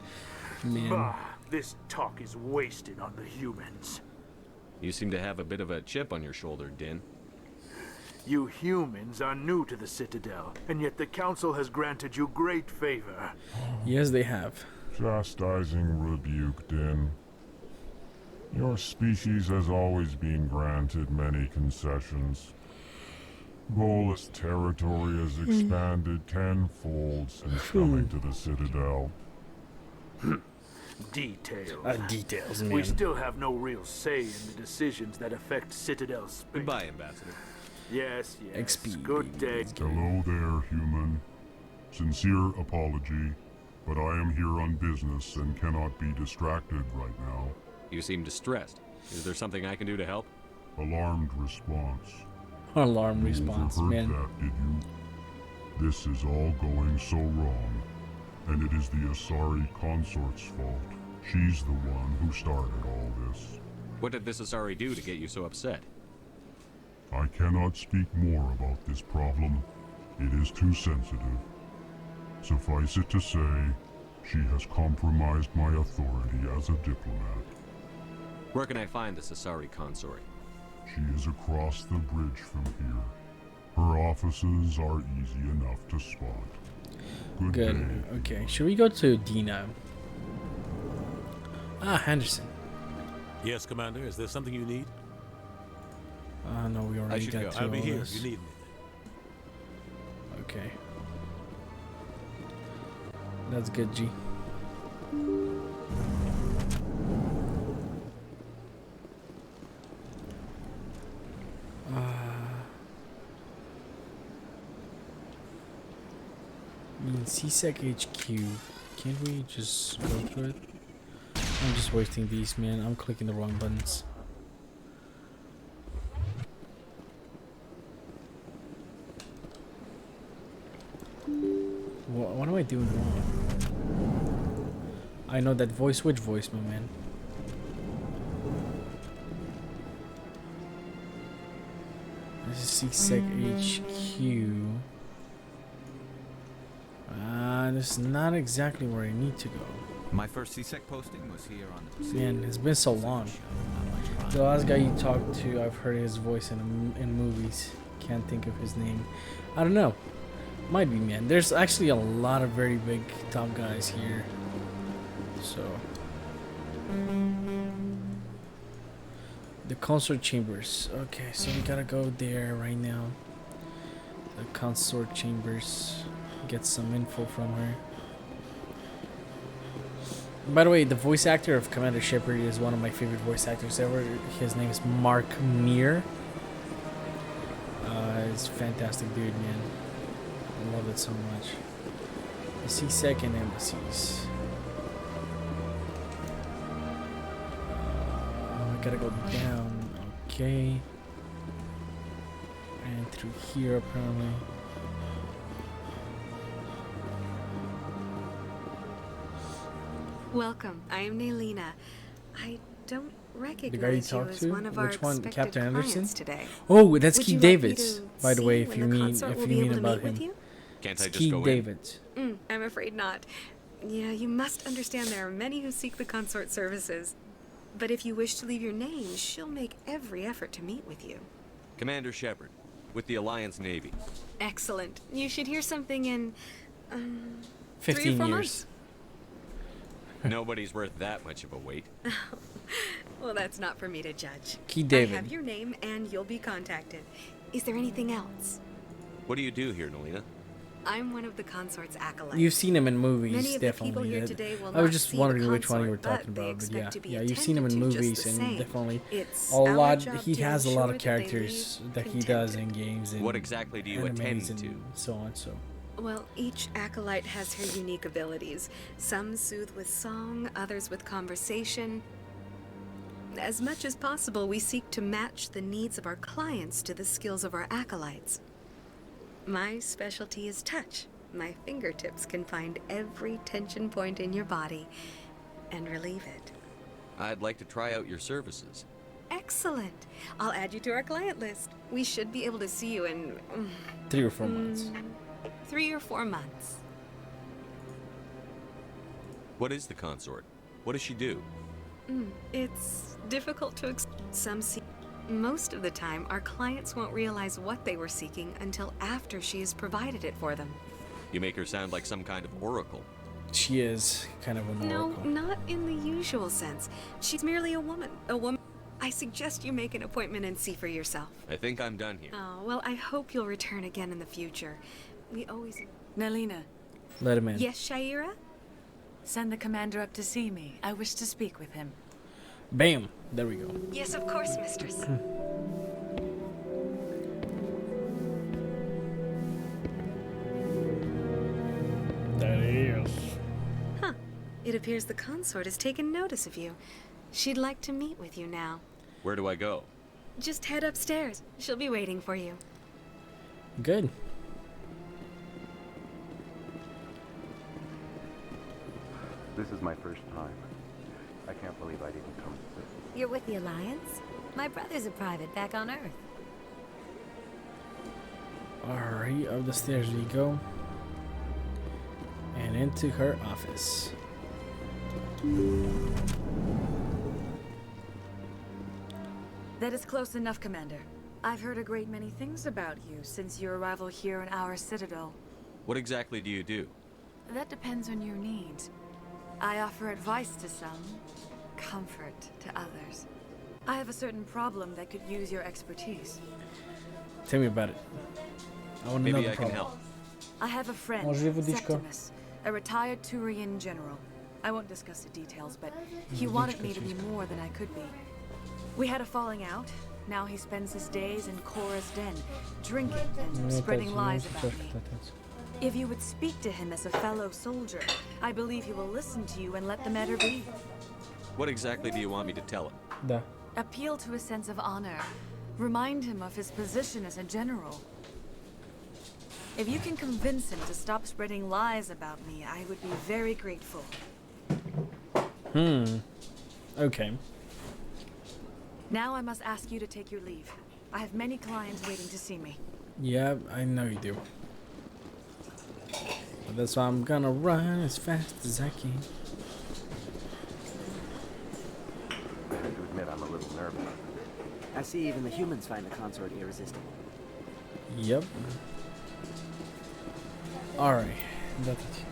Man. Bah, this talk is wasted on the humans. You seem to have a bit of a chip on your shoulder, Din. You humans are new to the Citadel, and yet the Council has granted you great favor. Yes, they have. Chastising rebuke, Din. Your species has always been granted many concessions. Volus territory has expanded tenfold since coming to the Citadel. Details. Details, We man. still have no real say in the decisions that affect Citadel space. Goodbye, Ambassador. Yes, yes. XP, Good day. Hello there, human. Sincere apology, but I am here on business and cannot be distracted right now. You seem distressed. Is there something I can do to help? Alarmed response. Alarm You response, overheard man. that, did you? This is all going so wrong, and it is the Asari consort's fault. She's the one who started all this. What did this Asari do to get you so upset? I cannot speak more about this problem. It is too sensitive. Suffice it to say, she has compromised my authority as a diplomat. Where can I find this Asari consort? She is across the bridge from here. Her offices are easy enough to spot. Good Good. day. Okay, should we go to Dina? Ah, Henderson. Yes, Commander. Is there something you need? No, we already should got go. to I'll be all here this. if you need me. Okay. That's good, G. Being CSEC HQ. Can't we just go through it? I'm just wasting these, man. I'm clicking the wrong buttons. What am I doing wrong? I know that voice. Which voice, my man? This is CSEC HQ. This is not exactly where I need to go. My first CSEC posting was here on the Man, it's been so long. The last guy you talked to, I've heard his voice in movies. Can't think of his name. I don't know. Might be, man. There's actually a lot of very big top guys here. So. The consort chambers. Okay, so we gotta go there right now. The consort chambers. Get some info from her. By the way, the voice actor of Commander Shepard is one of my favorite voice actors ever. His name is Mark Meir. He's a fantastic dude, man. I love it so much. The CSEC and Embassies. I gotta go down. Okay. And through here, apparently. Welcome. I am Naylina. I don't The guy you recognize you talked as to? one of our Which one? expected Captain Anderson? clients today. Oh, that's Would Keith you like me Davids. to By the see way, if when you the mean consort will if be you able mean to about meet with him. you? Can't I just Keith go in? Davids. I'm afraid not. Yeah, you must understand there are many who seek the consort services. But if you wish to leave your name, she'll make every effort to meet with you. Commander Shepard, with the Alliance Navy. Excellent. You should hear something in 15 3 or 4 years. months. Nobody's worth that much of a wait. Well, that's not for me to judge. Keith I David. have your name and you'll be contacted. Is there anything else? What do you do here, Naylina? I'm one of the consort's acolytes. You've seen him in movies, Many of the people definitely. here today will I was not just see the wondering which one you were consort, talking but they about, but expect yeah, to be yeah, you've seen him in attended to movies, just the and same. definitely It's a our lot. job He to has a lot ensure of that they characters leave that he does in games and What exactly do you animes attend and to? so on. So Well, each acolyte has her unique abilities. Some soothe with song, others with conversation. As much as possible, we seek to match the needs of our clients to the skills of our acolytes. My specialty is touch. My fingertips can find every tension point in your body and relieve it. I'd like to try out your services. Excellent. I'll add you to our client list. We should be able to see you in 3 or 4 months. 3 or 4 months. What is the consort? What does she do? It's difficult to some see. Most of the time, our clients won't realize what they were seeking until after she has provided it for them. You make her sound like some kind of oracle. she is kind of an oracle. No, not in the usual sense. She's merely a woman. A woman. I suggest you make an appointment and see for yourself. I think I'm done here. Oh, well, I hope you'll return again in the future. We always... Naylina. Let him in. Yes, Shaira? Send the commander up to see me. I wish to speak with him. Bam! There we go. Yes, of course, mistress. That is. Huh. It appears the consort has taken notice of you. She'd like to meet with you now. Where do I go? Just head upstairs. She'll be waiting for you. Good. This is my first time. I can't believe I didn't come to this. You're with the Alliance? My brother's a private back on Earth. Alright, up the stairs we go. And into her office. That is close enough, Commander. I've heard a great many things about you since your arrival here in our Citadel. What exactly do you do? That depends on your needs. I offer advice to some, comfort to others. I have a certain problem that could use your expertise. Tell me about it. I want to know Maybe the I can problem. help. I have a friend, Bonjour, Vodishko. Septimus, a retired Turian general. I won't discuss the details, but he wanted me to be more than I could be. We had a falling out. Now he spends his days in Cora's den, drinking and spreading lies about me. If you would speak to him as a fellow soldier, I believe he will listen to you and let the matter be. What exactly do you want me to tell him? Da. Appeal to his sense of honor. Remind him of his position as a general. If you can convince him to stop spreading lies about me, I would be very grateful. Okay. Now I must ask you to take your leave. I have many clients waiting to see me. Yeah, I know you do. But that's why I'm gonna run as fast as I can. I have to admit, I'm a little nervous. I see even the humans find the consort irresistible. Yep. Alright. That's it.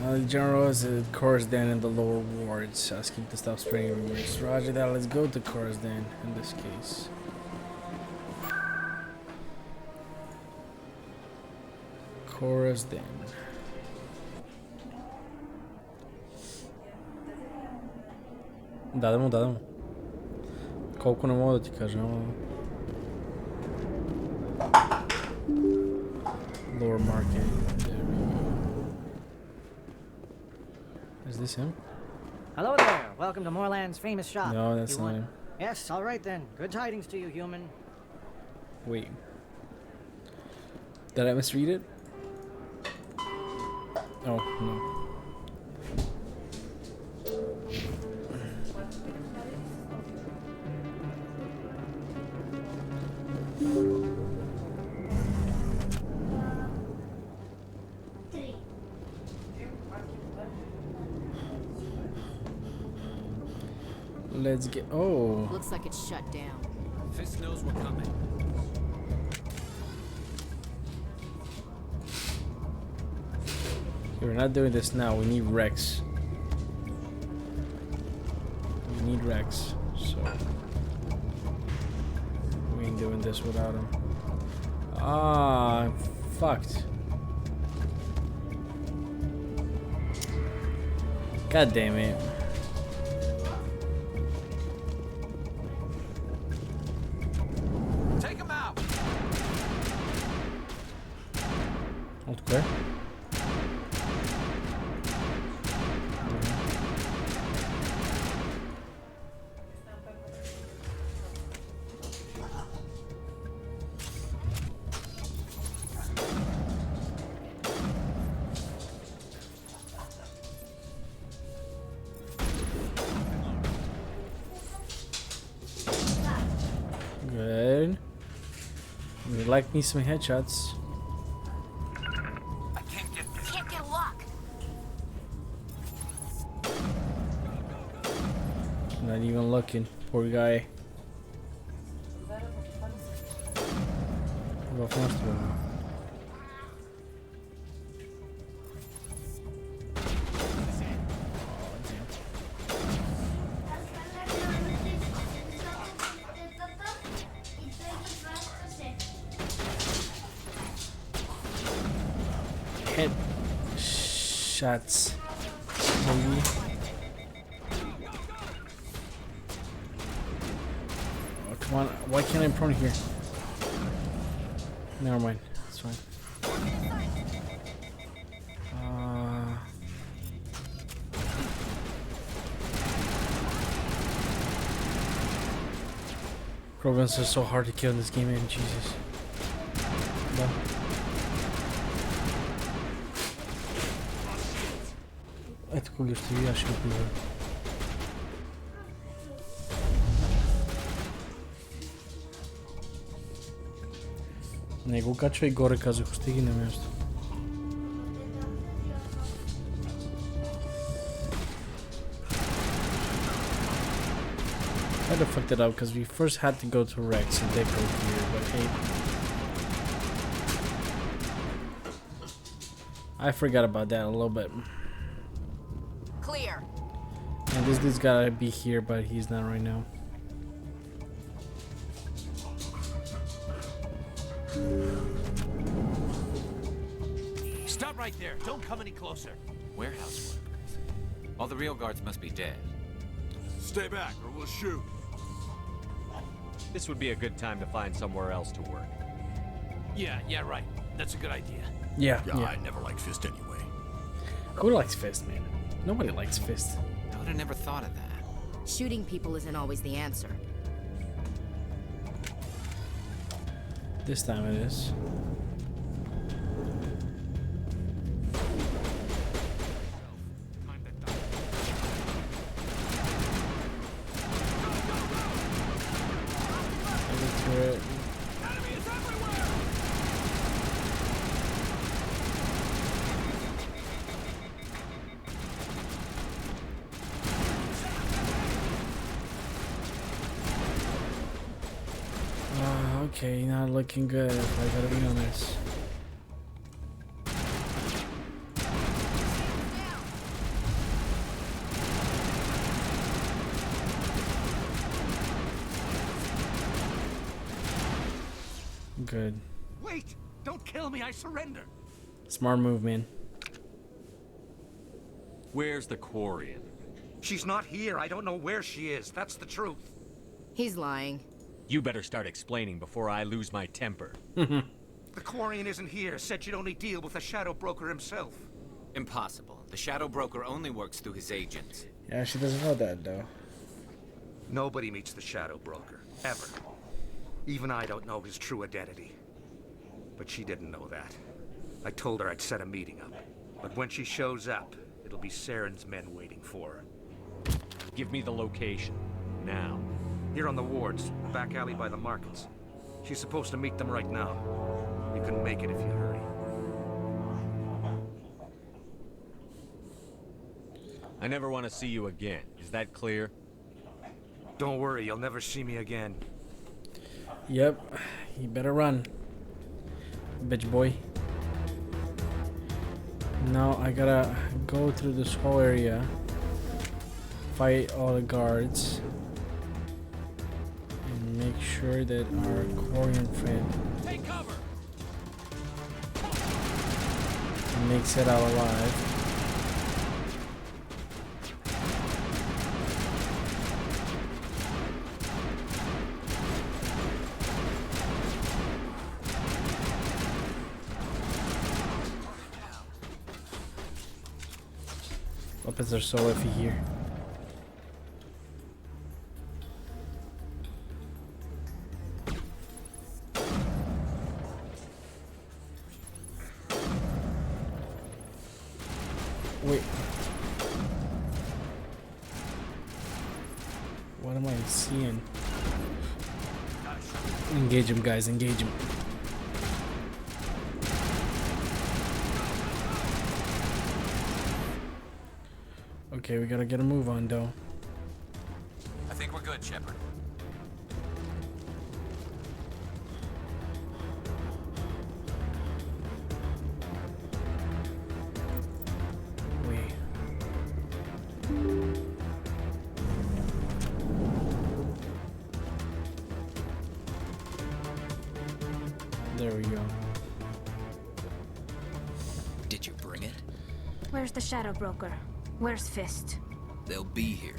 The general is at Chorus Den in the lower wards, asking to stop spraying rumors. Roger that, let's go to Chorus Den in this case. Chorus Den. Да му. Колко не мога да ти кажа, ама... Lower market. Is this him? Hello there. Welcome to Moorland's famous shop. No, that's You not want- him. Yes, all right then. Good tidings to you, human. Wait. Did I misread it? Oh, no. Let's get. Oh. Looks like it's shut down. Fist knows we're coming. We're not doing this now. We need Rex. We need Rex. So we ain't doing this without him. Ah, I'm fucked. God damn it. Take him out. Okay. Good. We like me some headshots. Can't get a lock. Not even looking. Poor guy. Well, first of all. Head shots, maybe. Oh, come on. Why can't I prone here? Never mind. It's fine. Programs are so hard to kill in this game, man. Jesus. No. Ето кога ще ви, аз ще го пивам. Не го качвай горе, казах, стиги на място. I had to fuck it up because we first had to go to Rex and then go here, but hey. I forgot about that a little bit. Clear. And this dude's gotta be here, but he's not right now. Stop right there. Don't come any closer. Warehouse workers. All the real guards must be dead. Stay back or we'll shoot. This would be a good time to find somewhere else to work. Yeah, right. That's a good idea. Yeah. I never liked Fist anyway. Who likes Fist, man? Nobody likes Fist. I would have never thought of that. Shooting people isn't always the answer. This time it is. Okay, not looking good, I gotta be honest. Good. Wait! Don't kill me, I surrender! Smart move, man. Where's the Quarian? She's not here. I don't know where she is. That's the truth. He's lying. You better start explaining before I lose my temper. The Quarian isn't here. Said she'd only deal with the Shadow Broker himself. Impossible. The Shadow Broker only works through his agents. Yeah, she doesn't know that, though. Nobody meets the Shadow Broker. Ever. Even I don't know his true identity. But she didn't know that. I told her I'd set a meeting up. But when she shows up, it'll be Saren's men waiting for her. Give me the location. Now. Here on the wards, back alley by the markets. She's supposed to meet them right now. You can make it if you hurry. I never want to see you again. Is that clear? Don't worry, you'll never see me again. Yep, you better run, bitch boy. Now I gotta go through this whole area, fight all the guards, and make sure that our Quarian friend makes it out alive. Weapons are so iffy here. Wait. What am I seeing? Engage him, guys. Engage him. Okay, we gotta get a move on, though. I think we're good, Shepard. Wait. There we go. Did you bring it? Where's the Shadow Broker? Where's Fist? They'll be here.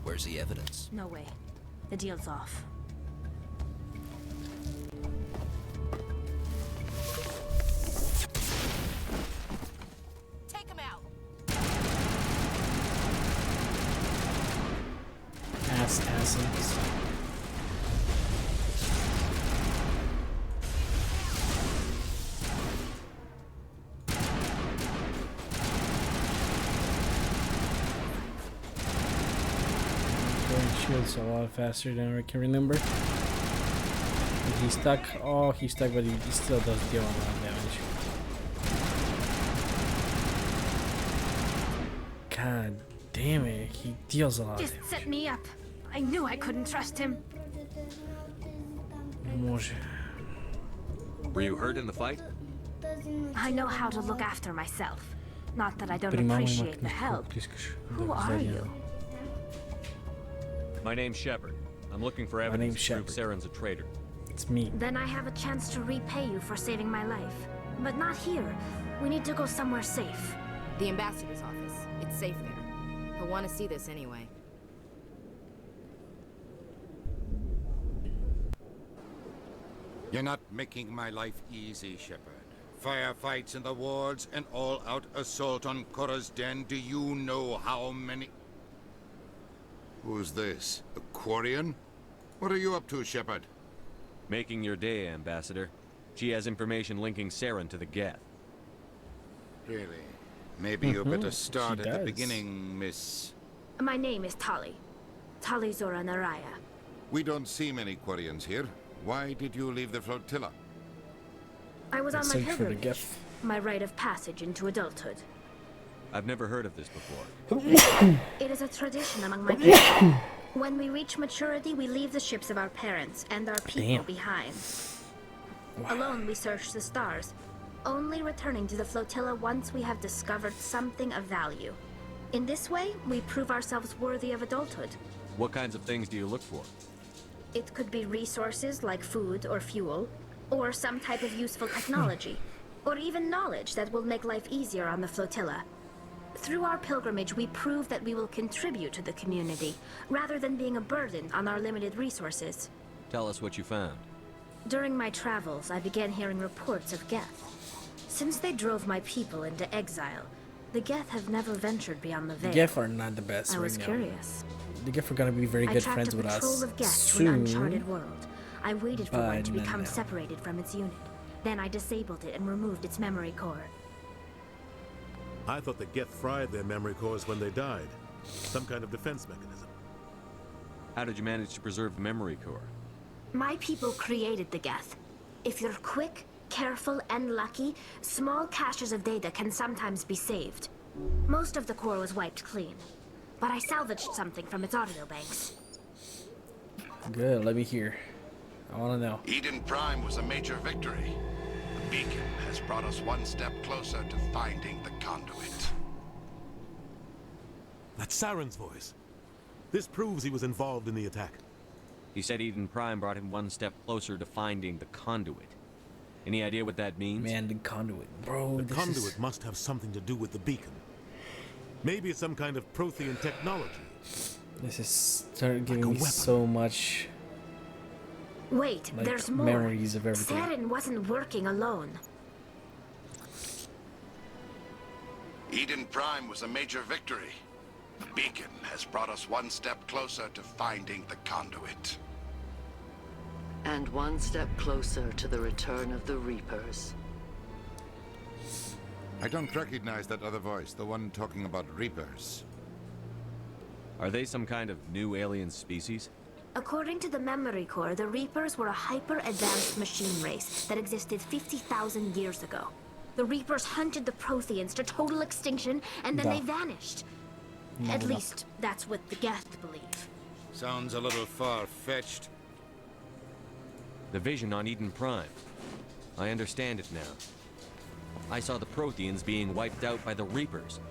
Where's the evidence? No way. The deal's off. Take him out. Assassins. Shields a lot faster than I can remember. Is he stuck? Oh, he's stuck, but he still does deal a lot of damage. God damn it, he deals a lot of Just damage. set me up. I knew I couldn't trust him. Were you hurt in the fight? I know how to look after myself. Not that I don't Prima, appreciate the help. Who are you? My name's Shepard. I'm looking for evidence to prove Saren's a traitor. It's me. Then I have a chance to repay you for saving my life. But not here. We need to go somewhere safe. The ambassador's office. It's safe there. He'll want to see this anyway. You're not making my life easy, Shepard. Firefights in the wards, an all-out assault on Korra's den. Do you know how many... Who's this? A Quarian? What are you up to, Shepard? Making your day, Ambassador. She has information linking Saren to the Geth. Really? Maybe you better start at the beginning, Miss... My name is Tali. Tali Zora Naraya. We don't see many Quarians here. Why did you leave the flotilla? I was on my pilgrimage. My rite of passage into adulthood. I've never heard of this before. It is a tradition among my people. When we reach maturity, we leave the ships of our parents and our people behind. Wow. Alone, we search the stars, only returning to the flotilla once we have discovered something of value. In this way, we prove ourselves worthy of adulthood. What kinds of things do you look for? It could be resources like food or fuel, or some type of useful technology, or even knowledge that will make life easier on the flotilla. Through our pilgrimage, we prove that we will contribute to the community, rather than being a burden on our limited resources. Tell us what you found. During my travels, I began hearing reports of Geth. Since they drove my people into exile, the Geth have never ventured beyond the Veil. The Geth are not the best I was right curious. Now. The Geth are gonna be very good friends with us I tracked a patrol of Geth to an uncharted world. I waited for one to become separated from its unit. Then I disabled it and removed its memory core. I thought the Geth fried their memory cores when they died. Some kind of defense mechanism. How did you manage to preserve the memory core? My people created the Geth. If you're quick, careful, and lucky, small caches of data can sometimes be saved. Most of the core was wiped clean, but I salvaged something from its audio banks. Good, let me hear. I want to know. Eden Prime was a major victory. The beacon has brought us one step closer to finding the conduit. That's Saren's voice. This proves he was involved in the attack. He said Eden Prime brought him one step closer to finding the conduit. Any idea what that means? Man, the conduit, bro. The conduit must have something to do with the beacon. Maybe it's some kind of Prothean technology. This is starting giving me so much. Wait, like, there's more. Memories of everything. Saren wasn't working alone. Eden Prime was a major victory. The beacon has brought us one step closer to finding the conduit. And one step closer to the return of the Reapers. I don't recognize that other voice, the one talking about Reapers. Are they some kind of new alien species? According to the memory core, the Reapers were a hyper-advanced machine race that existed 50,000 years ago. The Reapers hunted the Protheans to total extinction, and then they vanished. At least, that's what the Geth believe. Sounds a little far-fetched. The vision on Eden Prime. I understand it now. I saw the Protheans being wiped out by the Reapers.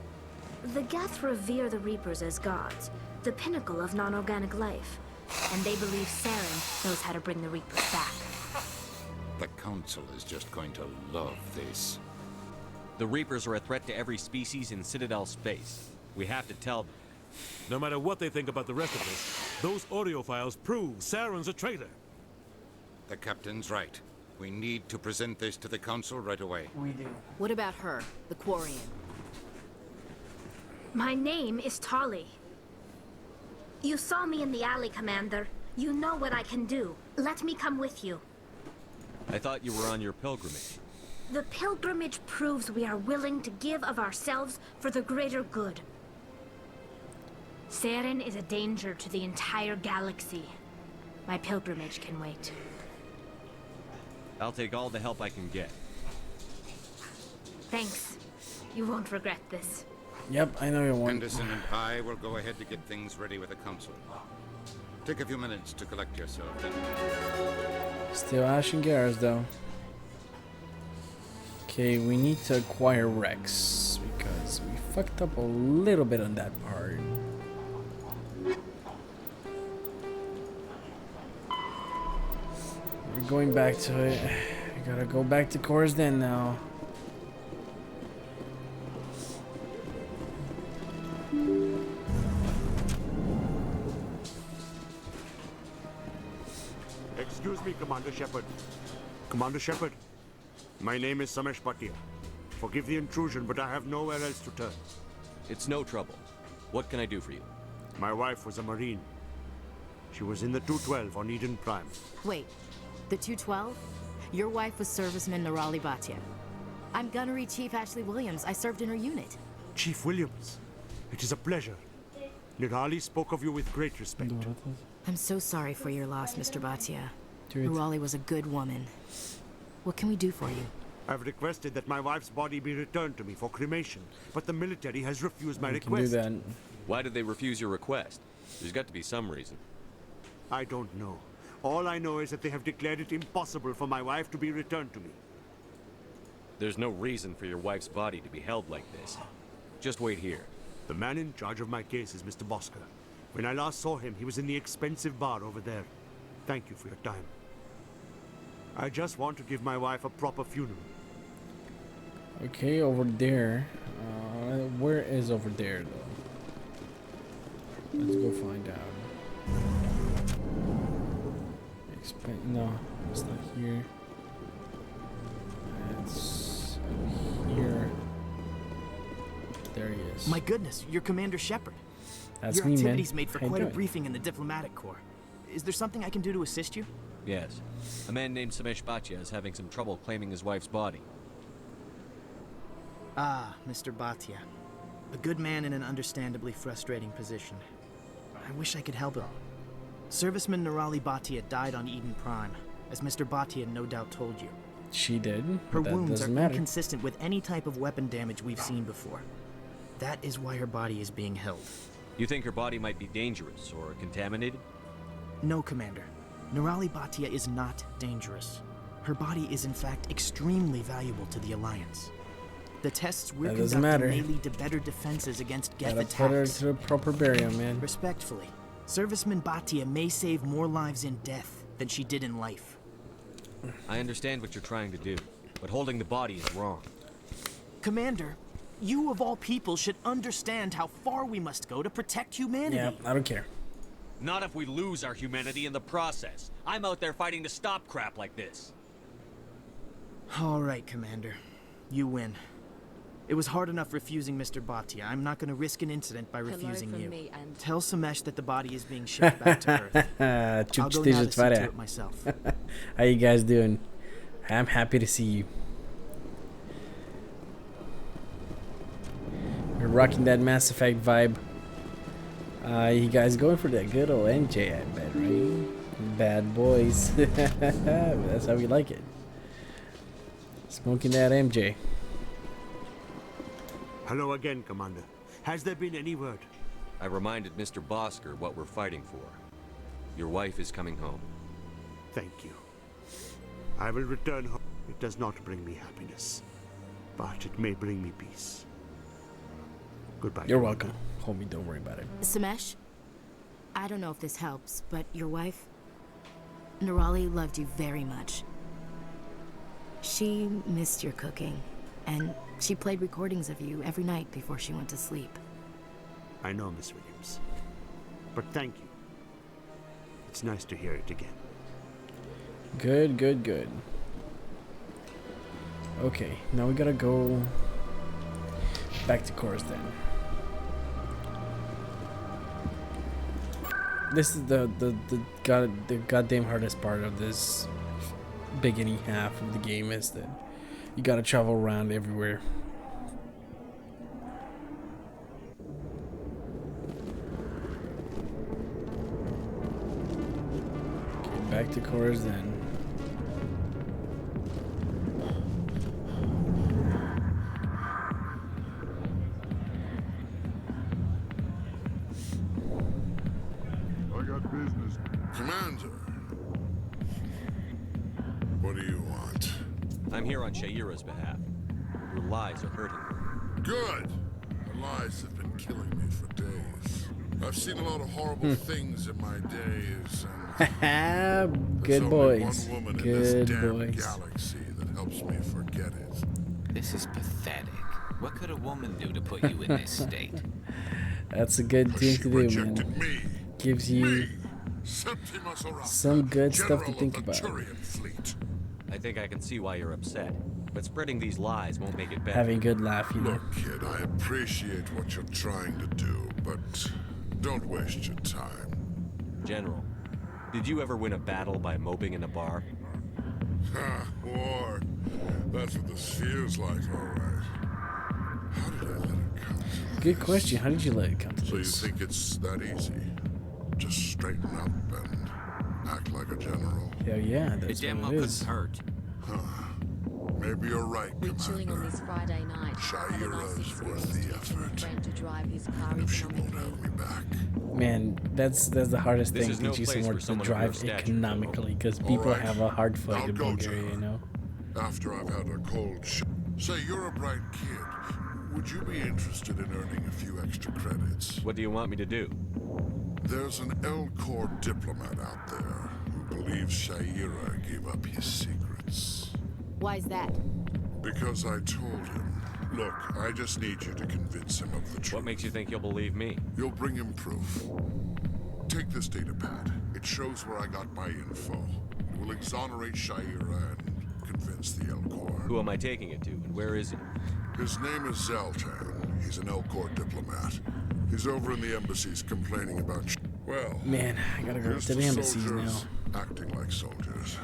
The Geth revere the Reapers as gods, the pinnacle of non-organic life. And they believe Saren knows how to bring the Reapers back. The Council is just going to love this. The Reapers are a threat to every species in Citadel space. We have to tell them. No matter what they think about the rest of us, those audio files prove Saren's a traitor. The captain's right. We need to present this to the Council right away. We do. What about her, the Quarian? My name is Tali. You saw me in the alley, Commander. You know what I can do. Let me come with you. I thought you were on your pilgrimage. The pilgrimage proves we are willing to give of ourselves for the greater good. Saren is a danger to the entire galaxy. My pilgrimage can wait. I'll take all the help I can get. Thanks. You won't regret this. Yep, I know you won't. Henderson and I will go ahead to get things ready with the Council. Take a few minutes to collect yourself, then. Still Ash and Garrus, though. Okay, we need to acquire Rex, because we fucked up a little bit on that part. We're going back to it. We gotta go back to Cora's Den now. Excuse me, Commander Shepard. Commander Shepard, my name is Samesh Bhatia. Forgive the intrusion, but I have nowhere else to turn. It's no trouble. What can I do for you? My wife was a Marine. She was in the 212 on Eden Prime. Wait, the 212? Your wife was serviceman Nirali Bhatia. I'm Gunnery Chief Ashley Williams. I served in her unit. Chief Williams, it is a pleasure. Nirali spoke of you with great respect. I'm so sorry for your loss, Mr. Bhatia. Dude. Nirali was a good woman. What can we do for you? I've requested that my wife's body be returned to me for cremation, but the military has refused my We can request. do that. Why did they refuse your request? There's got to be some reason. I don't know. All I know is that they have declared it impossible for my wife to be returned to me. There's no reason for your wife's body to be held like this. Just wait here. The man in charge of my case is Mr. Bosker. When I last saw him, he was in the expensive bar over there. Thank you for your time. I just want to give my wife a proper funeral. Okay, over there. Where is over there, though? Let's go find out. No, it's not here. It's here. There he is. My goodness, you're Commander Shepard. That's Your me, man. activities made for How you quite a doing? briefing in the diplomatic corps. Is there something I can do to assist you? Yes. A man named Samesh Bhatia is having some trouble claiming his wife's body. Ah, Mr. Bhatia. A good man in an understandably frustrating position. I wish I could help him. Serviceman Nirali Bhatia died on Eden Prime, as Mr. Bhatia no doubt told you. She did. Her That wounds are doesn't matter. inconsistent with any type of weapon damage we've seen before. That is why her body is being held. You think her body might be dangerous or contaminated? No, Commander. Nirali Bhatia is not dangerous. Her body is in fact extremely valuable to the Alliance. The tests we're That doesn't conducting matter. may lead to better defenses against Geth Gotta put her attacks. to a proper burial, man. Respectfully, Serviceman Bhatia may save more lives in death than she did in life. I understand what you're trying to do, but holding the body is wrong. Commander, you of all people should understand how far we must go to protect humanity. Yeah, I don't care. Not if we lose our humanity in the process. I'm out there fighting to stop crap like this. All right, Commander. You win. It was hard enough refusing Mr. Bhatia. I'm not going to risk an incident by refusing from you. me and- Tell Samesh that the body is being shipped back to Earth. I'll Чуть go ты now же to see to тваря. it myself. How you guys doing? I'm happy to see you. You're rocking that Mass Effect vibe. You guys going for that good old MJ, I bet, right? Bad boys. That's how we like it. Smoking that MJ. Hello again, Commander. Has there been any word? I reminded Mr. Bosker what we're fighting for. Your wife is coming home. Thank you. I will return home. It does not bring me happiness, but it may bring me peace. Goodbye. You're Commander. welcome. Homie, don't worry about it. Samesh, I don't know if this helps, but your wife, Nirali, loved you very much. She missed your cooking, and she played recordings of you every night before she went to sleep. I know, Miss Williams. But thank you. It's nice to hear it again. Good, good, good. Okay, now we gotta go back to Cora's Den. This is the goddamn hardest part of this beginning half of the game, is that you gotta travel around everywhere. Okay, back to Cora's Den. I got business. Commander. What do you want? I'm here on Shaira's behalf. Your lies are hurting her. Good. Her lies have been killing me for days. I've seen a lot of horrible things in my days, and Good boys. One woman in Good this damn boys. galaxy that helps me forget it. This is pathetic. What could a woman do to put you in this state? That's a good thing to do, man. Me. Gives you Septimus Arata, some good stuff to General think of the about. Turian fleet. I think I can see why you're upset, but spreading these lies won't make it better. Having a good laugh, you know. Look, kid, I appreciate what you're trying to do, but don't waste your time. General, did you ever win a battle by moping in a bar? Ha, war. That's what this feels like, all right. How did I let it come to this? Good question. How did you let it come to So this? you think it's that easy? Just straighten up and act like a general? Hell yeah, that's what it is. Hurt. Huh. Maybe you're right, We're chilling on Commander. this Friday night. Had a nice Shaira's worth experience the teaching a effort. friend to drive his car Even if she won't economically. have me back. Man, that's the hardest This thing, is no teaching place someone for to someone of your drive stature, economically, because All people right. have a hard fight I'll in go, Bulgaria, you know? After I've had a cold Say, you're a bright kid. Would you be interested in earning a few extra credits? What do you want me to do? There's an L-Corps diplomat out there who believes Shaira gave up his secrets. Why's that? Because I told him. Look, I just need you to convince him of the truth. What makes you think he'll believe me? You'll bring him proof. Take this data pad. It shows where I got my info. It will exonerate Shaira and convince the L-Corps. Who am I taking it to, and where is he? His name is Zoltan. He's an L-Corps diplomat. He's over in the embassies complaining about well, man, I gotta go here's to the embassies soldiers now. acting like soldiers.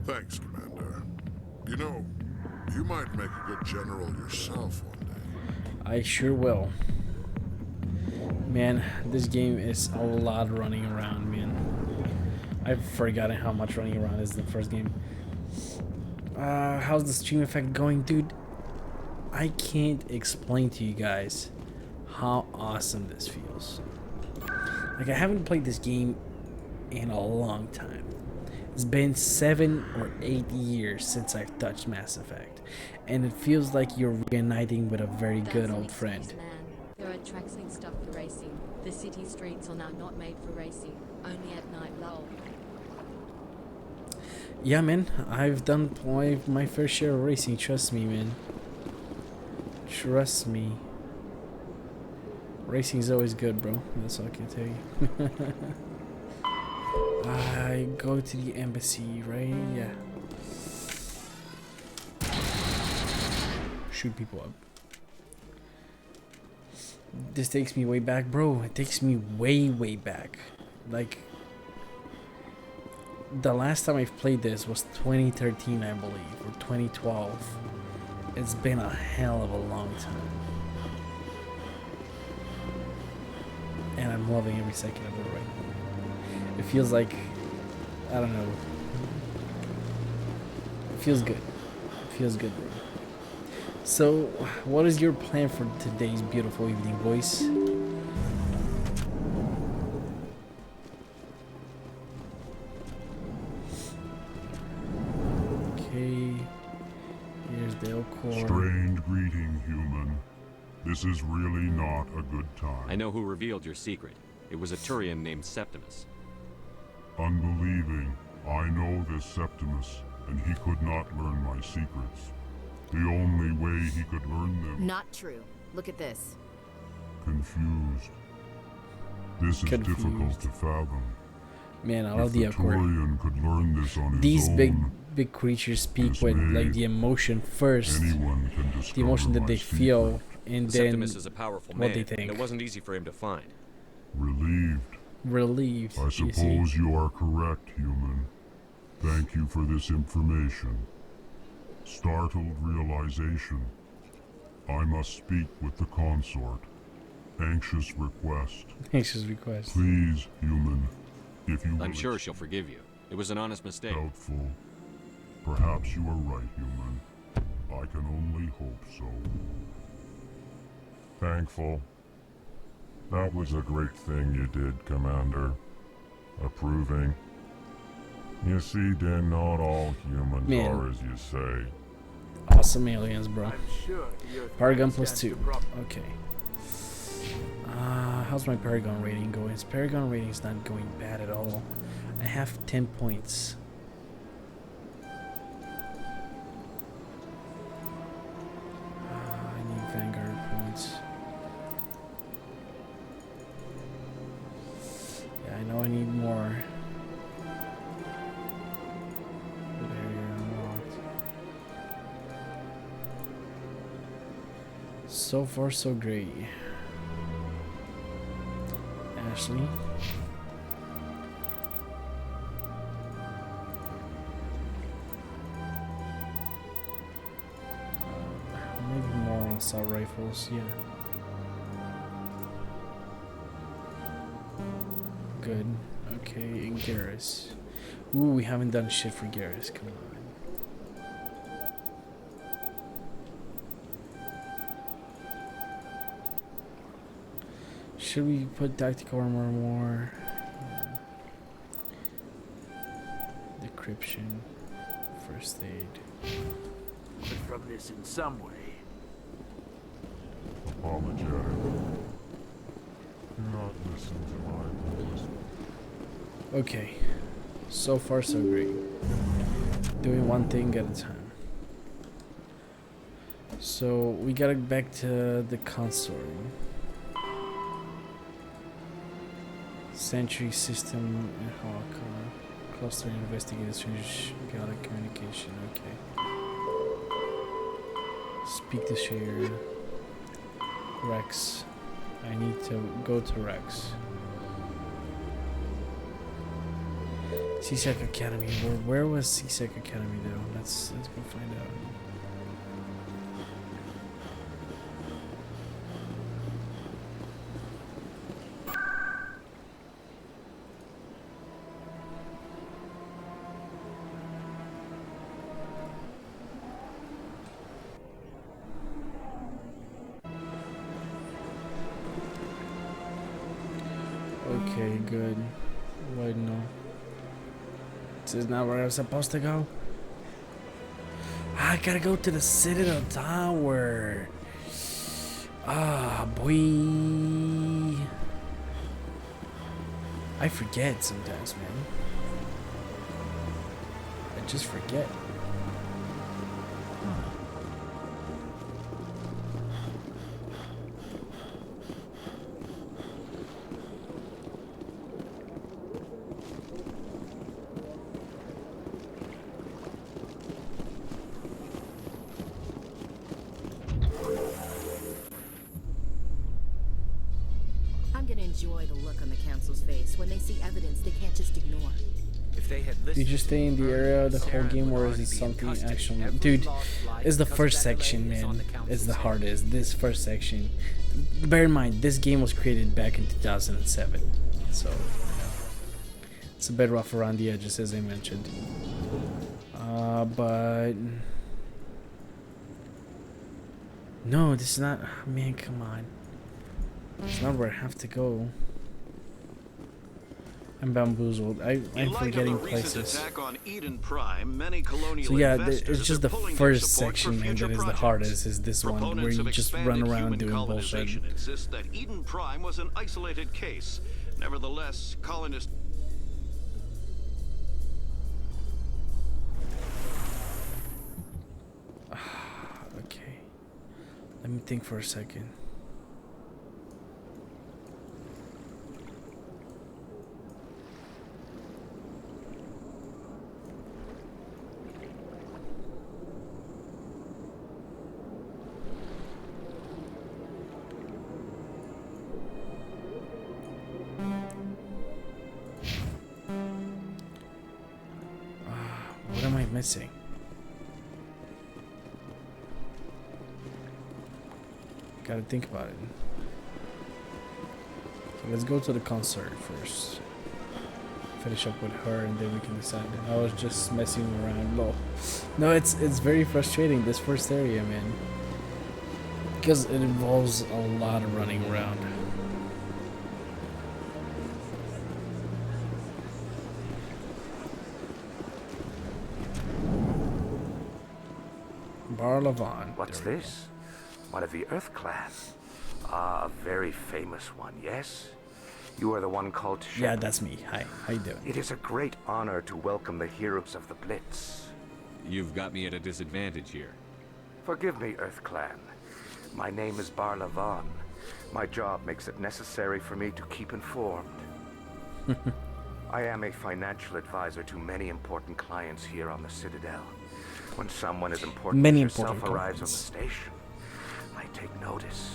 Thanks, Commander. You know, you might make a good general yourself one day. I sure will. Man, this game is a lot of running around, man. I've forgotten how much running around is in the first game. How's the stream effect going, dude? I can't explain to you guys how awesome this feels. Like, I haven't played this game in a long time. It's been 7 or 8 years since I've touched Mass Effect, and it feels like you're reuniting with a very good old friend. Man. There are tracks mixed up for racing. The city streets are now not made for racing, only at night lull. Yeah, man, I've done my fair share of racing, trust me, man. Trust me. Racing's always good, bro. That's all I can tell you. I go to the embassy, right? Yeah. Shoot people up. This takes me way back, bro. It takes me way, way back. Like, the last time I've played this was 2013, I believe, or 2012. It's been a hell of a long time. And I'm loving every second of it right now. It feels like, I don't know. It feels good. It feels good, bro. So, what is your plan for today's beautiful evening, boys? Okay. Here's the L-Corps. Strange greeting, human. This is really not a good time. I know who revealed your secret. It was a Turian named Septimus. Unbelieving. I know this Septimus, and he could not learn my secrets. The only way he could learn them. Not true. Look at this. Confused. This is difficult to fathom. Man, I love the L-Corps. Turian could learn this on These his big creatures speak with like the emotion first, the emotion that they feel, and then Septimus is a powerful what man, they think. and it wasn't easy for him to find. Relieved. I suppose you are correct, human. Thank you for this information. Startled realization. I must speak with the consort. Anxious request. Anxious request. Please, human, if you will. I'm sure she'll forgive you. It was an honest mistake. Doubtful. Perhaps you are right, human. I can only hope so. Thankful. That was a great thing you did, Commander. Approving. You see, then not all humans Man. are as you say. Awesome aliens, bro. I'm sure Paragon +2. Okay. how's my Paragon rating going? His Paragon rating is not going bad at all. I have 10 points. I need Vanguard points. Yeah, I know I need more. So far, so great. Ashley. Maybe more on assault rifles, yeah. Good. Okay, and Garrus. Ooh, we haven't done shit for Garrus, come on. Should we put tactical armor more? Decryption, first aid. From this in some way. Apologetic. Do not listen to my voice. Okay, so far so great. Doing one thing at a time. So we gotta back to the console. Sentry system and Hawk cluster investigated strange galactic communication. Okay. Speak to Share. Rex. I need to go to Rex. CSEC Academy. Where was CSEC Academy though? Let's go find out. Okay, good. Wait, no. This is not where I'm supposed to go. I gotta go to the Citadel Tower. Ah, boy. I forget sometimes, man. I just forget. Enjoy the look on the council's face when they see evidence they can't just ignore. If they had Did you stay in the area the whole game, or is it something actual? Dude, it's the first section, man. It's the hardest. This first section. Bear in mind, this game was created back in 2007, so it's a bit rough around the edges, as I mentioned. But no, this is not. Man, come on. It's not where I have to go. I'm bamboozled. I'm forgetting places. So yeah, it's just the first section, man, that is the hardest. Is this one where you just run around doing bullshit. Insists that Eden Prime was an isolated case. Nevertheless, colonists. Okay. Let me think for a second. What am I missing? Gotta think about it. So let's go to the concert first. Finish up with her and then we can decide. I was just messing around. No, it's very frustrating, this first area, man. Because it involves a lot of running around. What's this? One of the Earth class. Ah, a very famous one, yes? You are the one called Shepard. Yeah, that's me. Hi, how you doing? It is a great honor to welcome the heroes of the Blitz. You've got me at a disadvantage here. Forgive me, Earth Clan. My name is Barla Vaughn. My job makes it necessary for me to keep informed. I am a financial advisor to many important clients here on the Citadel. When someone as important as yourself arrives on the station, I take notice.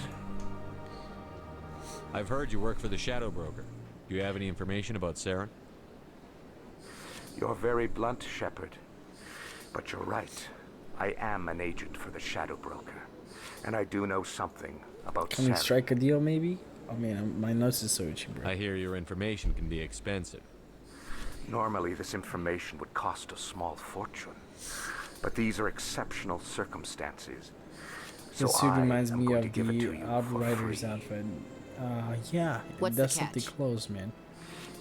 I've heard you work for the Shadow Broker. Do you have any information about Saren? You're very blunt, Shepard. But you're right. I am an agent for the Shadow Broker. And I do know something about Can we Saren. strike a deal, maybe? I mean, my nose is so itchy, bro. I hear your information can be expensive. Normally, this information would cost a small fortune. But these are exceptional circumstances. This suit reminds me of the Outriders outfit. Yeah, What's that's the something catch? close, man.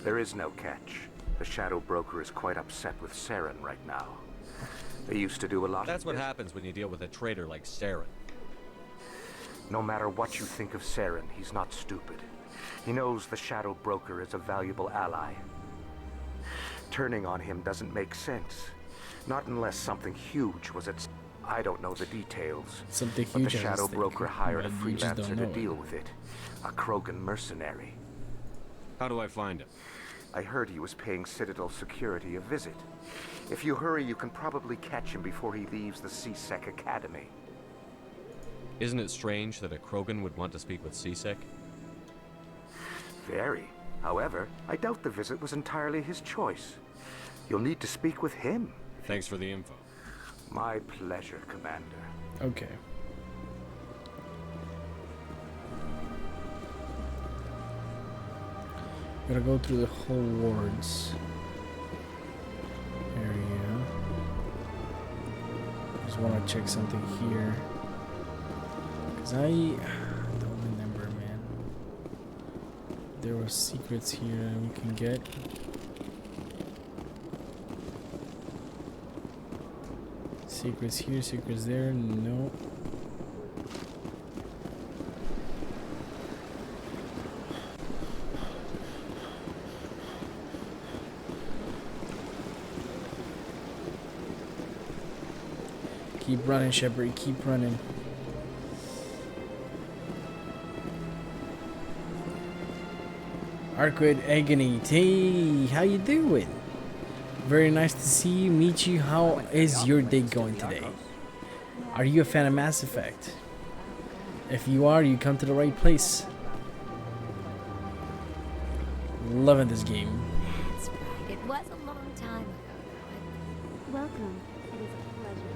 There is no catch. The Shadow Broker is quite upset with Saren right now. They used to do a lot That's of what business. happens when you deal with a traitor like Saren. No matter what you think of Saren, he's not stupid. He knows the Shadow Broker is a valuable ally. Turning on him doesn't make sense. Not unless something huge was at... I don't know the details. Something but huge the is Shadow at stake, Broker hired a but you just freelancer don't to know deal it. with it. A Krogan mercenary. How do I find him? I heard he was paying Citadel security a visit. If you hurry, you can probably catch him before he leaves the C-Sec Academy. Isn't it strange that a Krogan would want to speak with C-Sec? Very. However, I doubt the visit was entirely his choice. You'll need to speak with him. Thanks for the info. My pleasure, Commander. Okay. Gotta go through the whole wards area. Just wanna check something here. Cause I don't remember, man. There were secrets here that we can get. Secrets here, secrets there, no. Keep running, Shepard, keep running. Arquid Agony, hey, how you doing? Very nice to see you, meet you. How is your day going today? Are you a fan of Mass Effect? If you are, you come to the right place. Loving this game. That's right. It was a long time ago. Welcome. It is a pleasure.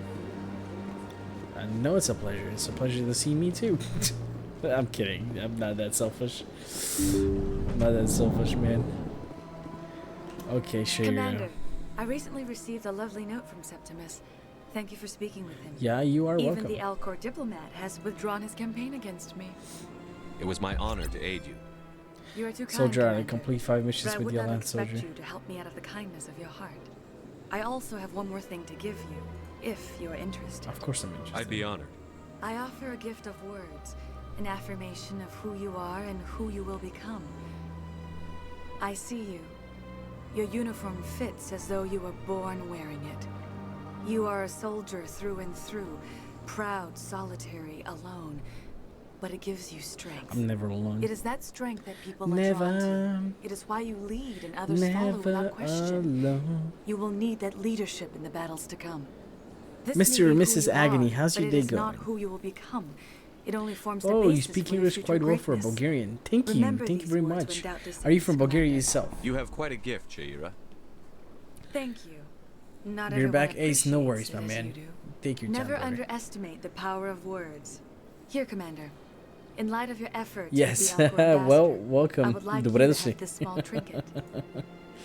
I know it's a pleasure. It's a pleasure to see me too. I'm kidding. I'm not that selfish. I'm not that selfish, man. Okay, sure. Commander, I recently received a lovely note from Septimus. Thank you for speaking with him. Yeah, you are Even welcome. the Alcor diplomat has withdrawn his campaign against me. It was my honor to aid you. You are too kind, Soldier, I Commander, complete 5 missions but I with would the not Alliance expect Soldier. you to help me out of the kindness of your heart. I also have one more thing to give you, if you are interested. Of course I'm interested. I'd be honored. I offer a gift of words, an affirmation of who you are and who you will become. I see you. Your uniform fits as though you were born wearing it. You are a soldier through and through, proud, solitary, alone. But it gives you strength. I'm never alone. It is that strength that people Never. are drawn to. It is why you lead and others follow without question. Alone. You will need that leadership in the battles to come. This Mr. may and be Mrs. who you Agony, are, how's but your it day is not going? who you will become. It only forms the Oh, you basis speak for your English future quite well for a greatness. Bulgarian. Thank you. Remember Thank you these very words much. when doubt decides Are you from you, Bulgaria Commander. yourself? You have quite a gift, Shaira. Thank you. Not You're everyone back, Ace. No appreciates worries, it my as man. you do. Take your time, Never brother. underestimate the power of words. Here, Commander. In light of your efforts, Yes. with the Alcor Well, ambassador, welcome. I would like you Добре to дошли. have this small trinket.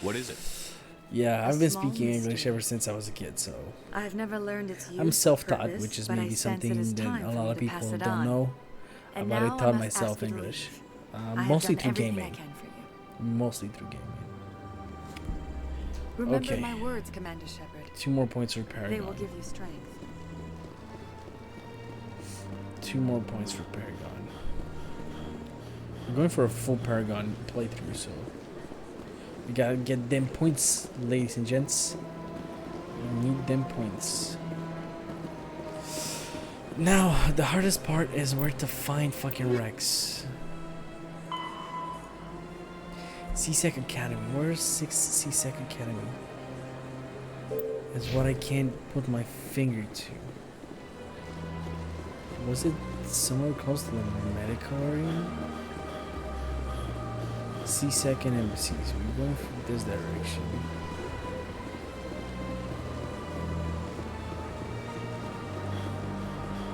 What is it? Yeah, A I've been small speaking English mystery. ever since I was a kid, so I have never learned its use I'm or self-taught, purpose, which is but I maybe sense it something is that time a for lot me of to pass people it don't on. know. And But I now taught must ask myself you to English, leave. I have mostly done through everything gaming. I can for you. Mostly through gaming. Remember Okay. my words, Commander Shepard. 2 more points for They Paragon. will give you strength. 2 more points for Paragon. I'm going for a full Paragon playthrough, so we gotta get them points, ladies and gents. We need them points. Now, the hardest part is where to find fucking Rex. C-Sec Academy. Where's C-Sec Academy? Is what I can't put my finger to. Was it somewhere close to the medical area? C-Sec Embassies. We're going from this direction.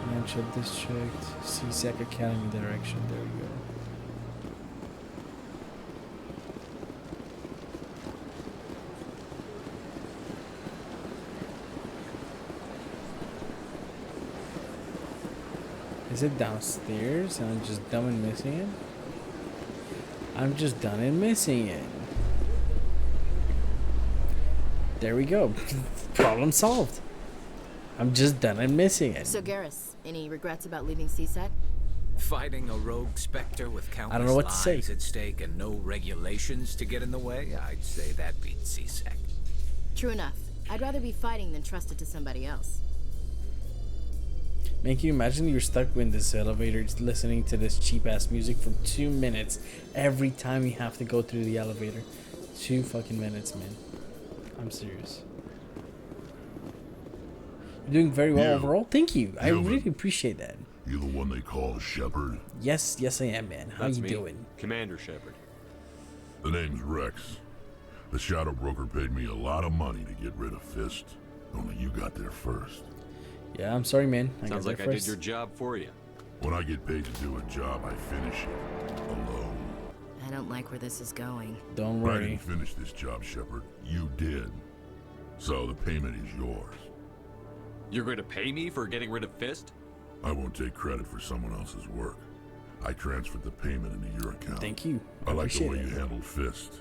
Financial District. C-Sec Academy direction. There we go. Is it downstairs and I'm just dumb and missing it? I'm just done and missing it. There we go. Problem solved. I'm just done and missing it. So Garrus, any regrets about leaving CSEC? Fighting a rogue Spectre with countless I don't know what to say. lives at stake and no regulations to get in the way? I'd say that beats CSEC. True enough. I'd rather be fighting than trust it to somebody else. Man, can you imagine you're stuck in this elevator listening to this cheap-ass music for 2 minutes every time you have to go through the elevator? 2 fucking minutes, man. I'm serious. You're doing very well overall. Thank you. I really appreciate that. You the one they call Shepard? Yes, I am, man. How That's you me, doing? Commander Shepard. The name's Rex. The Shadow Broker paid me a lot of money to get rid of Fist. Only you got there first. Yeah, I'm sorry, man. Sounds like I did your job for you. When I get paid to do a job, I finish it alone. I don't like where this is going. Don't But I worry. didn't finish this job, Shepard. You did. So the payment is yours. You're going to pay me for getting rid of Fist? I won't take credit for someone else's work. I transferred the payment into your account. Thank you. I like the way Appreciate you it. handled Fist.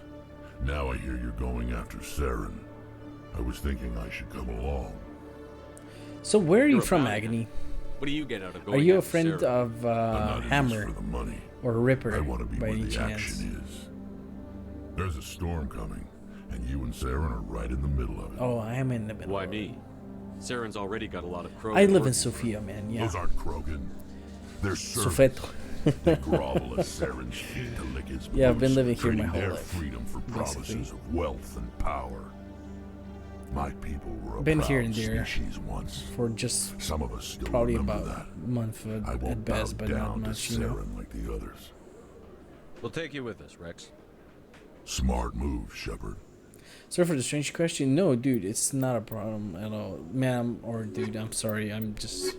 Now I hear you're going after Saren. I was thinking I should come along. So where are you You're from, about it. Agony? What do you get out of Are going you a after friend Sarah? of I'm not in this Hammer for the money. or Ripper I want to be by where any the chance? action is. There's a storm coming, and you and Saren are right in the middle of it. Oh, I am in the middle. Why me? Saren's already got a lot of Krogan I live in working Sofia, man. Yeah. Those aren't Krogan. They're servants. Sofeto. They grovel at Saren's feet to lick his Yeah, I've been boots, living here my trading whole their life, freedom for promises basically. of wealth and power. My people were a Been proud here and there species once. for just Some of us still probably remember about that. a month I at won't best, bow but not down to much, you know. Saren like the others. We'll take you with us, Rex. Smart move, Shepard. Sorry for the strange question. No, dude, it's not a problem at all. Ma'am or dude, I'm sorry. I'm just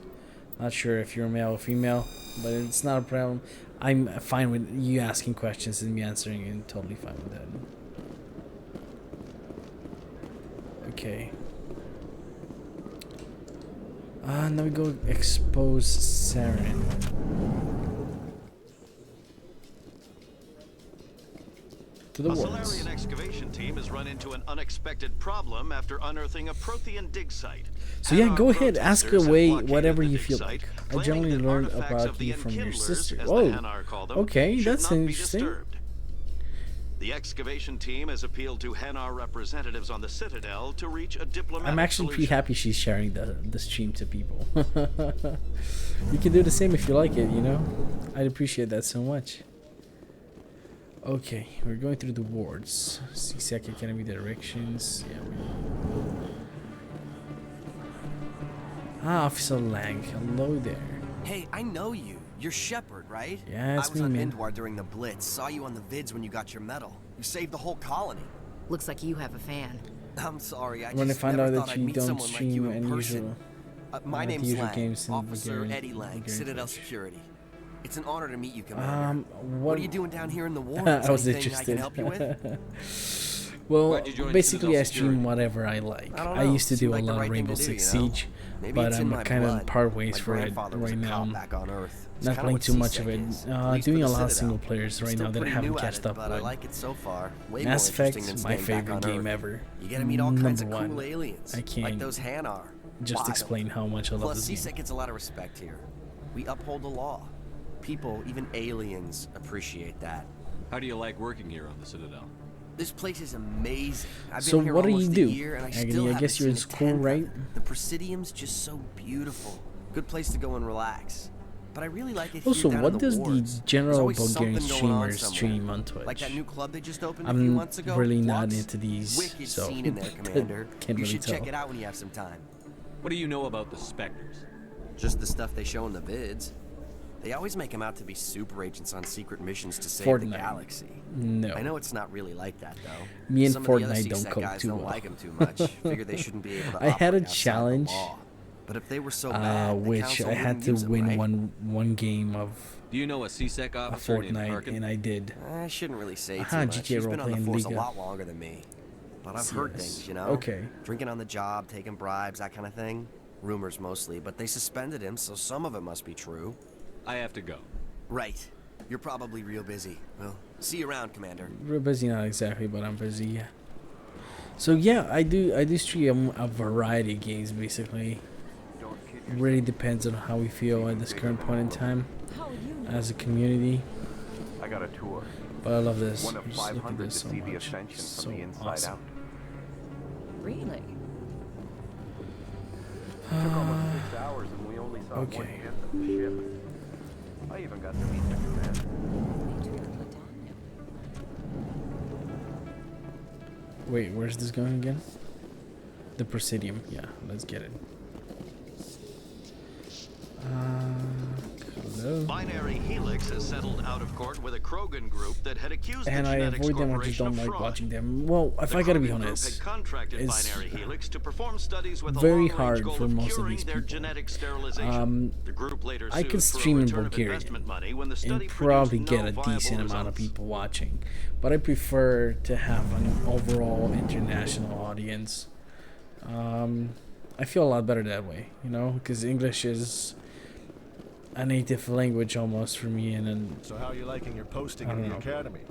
not sure if you're male or female, but it's not a problem. I'm fine with you asking questions and me answering, and totally fine with that. Okay. Now we go expose Saren. To the A wards. Solarian excavation team has run into an unexpected problem after unearthing a Prothean dig site. So yeah, go Hanar ahead, ask protesters have away blockaded whatever the you dig feel site, like. I claiming generally that learned artifacts about of the you from your Enkindlers, sister. as the Whoa, Hanar call them, okay, should that's not be interesting. disturbed. The excavation team has appealed to Hanar representatives on the Citadel to reach a diplomatic I'm actually pretty solution. happy she's sharing the stream to people. You can do the same if you like it, you know? I'd appreciate that so much. Okay, we're going through the wards. C-Sec Academy directions. Yeah, Officer Lang. Hello there. Hey, I know you. You're Shepard, right? Yeah, it's I was me, on man. Indwar during the Blitz. Saw you on the vids when you got your medal. You saved the whole colony. Looks like you have a fan. I'm sorry, I When I just find never out thought that I'd you meet don't someone like stream you in and person. usual, My the name's usual Lang, games in Officer Bulgarian- Eddie Lang, Bulgarian Citadel Twitch. Security. It's an honor to meet you, Commander. what are you doing down here in the war? I was Anything interested. I can help you with? Well, Why'd you join basically I Citadel stream Security? whatever I like. I don't I know. used to do Seemed a like the lot right of thing Rainbow to do, Six you know? Siege, Maybe but it's in I'm my kind of blood. part ways My for it grandfather was right a cop now. back on Earth. It's Not kinda playing what too much of C-Sec it. is, at least Doing for a the lot of Citadel. single players right Still now that I pretty haven't new at catched it, up but I with. like it so far. Way Mass more interesting Effect, than my staying back favorite on game Earth. ever. You get to meet all kinds of Number cool one. aliens, I can't like those Hanar. just Wild. explain how much I love Plus, this game. C-Sec gets a lot of respect here. We uphold the law. People, even aliens, appreciate that. How do you like working here on the Citadel? This place is amazing. I've So been here what do you almost do? a year, and I Agony, still I haven't guess you're in seen a school, tenth of right? it. The Presidium's just so beautiful. Good place to go and relax. But I really like it Also, here down what in the does wards. the general There's always Bulgarian something going on streamers somewhere. stream on Twitch? Like that new club they just opened a few I'm months ago. really not Flux. into these, Wicked so scene in there, Commander. can't You really should check tell. it out when you have some time. What do you know about the Spectres? Just the stuff they show in the vids. They always make them out to be super agents on secret missions to save Fortnite. the galaxy. No. I know it's not really like that, though. Me and Some of the other Fortnite don't CSEC cope guys too don't well. like them too much. Figure they shouldn't be able to I had a operate outside the challenge, law. But if they were so bad, the which council I had wouldn't to use 'em, win right? one game of Do you know a CSEC officer named Fortnite, Harkin? and I did. I shouldn't really say too Aha, much. GTA He's been on the role-playing force a Liga. lot longer than me. But I've heard Yes. things, you know? Okay. Drinking on the job, taking bribes, that kind of thing. Rumors mostly, but they suspended him, so some of it must be true. I have to go. Right. You're probably real busy. Well, see you around, Commander. Real busy, not exactly, but I'm busy. Yeah. So yeah, I do stream a variety of games basically. Really depends on how we feel at this current point in time as a community. I got a tour. But I love this. One of Just look at 500 this to so see the much. ascension So from the inside awesome. out. Really? Took almost 6 hours and we only saw okay. 1/10 of the ship. I even got to meet the commander. Wait, where's this going again? The Presidium. Yeah, let's get it. Hello. Binary Helix has settled out of court with a Krogan group that had accused And the I Genetics avoid them. I just Corporation don't of like fraud. watching them. Well, if The I gotta be Krogan group honest, had contracted it's Binary Helix to perform studies with a very long-range hard goal for of most of curing these their people. genetic sterilization. The group later I could sued for a stream in return of Bulgarian investment money when the and study probably produced get no a viable decent amount of results. people watching, but I prefer to have an overall international audience. I feel a lot better that way, you know, because English is a native language almost for me, and then So how are you liking your posting I in don't the know. academy?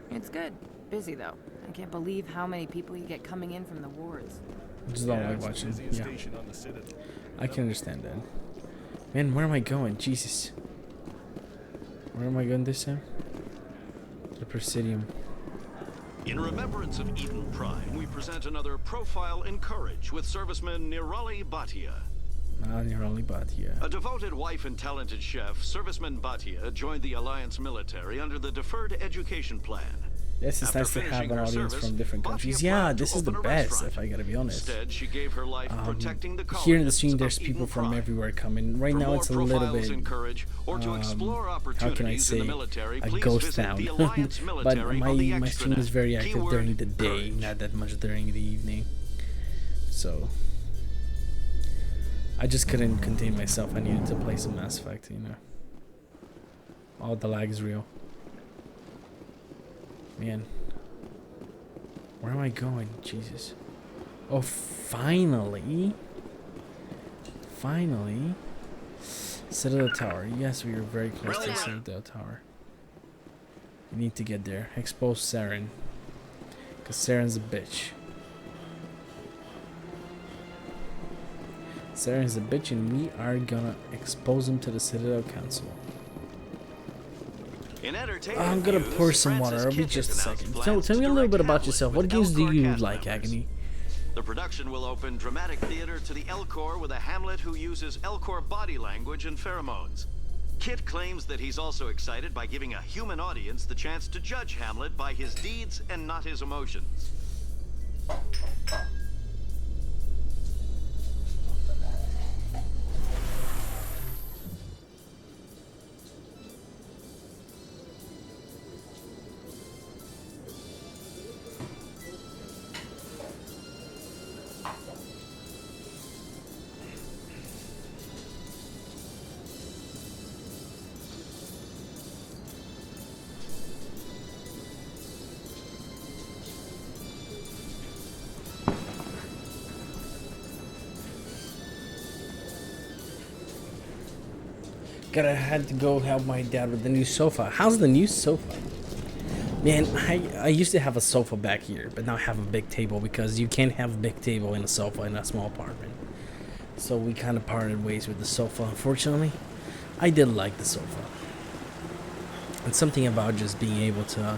It's good. Busy though. I can't believe how many people you get coming in from the wards. I just don't Yeah, like it's the watching. busiest Yeah, station on the Citadel. I can understand that. Man, where am I going? Jesus, where am I going this time? The Presidium. In remembrance of Eden Prime, we present another profile in courage with serviceman Nirali Bhatia. Nirali Bhatia. A devoted wife and talented chef, serviceman Bhatia joined the Alliance military under the Deferred Education Plan. Yes, it's After nice to have finishing an her audience service, from different Bhatia countries. Yeah, planned to this is the open a best, restaurant. if I gotta be honest. Instead, she gave her life protecting the Here in the colonists stream, there's of people Eden from Prime. everywhere coming. Right For now, more it's a little profiles bit. in courage, or to explore How can I opportunities in the say? military, A please ghost visit town. the Alliance But military on the my stream is extranet. very active Keyword during the day, courage. not that much during the evening. So I just couldn't contain myself. I needed to play some Mass Effect, you know. Oh, the lag is real. Man. Where am I going? Jesus. Oh, finally. Finally. Citadel Tower. Yes, we are very close to the Citadel Tower. We need to get there. Expose Saren. Because Saren's a bitch. Saren's a bitch, and we are gonna expose him to the Citadel Council. In entertainment I'm gonna news, pour some Francis water. I'll be Kitchen just a announced second. plans Tell to me a little direct bit about Hamlet yourself. with What games do Elcor you cast like, members. Agony? The production will open dramatic theater to the Elcor with a Hamlet who uses Elcor body language and pheromones. Kit claims that he's also excited by giving a human audience the chance to judge Hamlet by his deeds and not his emotions. Had to go help my dad with the new sofa. How's the new sofa? Man, I used to have a sofa back here, but now I have a big table because you can't have a big table in a sofa in a small apartment. So we kind of parted ways with the sofa, unfortunately. I did like the sofa. It's something about just being able to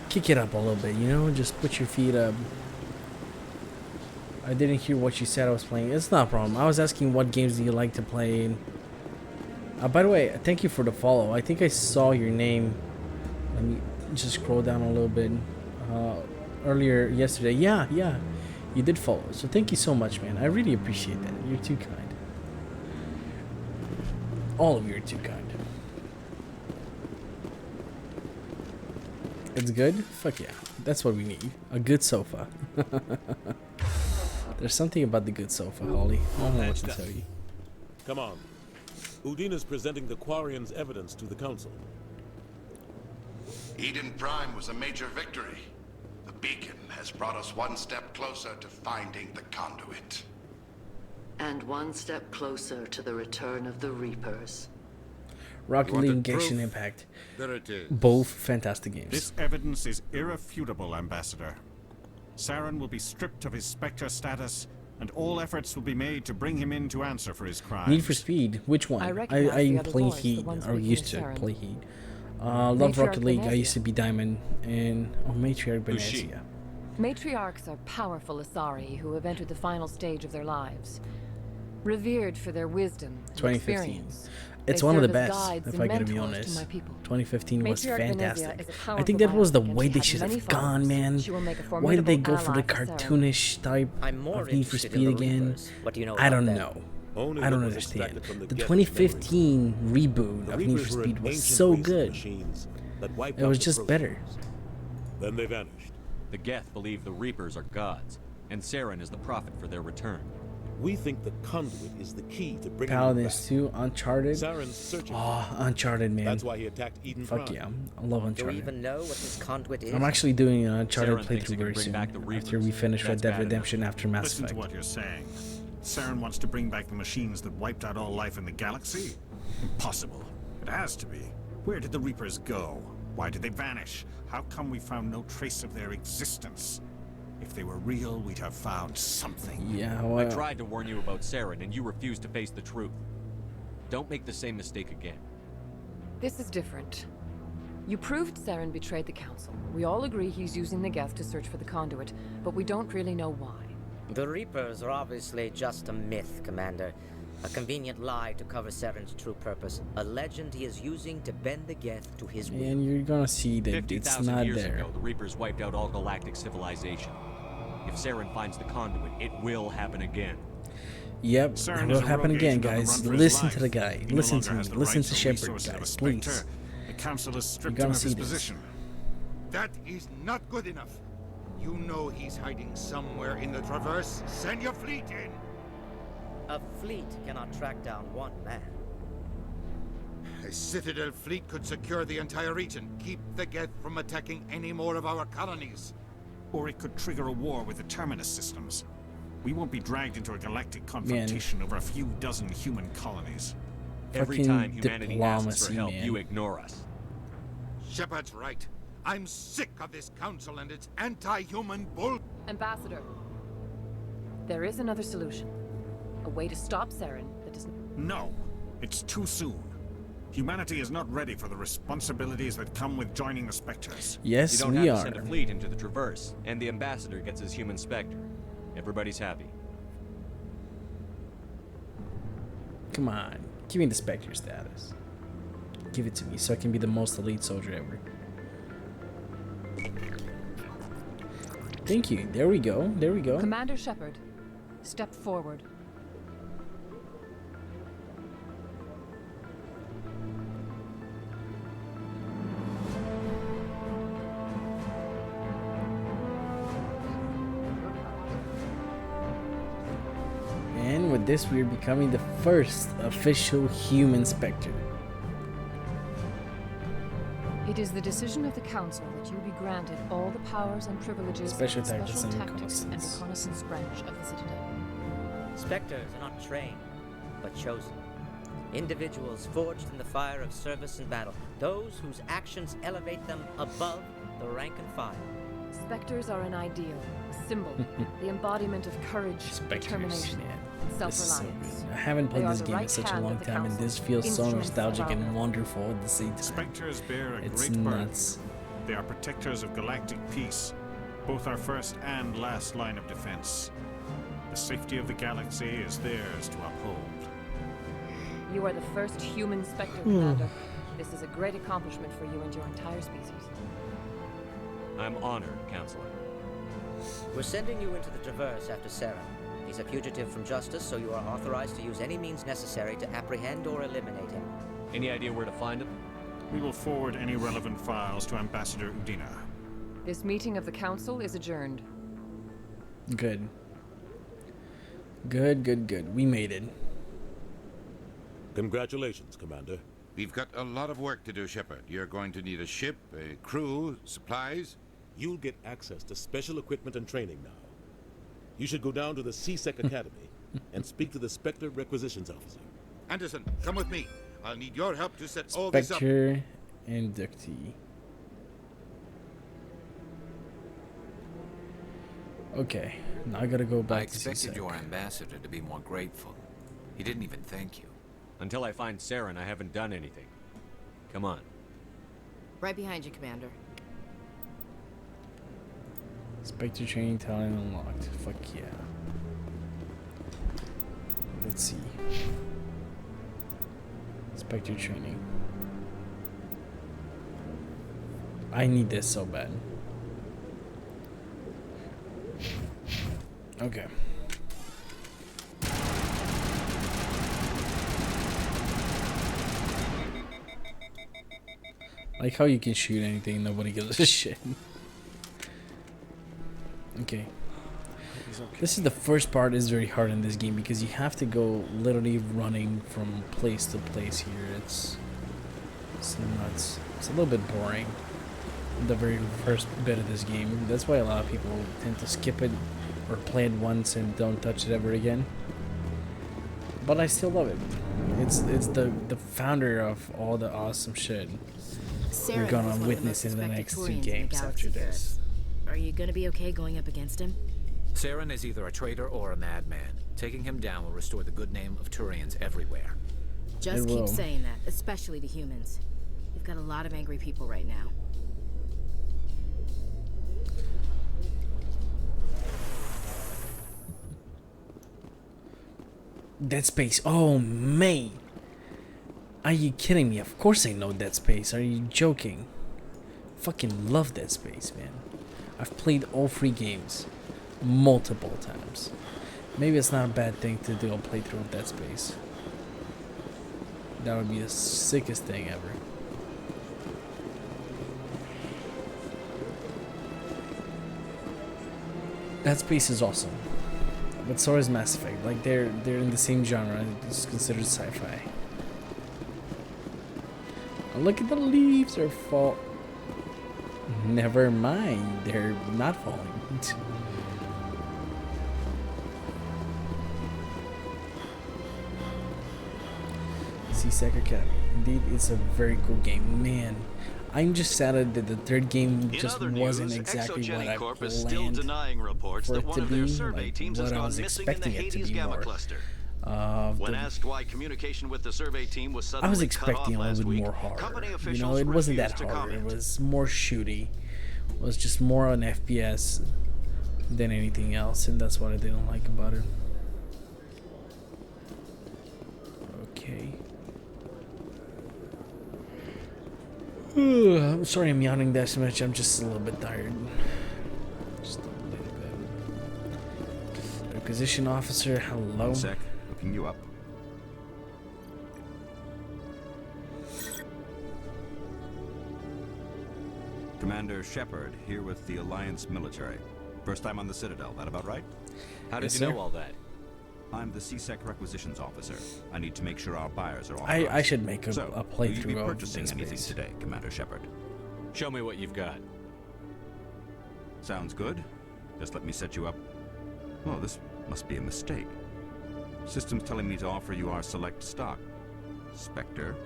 kick it up a little bit, you know? Just put your feet up. I didn't hear what you said I was playing. It's not a problem. I was asking what games do you like to play. By the way, thank you for the follow. I think I saw your name. Let me just scroll down a little bit. Earlier yesterday. Yeah, you did follow. So thank you so much, man. I really appreciate that. You're too kind. All of you are too kind. It's good? Fuck yeah. That's what we need. A good sofa. There's something about the good sofa, Holly. I don't know what to tell you. Come on. Udina's presenting the Quarian's evidence to the Council. Eden Prime was a major victory. The beacon has brought us one step closer to finding the conduit. And one step closer to the return of the Reapers. Rocket League, Genshin Impact. There it is. Both fantastic games. This evidence is irrefutable, Ambassador. Saren will be stripped of his Spectre status, and all efforts will be made to bring him in to answer for his crimes. Need for Speed. Which one? I play Heat, or used to play Heat. Love Rocket League. I used to be Diamond, and Matriarch Benezia. Matriarchs are powerful Asari who have entered the final stage of their lives. Revered for their wisdom and 2015. experience. It's They one of the serve as best, guides if and I gotta be mentors to honest. my people. 2015 was Matriarch fantastic. Venezia is a I powerful think that was the biotic way and they she should had have many gone, followers. man. She will make a Why did they go formidable for the ally for Saren. cartoonish type of Need for Speed again? I don't know. I don't understand. The 2015 reboot of Need for Speed was so good. It was just better. Then they vanished. The Geth believe the Reapers are gods, and Saren is the prophet for their return. We think the conduit is the key to bringing Paladins 2, Uncharted. Saren's searching. Uncharted, man. That's why he attacked Eden Fuck Prime. yeah, I love Do Uncharted. you even know what this conduit is? I'm actually doing an Uncharted Saren thinks he playthrough can very bring soon, back the after we finish Red Dead Redemption after Mass Listen Effect. to what you're saying. Saren wants to bring back the machines that wiped out all life in the galaxy? Impossible. It has to be. Where did the Reapers go? Why did they vanish? How come we found no trace of their existence? If they were real, we'd have found something. Yeah, I tried to warn you about Saren, and you refused to face the truth. Don't make the same mistake again. This is different. You proved Saren betrayed the Council. We all agree he's using the Geth to search for the conduit, but we don't really know why. The Reapers are obviously just a myth, Commander. A convenient lie to cover Saren's true purpose. A legend he is using to bend the Geth to his will. And you're gonna see that it's 50,000 not years there. ago, the Reapers wiped out all galactic civilization. If Saren finds the conduit, it will happen again. Yep, it Saren will is a happen rogue again, agent on the guys. run for his Listen life. to the guy. He no Listen longer to me. has the Listen rights to or Shepard, resources of a guys. Spectre. Please. The Council has You're stripped gonna him of see his this. position. That is not good enough. You know he's hiding somewhere in the Traverse. Send your fleet in. A fleet cannot track down one man. A Citadel fleet could secure the entire region, keep the Geth from attacking any more of our colonies. Or it could trigger a war with the Terminus systems. We won't be dragged into a galactic confrontation over a few dozen human colonies. Every time humanity asks for help, you ignore us. Shepard's right. I'm sick of this council and its anti-human bull. Ambassador, there is another solution. A way to stop Saren that does not... No, it's too soon. Humanity is not ready for the responsibilities that come with joining the Spectres. Yes, you don't we have are. to send a fleet into the Traverse, and the Ambassador gets his human Spectre. Everybody's happy. Come on, give me the Spectre status. Give it to me so I can be the most elite soldier ever. Thank you. There we go. There we go. Commander Shepard, step forward. And with this, we are becoming the first official human Spectre. It is the decision of the Council that you be granted all the powers and privileges Special of the tactics Special and Tactics and Reconnaissance. Reconnaissance branch of the Citadel. Spectres are not trained, but chosen. Individuals forged in the fire of service and battle. Those whose actions elevate them above the rank and file. Spectres are an ideal, a symbol, the embodiment of courage, determination, and This is so self-reliance. good. I haven't played They are this the game in right such a hand long of the time, and council, this feels so instruments nostalgic of our and wonderful at the same time. Spectres bear a It's great burden. nuts. They are protectors of galactic peace, both our first and last line of defense. The safety of the galaxy is theirs to uphold. You are the first human Spectre, Commander. This is a great accomplishment for you and your entire species. I'm honored, Counselor. We're sending you into the Traverse after Saren. He's a fugitive from justice, so you are authorized to use any means necessary to apprehend or eliminate him. Any idea where to find him? We will forward any relevant files to Ambassador Udina. This meeting of the Council is adjourned. Good. Good. We made it. Congratulations, Commander. We've got a lot of work to do, Shepard. You're going to need a ship, a crew, supplies. You'll get access to special equipment and training now. You should go down to the CSEC Academy and speak to the Spectre Requisitions Officer. Anderson, come with me. I'll need your help to set all this up. Spectre inductee. Okay, now I gotta go back I to expected CSEC. your ambassador to be more grateful. He didn't even thank you. Until I find Saren, I haven't done anything. Come on. Right behind you, Commander. Spectre training talent unlocked. Fuck yeah. Let's see. Spectre training. I need this so bad. Okay. Like how you can shoot anything, nobody gives a shit. Okay. This is the first part is very hard in this game because you have to go literally running from place to place here. It's nuts. It's a little bit boring. The very first bit of this game. That's why a lot of people tend to skip it or play it once and don't touch it ever again. But I still love it. It's the founder of all the awesome shit we're gonna witness in the next two games after this. Are you gonna be okay going up against him? Saren is either a traitor or a madman. Taking him down will restore the good name of Turians everywhere. Just keep saying that, especially to humans. We've got a lot of angry people right now. Dead Space. Oh, man. Are you kidding me? Of course I know Dead Space. Are you joking? Fucking love Dead Space, man. I've played all 3 games multiple times. Maybe it's not a bad thing to do a playthrough of Dead Space. That would be the sickest thing ever. Dead Space is awesome. But so is Mass Effect. Like they're in the same genre. It's considered sci-fi. Oh, look at the leaves are fall. Never mind, they're not falling. CSEC Academy. Indeed, it's a very cool game, man. I'm just sad that the third game just wasn't exactly what I Corp planned is still denying reports for that it one to of their be, survey like teams has what I gone was missing in the expecting it to Hades be Gamma more. cluster. When asked why communication with the survey team was I was suddenly cut off expecting a last little bit week, more horror. company You officials know, it wasn't that refused to horror. It comment. was more shooty. It was just more on FPS than anything else, and that's what I didn't like about it. Okay. I'm sorry I'm yawning that so much. I'm just a little bit tired. Just a little bit. Acquisition officer, hello. One sec. Looking you up. Commander Shepard, here with the Alliance military. First time on the Citadel, that about right? How did you know all that? I'm the CSEC requisitions officer. I need to make sure our buyers are authorized. I should make a Will you playthrough be of purchasing Dead anything Space. today, Commander Shepard? Show me what you've got. Sounds good. Just let me set you up. Oh, this must be a mistake. System's telling me to offer you our select stock. Spectre?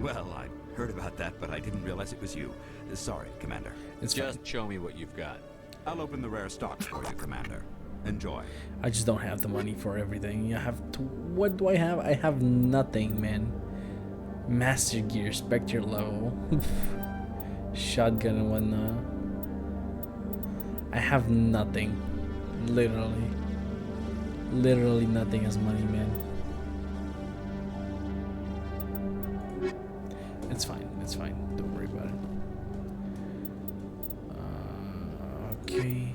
Well, I heard about that, but I didn't realize it was you. Sorry, Commander. Just show me what you've got. I'll open the rare stock for you, Commander. Enjoy. I just don't have the money for everything. I have to. What do I have? I have nothing, man. Master gear, Spectre level, shotgun and whatnot. I have nothing. Literally nothing as money, man. It's fine. It's fine. Don't worry about it. Okay.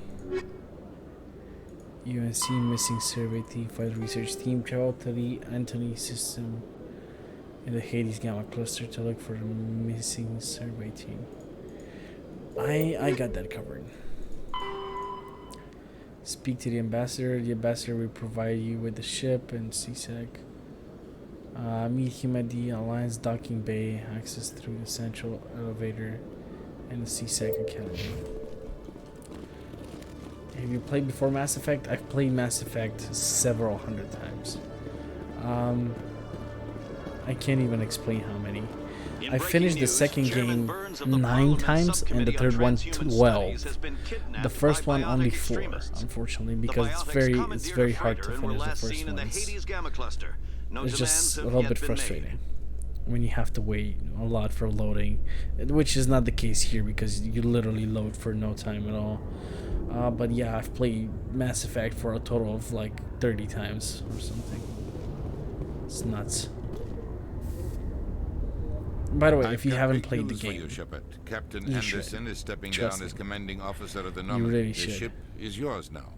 UNC missing survey team, fight research team, travel to the Antony system in the Hades Gamma cluster to look for the missing survey team. I got that covered. Speak to the ambassador. The ambassador will provide you with the ship and CSEC. Meet him at the Alliance docking bay. Access through the central elevator and the CSEC Academy. Have you played before Mass Effect? I've played Mass Effect several hundred times. I can't even explain how many. I finished the second game 9 times and the third one 12. The first one only 4, unfortunately, because it's very hard to finish the first one. It's just a little bit frustrating when you have to wait a lot for loading, which is not the case here because you literally load for no time at all. But yeah, I've played Mass Effect for a total of like 30 times or something. It's nuts. By the way, if you haven't played the game, Captain you Anderson should. is stepping Trust down as me. commanding officer of the You Normandy. really The should. ship is yours now.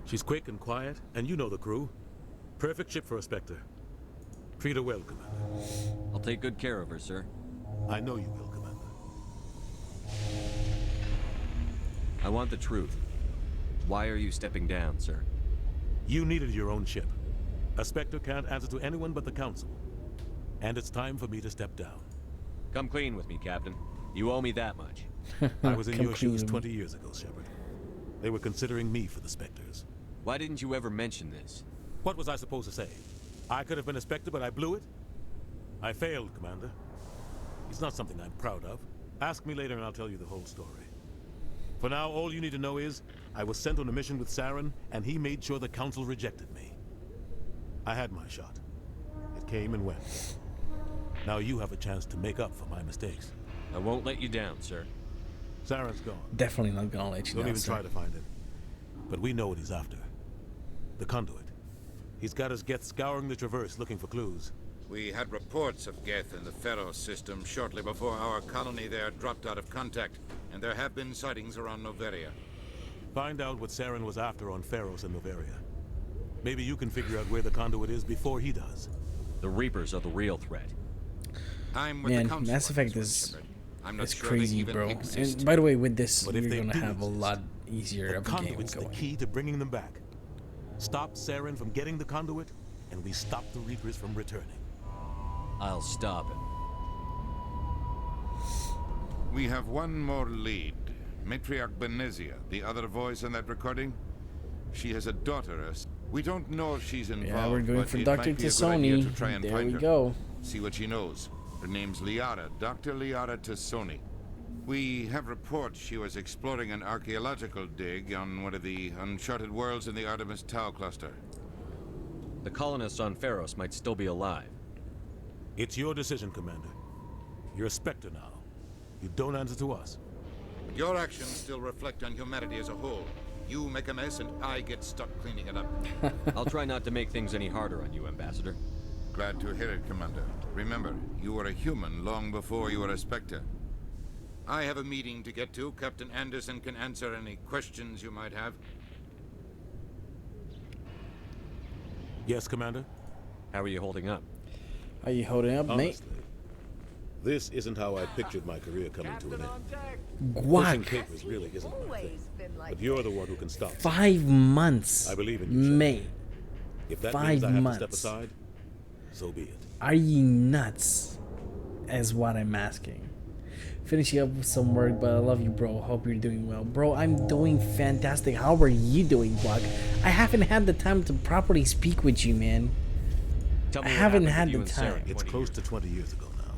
She's quick and quiet, and you know the crew. Perfect ship for a Spectre. Treat her well, Commander. I'll take good care of her, sir. I know you will, Commander. I want the truth. Why are you stepping down, sir? You needed your own ship. A Spectre can't answer to anyone but the Council. And it's time for me to step down. Come clean with me, Captain. You owe me that much. I was in Come your clean shoes with me. 20 years ago, Shepard. They were considering me for the Spectres. Why didn't you ever mention this? What was I supposed to say? I could have been a Spectre, but I blew it? I failed, Commander. It's not something I'm proud of. Ask me later and I'll tell you the whole story. For now, all you need to know is, I was sent on a mission with Saren, and he made sure the Council rejected me. I had my shot. It came and went. Now you have a chance to make up for my mistakes. I won't let you down, sir. Saren's gone. Definitely not gonna let you Don't down, even sir. try to find him. But we know what he's after. The conduit. He's got us Geth scouring the Traverse looking for clues. We had reports of Geth in the Pharos system shortly before our colony there dropped out of contact, and there have been sightings around Noveria. Find out what Saren was after on Pharos and Noveria. Maybe you can figure out where the conduit is before he does. The Reapers are the real threat. I'm with Man, the Council Mass on Effect this one, is Shepard. I'm not it's sure crazy, they even bro. exist. And by the way, with this, But you're if they gonna do have a exist, lot easier The of a game conduit's the going. key to bringing them back. Stop Saren from getting the conduit, and we stop the Reapers from returning. I'll stop him. We have one more lead. Matriarch Benezia, the other voice in that recording. She has a daughter. We don't know if she's involved. Yeah, we're going but for it Dr. might be a good idea Tassoni. to try and There find we her. go. See what she knows. Her name's Liara, Dr. Liara Tassoni. We have reports she was exploring an archaeological dig on one of the uncharted worlds in the Artemis Tau cluster. The colonists on Pharos might still be alive. It's your decision, Commander. You're a Spectre now. You don't answer to us. Your actions still reflect on humanity as a whole. You make a mess and I get stuck cleaning it up. I'll try not to make things any harder on you, Ambassador. Glad to hear it, Commander. Remember, you were a human long before you were a Spectre. I have a meeting to get to. Captain Anderson can answer any questions you might have. Yes, Commander? How are you holding up? Are you holding up, mate? Honestly, this isn't how I pictured my career coming to an end. Guac. Pushing papers really isn't my thing. But you're the one who can stop me. 5 months. I believe in you, Mate. If that 5 means I have months. to step aside, so be it. Are you nuts? Is what I'm asking. Finishing up with some work, but I love you, bro. Hope you're doing well. Bro, I'm doing fantastic. How are you doing, Guac? I haven't had the time to properly speak with you, man. Tell me I what haven't happened had with you the and Saren time. It's close to 20 years ago now.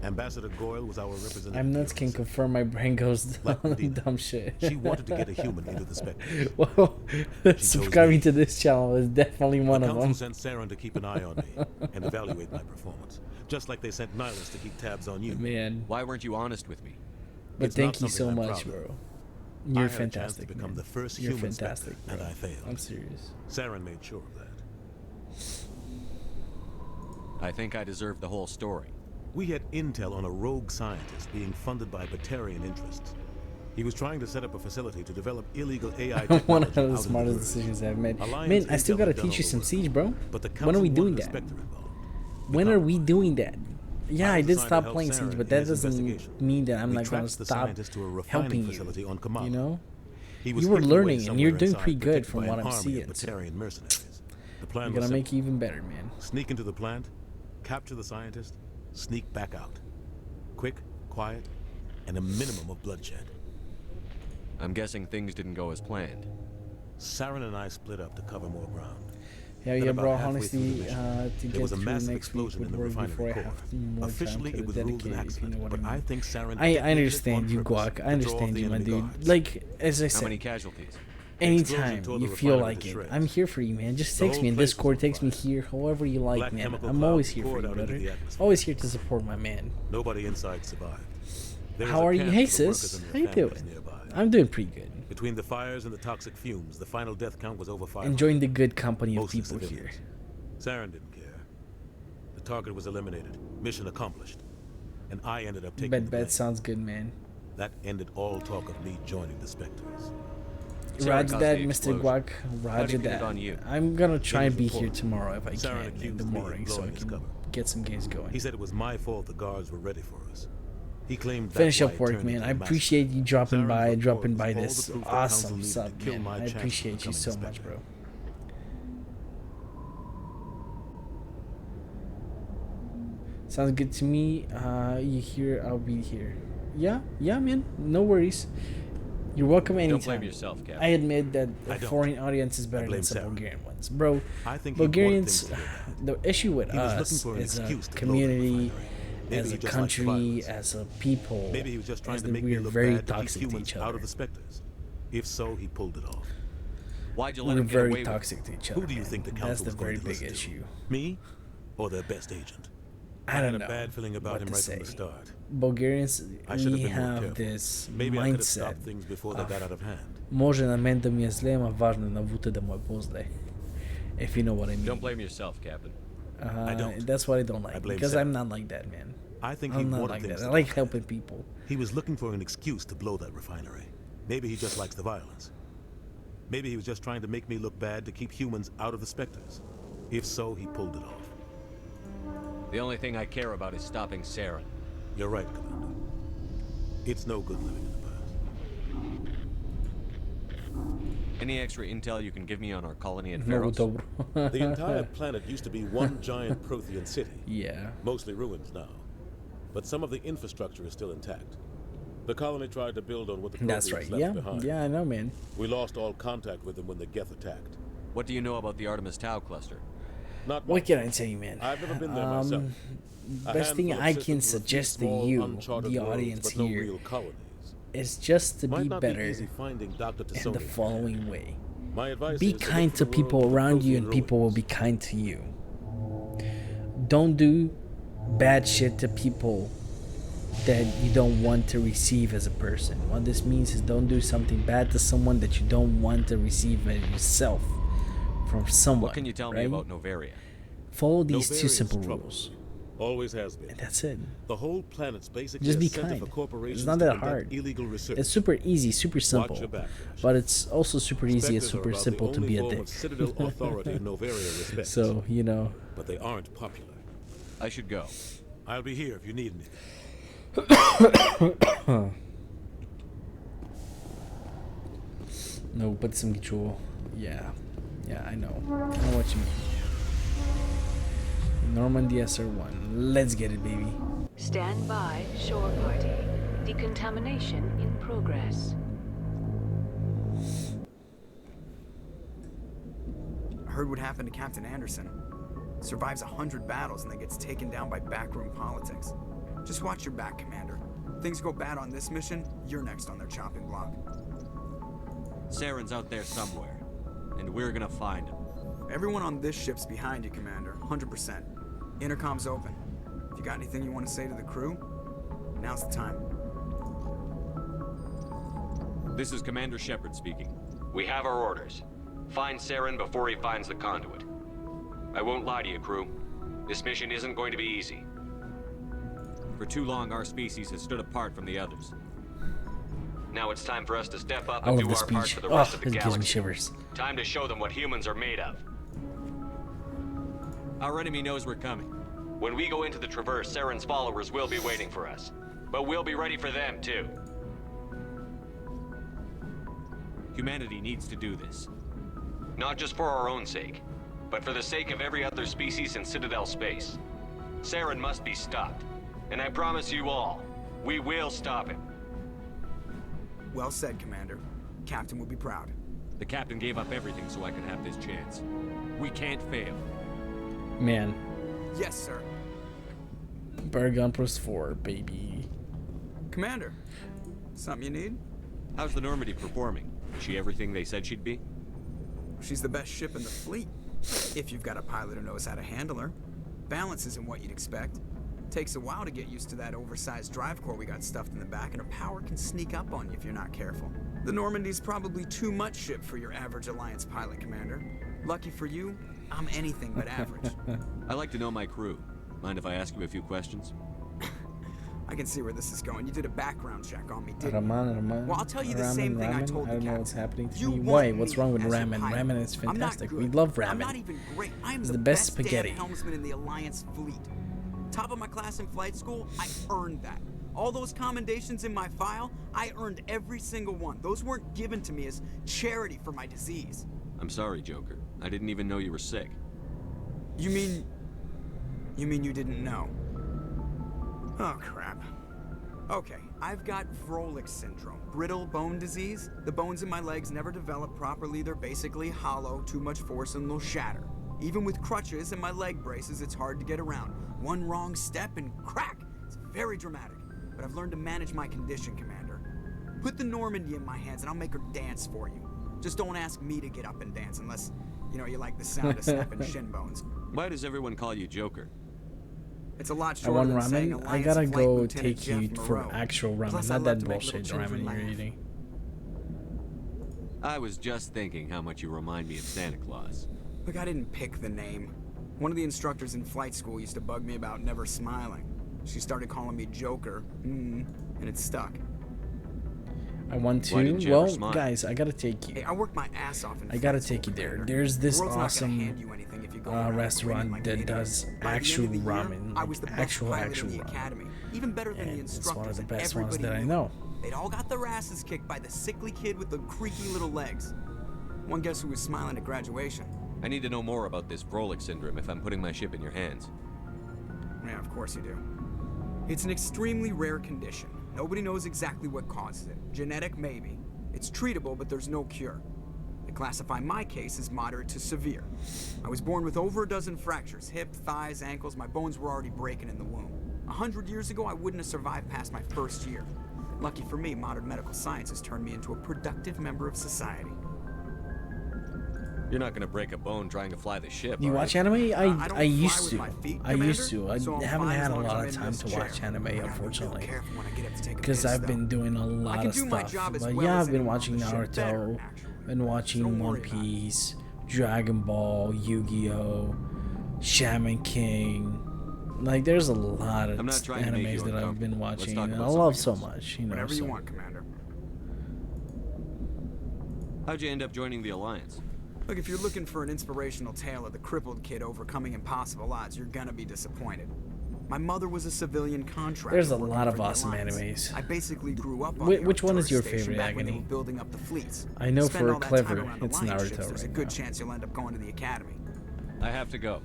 Ambassador Goyle was our representative. I'm nuts can confirm my brain goes Like Medina, dumb shit. She wanted to get a human into the Spectres. Well, subscribing to this channel is definitely one the of council them. sent Saren to keep an eye on me and evaluate my performance, just like they sent Nihilus to keep tabs on you. Man. Why weren't you honest with me? But It's thank not you so something I'm much, proud of. bro. I You're had a chance fantastic, to become man. the first You're human fantastic, Spectre, and bro. I failed. I'm serious. Saren made sure of that. I think I deserve the whole story. We had intel on a rogue scientist being funded by Batarian interests. He was trying to set up a facility to develop illegal AI technology. One of the out smartest the decisions I've made. Alliance Man, I still intel gotta had done teach you all some the work, Siege, bro. but the When are we council doing wanted a that? Spectre involved. When are we doing that? Yeah, I was did assigned to stop help playing Saren Siege, but in that his doesn't investigation. mean that I'm We not gonna tracked the stop scientist to a refining helping you. facility on Kamala. You know? He was You were hidden away learning, and you're somewhere doing inside, pretty good protected from by what an I'm army seeing. of Batarian mercenaries. The plan I'm was gonna simple. make you even better, man. Sneak into the plant, capture the scientist, sneak back out. Quick, quiet, and a minimum of bloodshed. I'm guessing things didn't go as planned. Saren and I split up to cover more ground. Yeah, Then yeah, about bro. halfway Honestly, through the mission, to there get was a through massive next week explosion would in the work refinery before I core. have more Officially, time it to was ruled an dedicate, if you know accident, what but I I mean. think Saren I detonated it on understand you, purpose Guac. I to throw off understand the you, my enemy dude. guards. Like, as I How said, many casualties? anytime tore the you feel refinery like to it, shreds. I'm here for you, man. Just The text whole me in place was Discord, on text me fire. here, however you like, Black man. chemical I'm always clouds here for poured you, out into brother. the atmosphere. Always here to support my man. Nobody inside survived. There was How a are you? camp Hey, for the workers sis. and their How you families doing? nearby. I'm doing pretty good. Between the fires and the toxic fumes, the final death count was over 500. Enjoying the good company of Mostly people here. civilians. Saren didn't care. The target was eliminated. Mission accomplished. And I ended up taking the blame. Bet sounds good, man. That ended all talk of me joining the Spectres. Roger that, Mr. Guac. Roger pin it that. on you? I'm gonna try In and be his here report, tomorrow if I Saren can in accused the me of morning, so I blowing his can cover. get some games going. He said it was my fault the guards were ready for us. He claimed that's Finish why up it work, turned man. into I a massacre. appreciate you dropping Saren's by report was all the this proof the council awesome needed to sub, kill man. my I chance of appreciate you becoming so a much, Spectre. bro. Sounds good to me. You here? I'll be here. Yeah, man. No worries. You're welcome anytime. Don't blame yourself, Captain. I admit that I a don't. foreign audience is I better blame than some Saren. Bulgarian ones, bro. I think he wanted Bulgarians, things to go bad. the issue with He was us looking for an as a excuse to blow the community, refinery. Maybe as he a just likes the country, violence. as a people, Maybe he was just trying is to that make we me are look very bad to keep toxic to humans each out other. of the Spectres. If so, he pulled it off. Why'd you let We're him get away very with it? toxic to each other. Who do you man. think the That's council the was very going to big listen to? issue. Me or their best agent? I had don't a know bad feeling about what him to right say. from the start. Bulgarians, I should we have been more have careful. this Maybe I could have mindset stopped things before they got out of hand. може на мен да ми е зле, ама важно е на Вута да му е по-зле. If you know what I mean. Don't blame yourself, Captain. I don't. That's what I don't like. I blame Because Saren. I'm not like that, man. I think he I'm not wanted like things that. I to like go helping bad. people. He was looking for an excuse to blow that refinery. Maybe he just likes the violence. Maybe he was just trying to make me look bad to keep humans out of the Spectres. If so, he pulled it off. The only thing I care about is stopping Saren. You're right, Commander. It's no good living in the past. Any extra intel you can give me on our colony at Много Pharos? добро. The entire planet used to be one giant Prothean city. Yeah. Mostly ruins now. But some of the infrastructure is still intact. The colony tried to build on what the That's Protheans right. left Yeah. behind. Yeah, I know, man. We lost all contact with them when the Geth attacked. What do you know about the Artemis Tau cluster? Not What much. can I say, man? I've never been there myself. A Best thing handful of I systems can with a few suggest to small, you, uncharted the worlds, audience but no here, real colonies. is just to Might be not better be easy finding Dr. in the T'Soni. following way. My advice Be is to kind look to for the people world with around you, Prothean and people will ruins. be kind to you. Don't do bad shit to people that you don't want to receive as a person. What this means is don't do something bad to someone that you don't want to receive as yourself from someone. What can you tell me right? about Novaria? Follow these Novaria two is simple trouble. rules. Always has been. And that's it. The whole planet's basically Just be a center kind. for corporations It's not to that conduct hard. illegal research. It's super easy, super simple. Watch your back, But it's also super easy and Spectres are super about simple the to only be a form dick. of Citadel authority Novaria respects. So, you know. But they aren't popular. I should go. I'll be here if you need anything. No, but some control. Yeah. Yeah, I know. I know what you mean. Normandy SR1. Let's get it, baby. Stand by, shore party. Decontamination in progress. I heard what happened to Captain Anderson. Survives 100 battles and then gets taken down by backroom politics. Just watch your back, Commander. Things go bad on this mission, you're next on their chopping block. Saren's out there somewhere, and we're gonna find him. Everyone on this ship's behind you, Commander. 100%. Intercom's open. If you got anything you want to say to the crew, now's the time. This is Commander Shepard speaking. We have our orders. Find Saren before he finds the conduit. I won't lie to you, crew. This mission isn't going to be easy. For too long, our species has stood apart from the others. Now it's time for us to step up and do our part for the rest of the gives me galaxy. shivers. Time to show them what humans are made of. Our enemy knows we're coming. When we go into the Traverse, Saren's followers will be waiting for us. But we'll be ready for them, too. Humanity needs to do this. Not just for our own sake, but for the sake of every other species in Citadel space. Saren must be stopped. And I promise you all, we will stop him. Well said, Commander. Captain will be proud. The captain gave up everything so I could have this chance. We can't fail. Man. Yes, sir. Bergun plus 4, baby. Commander, something you need? How's the Normandy performing? Is she everything they said she'd be? She's the best ship in the fleet. If you've got a pilot who knows how to handle her. Balance isn't what you'd expect. Takes a while to get used to that oversized drive core we got stuffed in the back, and her power can sneak up on you if you're not careful. The Normandy's probably too much ship for your average Alliance pilot, Commander. Lucky for you, I'm anything but average. I like to know my crew. Mind if I ask you a few questions? I can see where this is going. You did a background check on me, didn't you? Raman. Well, I'll tell you the same thing I told the I don't know captain. what's happening to You me. want Why? me What's wrong with as your ramen? pilot. Ramen is I'm not fantastic. good. We love ramen. I'm not even great. I am It's the the best best spaghetti. damn helmsman in the Alliance fleet. Top of my class in flight school, I earned that. All those commendations in my file, I earned every single one. Those weren't given to me as charity for my disease. I'm sorry, Joker. I didn't even know you were sick. You mean you didn't know? Oh, crap. Okay, I've got Vrolik syndrome, brittle bone disease. The bones in my legs never develop properly. They're basically hollow, too much force and they'll shatter. Even with crutches and my leg braces, it's hard to get around. One wrong step and crack! It's very dramatic. But I've learned to manage my condition, Commander. Put the Normandy in my hands and I'll make her dance for you. Just don't ask me to get up and dance unless, you like the sound of snapping shin bones. Why does everyone call you Joker? It's a lot I shorter want than saying ramen. I Alliance gotta Flight go Lieutenant take you Jeff for Moreau. actual ramen, Plus, I not love that to make little bullshit children ramen you're laugh. eating. I was just thinking how much you remind me of Santa Claus. Look, I didn't pick the name. One of the instructors in flight school used to bug me about never smiling. She started calling me Joker, and it stuck. I want to. Why didn't you ever Well, smile? guys, I gotta take you. Hey, I worked my ass off in I gotta flight school, take you there. Commander. There's this The world's not gonna awesome hand you anything if you go around restaurant like an that idiot. does By the end of actual the year, ramen, I was the best actual pilot in the ramen. academy, even better than the And it's one instructors. of the and best ones everybody that I knew know. it. They'd all got their asses kicked by the sickly kid with the creaky little legs. One guess who was smiling at graduation? I need to know more about this Vrolik syndrome if I'm putting my ship in your hands. Yeah, of course you do. It's an extremely rare condition. Nobody knows exactly what causes it. Genetic, maybe. It's treatable, but there's no cure. They classify my case as moderate to severe. I was born with over a dozen fractures, hip, thighs, ankles. My bones were already breaking in the womb. 100 years ago, I wouldn't have survived past my first year. Lucky for me, modern medical science has turned me into a productive member of society. You're not gonna break a bone trying to fly the ship. Do you are watch you? anime? I don't I used fly with to. my feet, I used to. Commander, so I I'm haven't fine had as a long as lot I'm of in time this to chair. watch anime, I gotta be real unfortunately. careful when I get up to take a Because piss, I've though. been doing a I lot can of do my stuff. job as But well yeah, as I've been anyone on watching the ship. Naruto, Better, actually. been watching Don't One worry about it. Piece, Dragon Ball, Yu-Gi-Oh, Shaman King. Like, there's a lot of I'm not trying to make you animes that I've been uncomfortable. Let's watching, talk and I about love something so else. much. Whatever you so. want, Commander. How'd you end up joining the Alliance? Look, if you're looking for an inspirational tale of the crippled kid overcoming impossible odds, you're gonna be disappointed. My mother was a civilian contractor. There's a working lot for of the awesome Alliance. animes. I basically grew up on Which one is your Arcturus station favorite, back when they Agony? were building up the fleets. I know Spend for all that Clever, time around it's Alliance Naruto ships, there's a right good now. chance you'll end up going to the academy. I have to go.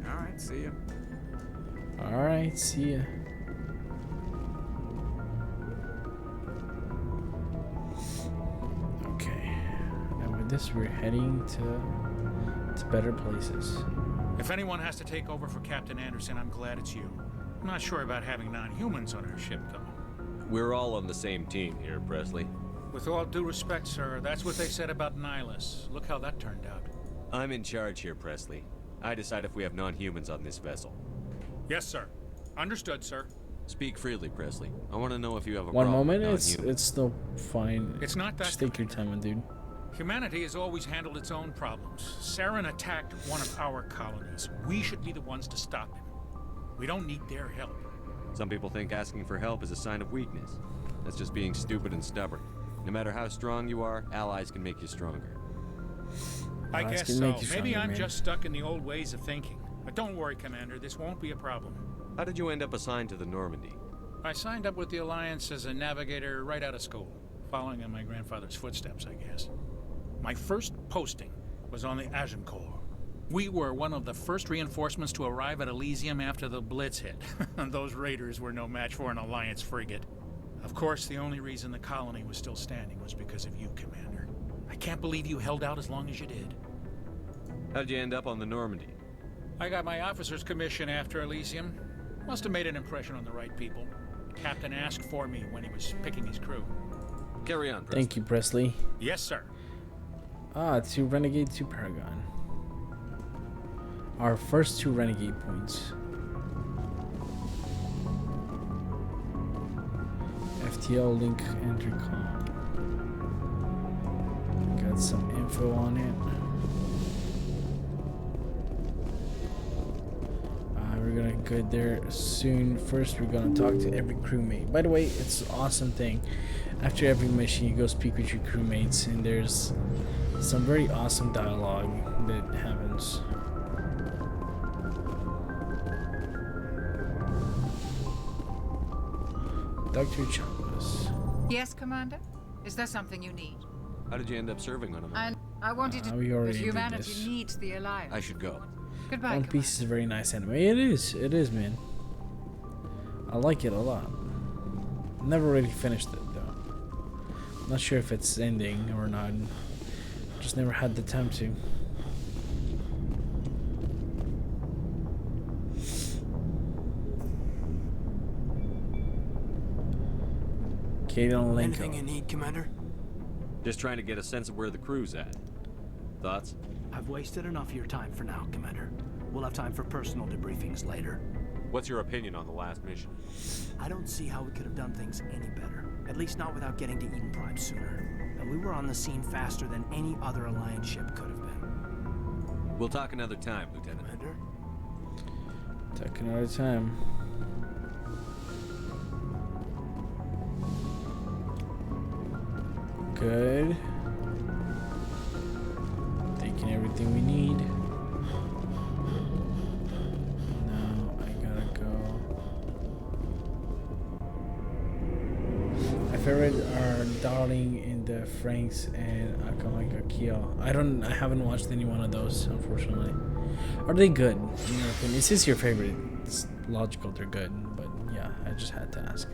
All right, see ya. Alright, see ya. Okay. And with this, we're heading to better places. If anyone has to take over for Captain Anderson, I'm glad it's you. I'm not sure about having non-humans on our ship, though. We're all on the same team here, Presley. With all due respect, sir, that's what they said about Nihilus. Look how that turned out. I'm in charge here, Presley. I decide if we have non-humans on this vessel. Yes, sir. Understood, sir. Speak freely, Presley. I want to know if you have a One problem moment, with it's still fine. It's not that. Just take your time, my dude. Humanity has always handled its own problems. Saren attacked one of our colonies. We should be the ones to stop him. We don't need their help. Some people think asking for help is a sign of weakness. That's just being stupid and stubborn. No matter how strong you are, allies can make you stronger. I guess so. Maybe I'm just stuck in the old ways of thinking. But don't worry, Commander. This won't be a problem. How did you end up assigned to the Normandy? I signed up with the Alliance as a navigator right out of school, following in my grandfather's footsteps, I guess. My first posting was on the Agincourt. We were one of the first reinforcements to arrive at Elysium after the Blitz hit. Those raiders were no match for an Alliance frigate. Of course, the only reason the colony was still standing was because of you, Commander. I can't believe you held out as long as you did. How'd you end up on the Normandy? I got my officer's commission after Elysium. Must have made an impression on the right people. Captain asked for me when he was picking his crew. Carry on, Presley. Thank you, Presley. Yes, sir. Ah, 2 Renegade, 2 Paragon. Our first 2 Renegade points. FTL link intercom. Got some info on it. We're gonna get there soon. First, we're gonna talk to every crewmate. By the way, it's an awesome thing. After every mission, you go speak with your crewmates, and there's some very awesome dialogue that happens. Dr. Chavez. Yes, Commander? Is there something you need? How did you end up serving on a And I wanted to... we already but did humanity this. needs the Alliance. I should go. Goodbye, One Piece is a very nice anime. It is, man. I like it a lot. Never really finished it though. Not sure if it's ending or not. Just never had the time to. Anything you need, Commander? Just trying to get a sense of where the crew's at. Thoughts? I've wasted enough of your time for now, Commander. We'll have time for personal debriefings later. What's your opinion on the last mission? I don't see how we could have done things any better. At least not without getting to Eden Prime sooner. And we were on the scene faster than any other Alliance ship could have been. We'll talk another time, Lieutenant. Commander? Talk another time. Good. Taking everything we need. Now I gotta go. My favorite are Darling in the Franks and Akamaka Kyo. I haven't watched any one of those, unfortunately. Are they good? In your opinion? This is your favorite. It's logical they're good, but yeah, I just had to ask.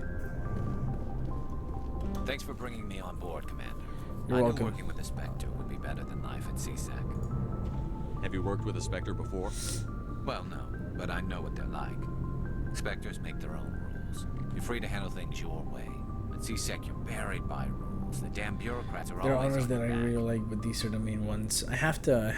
Thanks for bringing me on board, Commander. You're I knew welcome. working with a Spectre would be better than life at CSEC. Have you worked with a Spectre before? Well, no, but I know what they're like. Spectres make their own rules. You're free to handle things your way. At CSEC, you're buried by rules. The damn bureaucrats are There are always others on that your I back. really like, but these are the main ones. I have to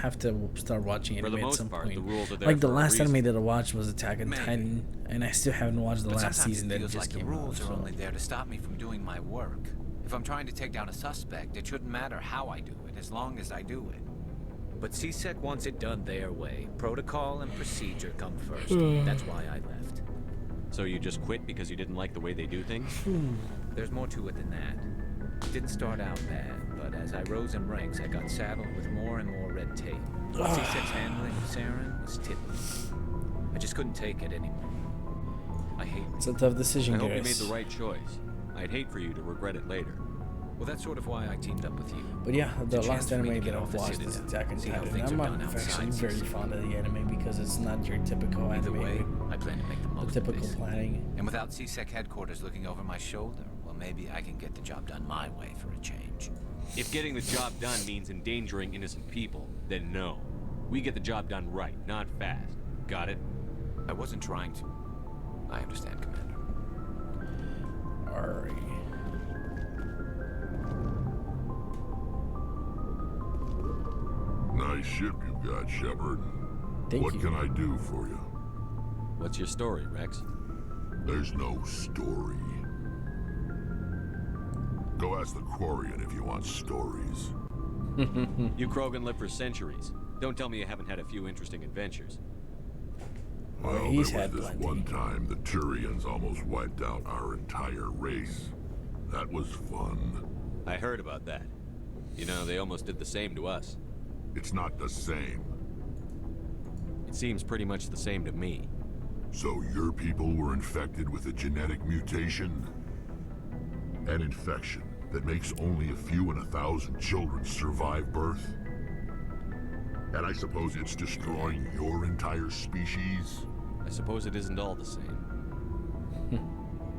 start watching For the anime at most some part, point. the rules are there Like the for a last reason. anime that I watched was Attack on Titan, and I still haven't watched the But last sometimes season it that feels just like the came rules out. are So. only there to stop me from doing my work. If I'm trying to take down a suspect, it shouldn't matter how I do it, as long as I do it. But CSEC wants it done their way. Protocol and procedure come first. That's why I left. So you just quit because you didn't like the way they do things? There's more to it than that. It didn't start out bad, but as I rose in ranks, I got saddled with more and more red tape. C6's handling of Saren was tipping. I just couldn't take it anymore. I hate It's a tough decision, I hope you guys. made the right choice. I'd hate for you to regret it later. Well, that's sort of why I teamed up with you. But yeah, It's the a chance last for me to anime get that off I've the watched is Citadel, Attack on see how Titan. things are I'm done actually outside very CSEC. fond of the anime because it's not your typical Either anime. way, I plan to make the most typical of this. planning. And without CSEC headquarters looking over my shoulder, well, maybe I can get the job done my way for a change. If getting the job done means endangering innocent people, then no. We get the job done right, not fast. Got it? I wasn't trying to. I understand, Commander. Alright. Nice ship you got, Shepard. What can I do for you? What's your story, Rex? There's no story. Go ask the Quarian if you want stories. You Krogan lived for centuries. Don't tell me you haven't had a few interesting adventures. Well, there was this one time the Turians almost wiped out our entire race. That was fun. I heard about that. You know, they almost did the same to us. It's not the same. It seems pretty much the same to me. So your people were infected with a genetic mutation? An infection that makes only a few in 1,000 children survive birth? And I suppose it's destroying your entire species? I suppose it isn't all the same.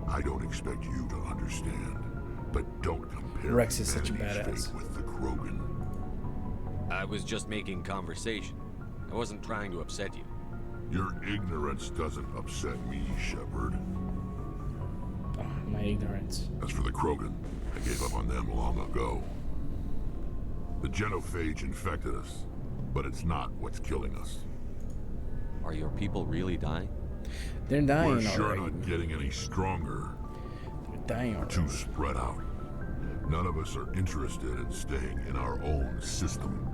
I don't expect you to understand, but don't compare Rex is such a humanity's badass. fate with the Krogan. I was just making conversation. I wasn't trying to upset you. Your ignorance doesn't upset me, Shepard. Oh, my ignorance. As for the Krogan, I gave up on them long ago. The genophage infected us, but it's not what's killing us. Are your people really dying? They're dying We're sure already. not getting any stronger. They're dying already. Too spread out. None of us are interested in staying in our own system.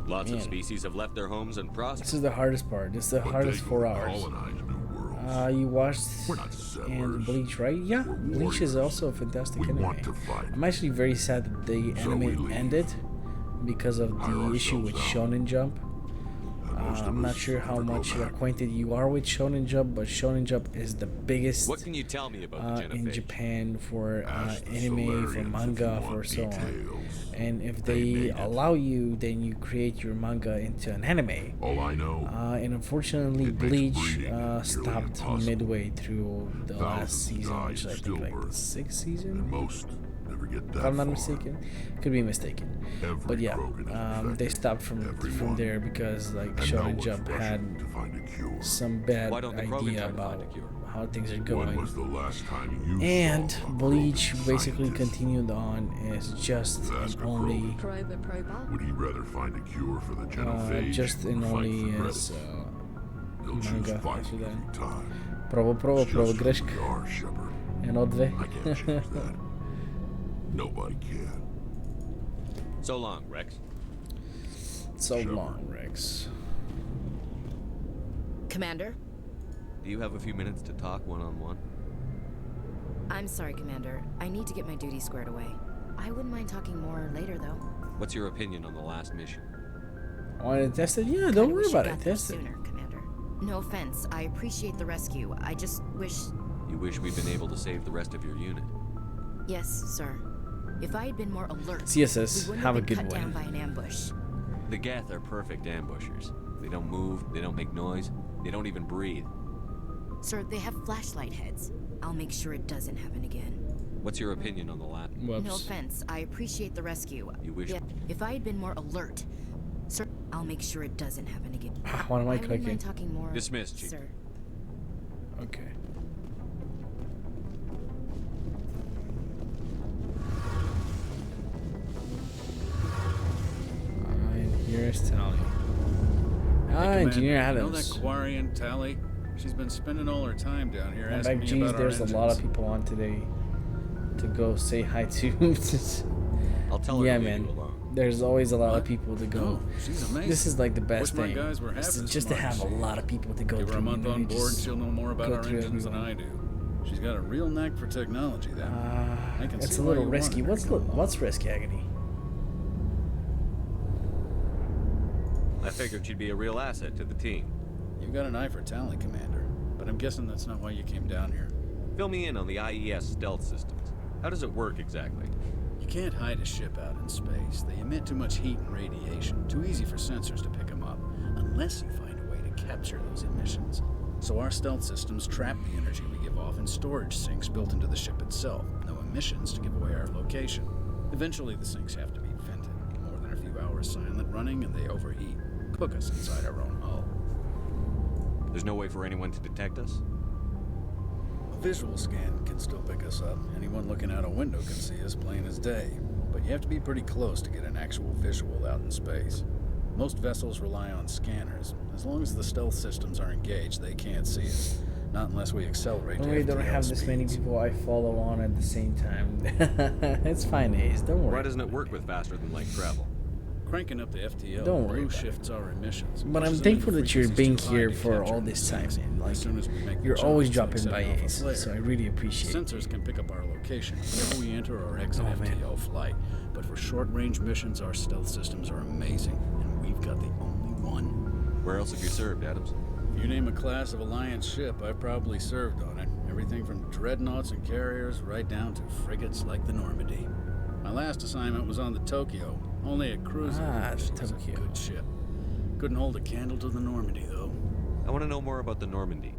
Lots of species have left their homes and prospered. This is the hardest part. This is the hardest 4 hours. You watched and Bleach, right? Yeah, Bleach is also a fantastic anime. I'm actually very sad that the anime ended because of the issue with Shonen Jump. I'm not sure how much acquainted you are with Shonen Jump, but Shonen Jump is the biggest What can you tell me about the in genophage? Japan for anime, for manga, for so on. And if they allow you, then you create your manga into an anime. All I know, and unfortunately, Bleach stopped midway through the last season, which I think like the 6th season. And most never get that If I'm not far. mistaken, could be mistaken. But yeah, they stopped from there because like Shonen Jump had some bad idea about how things are going. When was the last time you And saw a Bleach Krogan basically scientist? continued on as just Ask and a only Krogan. Would he rather find a cure for the genophage just and or fight only for as credit? He'll choose manga fighting after that. every time. Probo, It's just who greška. we are, Shepard. Jedno, dve. I can't change that. Nobody can. So long, Rex. So long, Rex. Commander? Do you have a few minutes to talk one-on-one? I'm sorry, Commander. I need to get my duties squared away. I wouldn't mind talking more later, though. What's your opinion on the last mission? Want to test it? Yeah, don't worry about it. Test it. Sooner, Commander. No offense. I appreciate the rescue. I just wish... You wish we'd been able to save the rest of your unit. Yes, sir. If I had been more alert, CSS, we wouldn't have a have been good cut down one. by an ambush. The Geth are perfect ambushers. They don't move, they don't make noise, they don't even breathe. Sir, they have flashlight heads. I'll make sure it doesn't happen again. What's your opinion on the lab? No offense. I appreciate the rescue. You wish... Yeah, if I had been more alert, sir, I'll make sure it doesn't happen again. What am I wouldn't clicking? mind talking more, Dismissed, Chief. sir. Okay. And here's Tally. Engineer You know Adams. that Quarian Tally? She's been spending all her time down here And asking back, me geez, about there's our a lot of engines. people on today to go say hi to. I'll tell her Yeah, to leave man. you alone. There's always a lot of people to go. Oh, she's amazing. This is like the best Wish my thing. guys were half Is as just to smart have as a she lot of people to go Give her through. a month you know, on you board and just she'll know more about go our through engines than everyone. I do. She's got a real knack for technology, that. I can It's see a why little you risky. wanted her. What's risky, Agony? I figured she'd be a real asset to the team. You got an eye for talent, Commander, but I'm guessing that's not why you came down here. Fill me in on the IES stealth systems. How does it work exactly? You can't hide a ship out in space. They emit too much heat and radiation. Too easy for sensors to pick them up, unless you find a way to capture those emissions. So our stealth systems trap the energy we give off in storage sinks built into the ship itself. No emissions to give away our location. Eventually the sinks have to be vented. More than a few hours silent running and they overheat. Cook us inside our own hull. There's no way for anyone to detect us? A visual scan can still pick us up. Anyone looking out a window can see us plain as day. But you have to be pretty close to get an actual visual out in space. Most vessels rely on scanners. As long as the stealth systems are engaged, they can't see us. Not unless we accelerate to We don't FTL have this many speeds. people I follow on at the same time. It's fine, Ace. Don't worry. Why doesn't it work with faster than light travel? Cranking up the FTL Don't worry blue about shifts our emissions. But I'm Pushes them thankful into that you're frequencies being too high here to for capture all and this time, seize. man. Like, As soon as we make the you're jump, always it's like dropping by, setting off a Ace. flare. So I really appreciate it. Sensors can pick up our location whenever we enter or exit Oh, man. FTL flight. But for short-range missions, our stealth systems are amazing, and we've got the only one. Where else have you served, Adams? If you name a class of Alliance ship, I've probably served on it. Everything from dreadnoughts and carriers right down to frigates like the Normandy. My last assignment was on the Tokyo, only a cruiser. Ah, the She was a Tokyo. good ship. Couldn't hold a candle to the Normandy, though. I want to know more about the Normandy.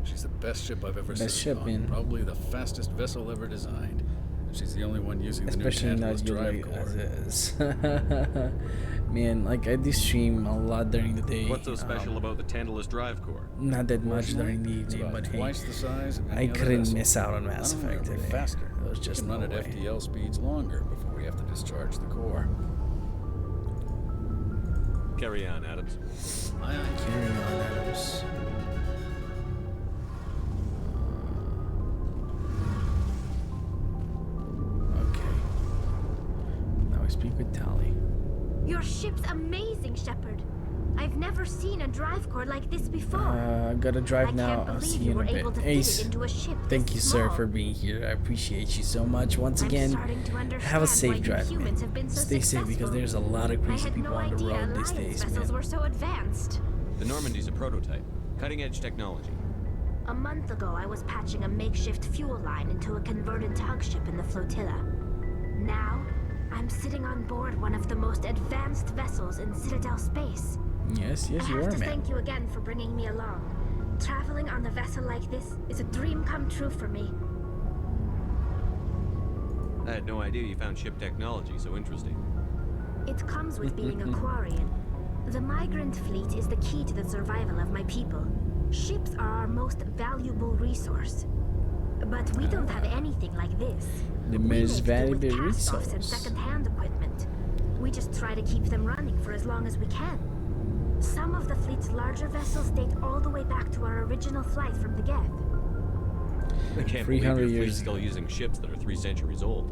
She's the best ship I've ever Best served ship, on. man. Probably the fastest vessel ever designed. And she's the only one using Especially the new not Tantalus you drive like core. as is. Man, like I do stream a lot during the day. What's so special about the Tantalus drive core? Not that much Fortunately, during the it's evening, about but hey, twice the size of any I other couldn't vessel. miss out on Mass Not only Effect are we today. faster, There was we just can run no at way. FTL speeds longer before we have to discharge the core. Carry on, Adams. Aye, aye. Carry on, Adams. Okay. Now I speak with Tali. Your ship's amazing, Shepard. I've never seen a drive core like this before. Gotta drive I now. can't I'll believe see you you in were a able bit. to fit it Ace, into a ship thank this you, sir, small. for being here. I appreciate you so much. Once I'm again, starting to understand have a why safe you drive, humans man. have been so Stay safe because successful. there's a lot of I crazy had people no on the idea road these Alliance days, vessels man. were so advanced. The Normandy's a prototype. Cutting-edge technology. A month ago, I was patching a makeshift fuel line into a converted tug ship in the flotilla. Now, I'm sitting on board one of the most advanced vessels in Citadel space. Yes, yes, I you have are, to man. thank you again for bringing me along. Traveling on a vessel like this is a dream come true for me. I had no idea you found ship technology so interesting. It comes with being a Quarian. The migrant fleet is the key to the survival of my people. Ships are our most valuable resource. But we don't have anything like this. The We most make do with valuable cast-offs and resource. second-hand equipment. We just try to keep them running for as long as we can. Some of the fleet's larger vessels date all the way back to our original flight from the Geth. I can't 300 believe your years fleet's still using ships that are 3 centuries old.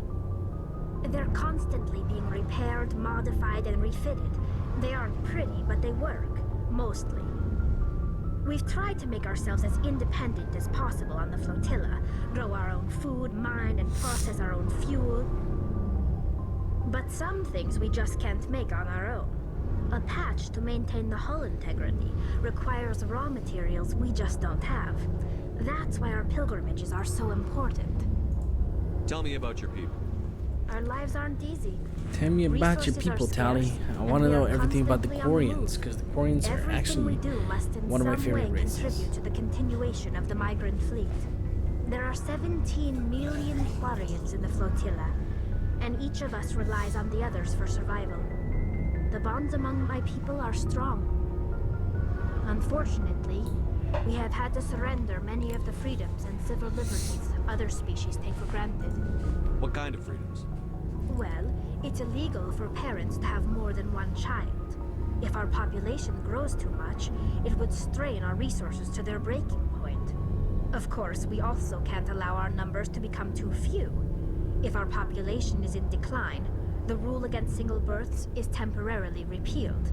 They're constantly being repaired, modified, and refitted. They aren't pretty, but they work, mostly. We've tried to make ourselves as independent as possible on the flotilla, grow our own food, mine, and process our own fuel. But some things we just can't make on our own. A patch to maintain the hull integrity requires raw materials we just don't have. That's why our pilgrimages are so important. Tell me about your people. Our lives aren't easy. Tell me about your Resources are people, Tali. scarce, I and want to we know are everything about the constantly on the Quarians, because the Quarians are Everything actually we do must in one of my some favorite way races. contribute to the continuation of the migrant fleet. There are 17 million Quarians in the flotilla, and each of us relies on the others for survival. The bonds among my people are strong. Unfortunately, we have had to surrender many of the freedoms and civil liberties other species take for granted. What kind of freedoms? Well, it's illegal for parents to have more than one child. If our population grows too much, it would strain our resources to their breaking point. Of course, we also can't allow our numbers to become too few. If our population is in decline, the rule against single births is temporarily repealed.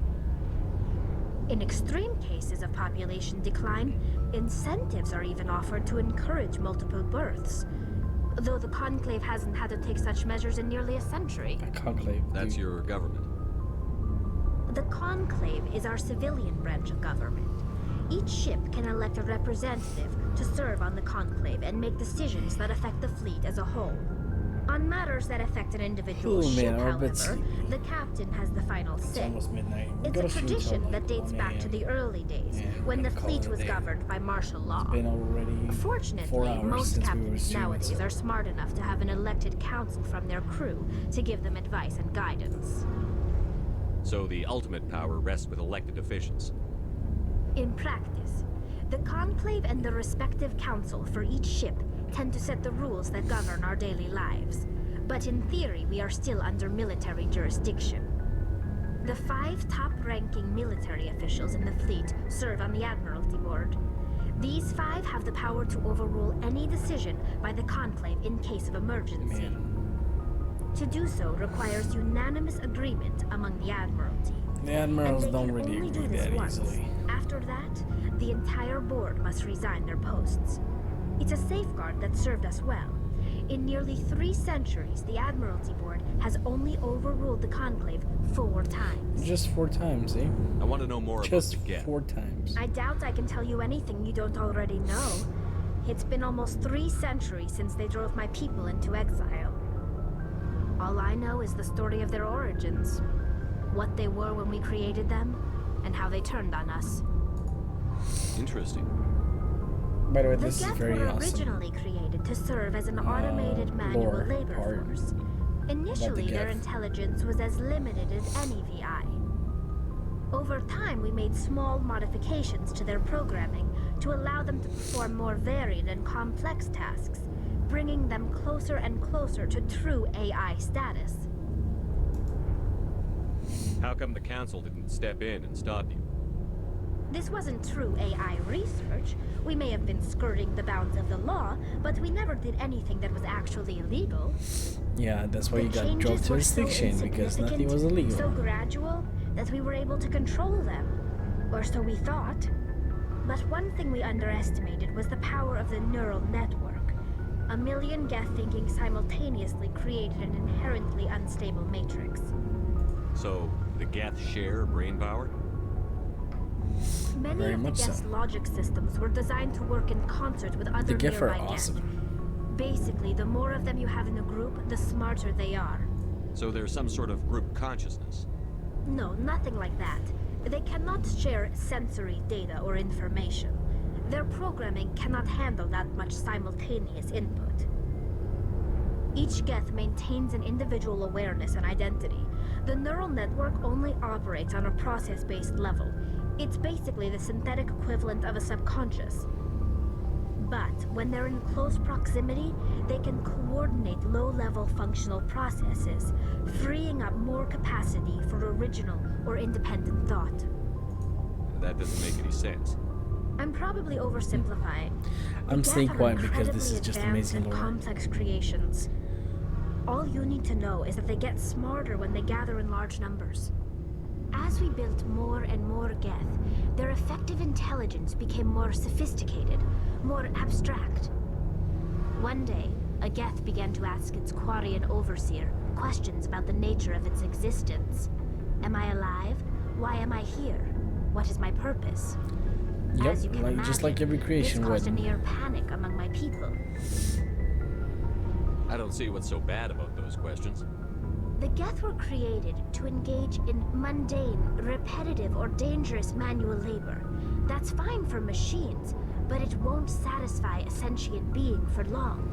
In extreme cases of population decline, incentives are even offered to encourage multiple births. Though the Conclave hasn't had to take such measures in nearly a century. Conclave. That's your government. The Conclave is our civilian branch of government. Each ship can elect a representative to serve on the Conclave and make decisions that affect the fleet as a whole. On matters that affect an individual Oh, ship, man, I'm a bit however, sleepy. the captain has the final It's say. almost midnight. We It's gotta a shoot tradition till, that like, dates 1 back to a.m. the early days, Yeah, when the gotta call fleet it a was day. governed by martial law. It's been already 4 Fortunately, hours most since we were captains streaming, nowadays so- are smart enough to have an elected council from their crew to give them advice and guidance. So the ultimate power rests with elected officials. In practice, The Conclave and the respective council for each ship tend to set the rules that govern our daily lives. But in theory, we are still under military jurisdiction. The 5 top-ranking military officials in the fleet serve on the Admiralty Board. These 5 have the power to overrule any decision by the Conclave in case of emergency. To do so requires unanimous agreement among the Admiralty. The admirals And they don't can really only agree do this that once. easily. After that, the entire board must resign their posts. It's a safeguard that served us well. In nearly 3 centuries, the Admiralty Board has only overruled the Conclave 4 times. Just 4 times, eh? I want to know more Just about the Geth. 4 times. I doubt I can tell you anything you don't already know. It's been almost 3 centuries since they drove my people into exile. All I know is the story of their origins. What they were when we created them, and how they turned on us. Interesting. By the way, The this is Geth very were awesome. originally created to serve as an automated manual lore labor part force. about Initially, the their Geth. intelligence was as limited as any VI. Over time, we made small modifications to their programming to allow them to perform more varied and complex tasks, bringing them closer and closer to true AI status. How come the Council didn't step in and stop you? This wasn't true AI research. We may have been skirting the bounds of the law, but we never did anything that was actually illegal. Yeah, that's why you The got drove changes to were so extinction, because nothing insignificant, was illegal. so gradual, that we were able to control them. Or so we thought. But one thing we underestimated was the power of the neural network. A million Geth thinking simultaneously created an inherently unstable matrix. So, the Geth share brain power? Many Very of the much so. Geth's logic systems were designed to work in concert with other The Geth are nearby Geth. awesome. Basically, the more of them you have in a group, the smarter they are. So there's some sort of group consciousness. No, nothing like that. They cannot share sensory data or information. Their programming cannot handle that much simultaneous input. Each Geth maintains an individual awareness and identity. The neural network only operates on a process-based level. It's basically the synthetic equivalent of a subconscious. But when they're in close proximity, they can coordinate low-level functional processes, freeing up more capacity for original or independent thought. That doesn't make any sense. I'm probably oversimplifying. I'm The staying Geth are quiet because this is incredibly just advanced amazing and lore. complex creations. All you need to know is that they get smarter when they gather in large numbers. As we built more and more Geth, their effective intelligence became more sophisticated, more abstract. One day, a Geth began to ask its Quarian overseer questions about the nature of its existence. Am I alive? Why am I here? What is my purpose? Yep, As you can imagine, just like every creation this caused would. a near panic among my people. I don't see what's so bad about those questions. The Geth were created to engage in mundane, repetitive, or dangerous manual labor. That's fine for machines, but it won't satisfy a sentient being for long.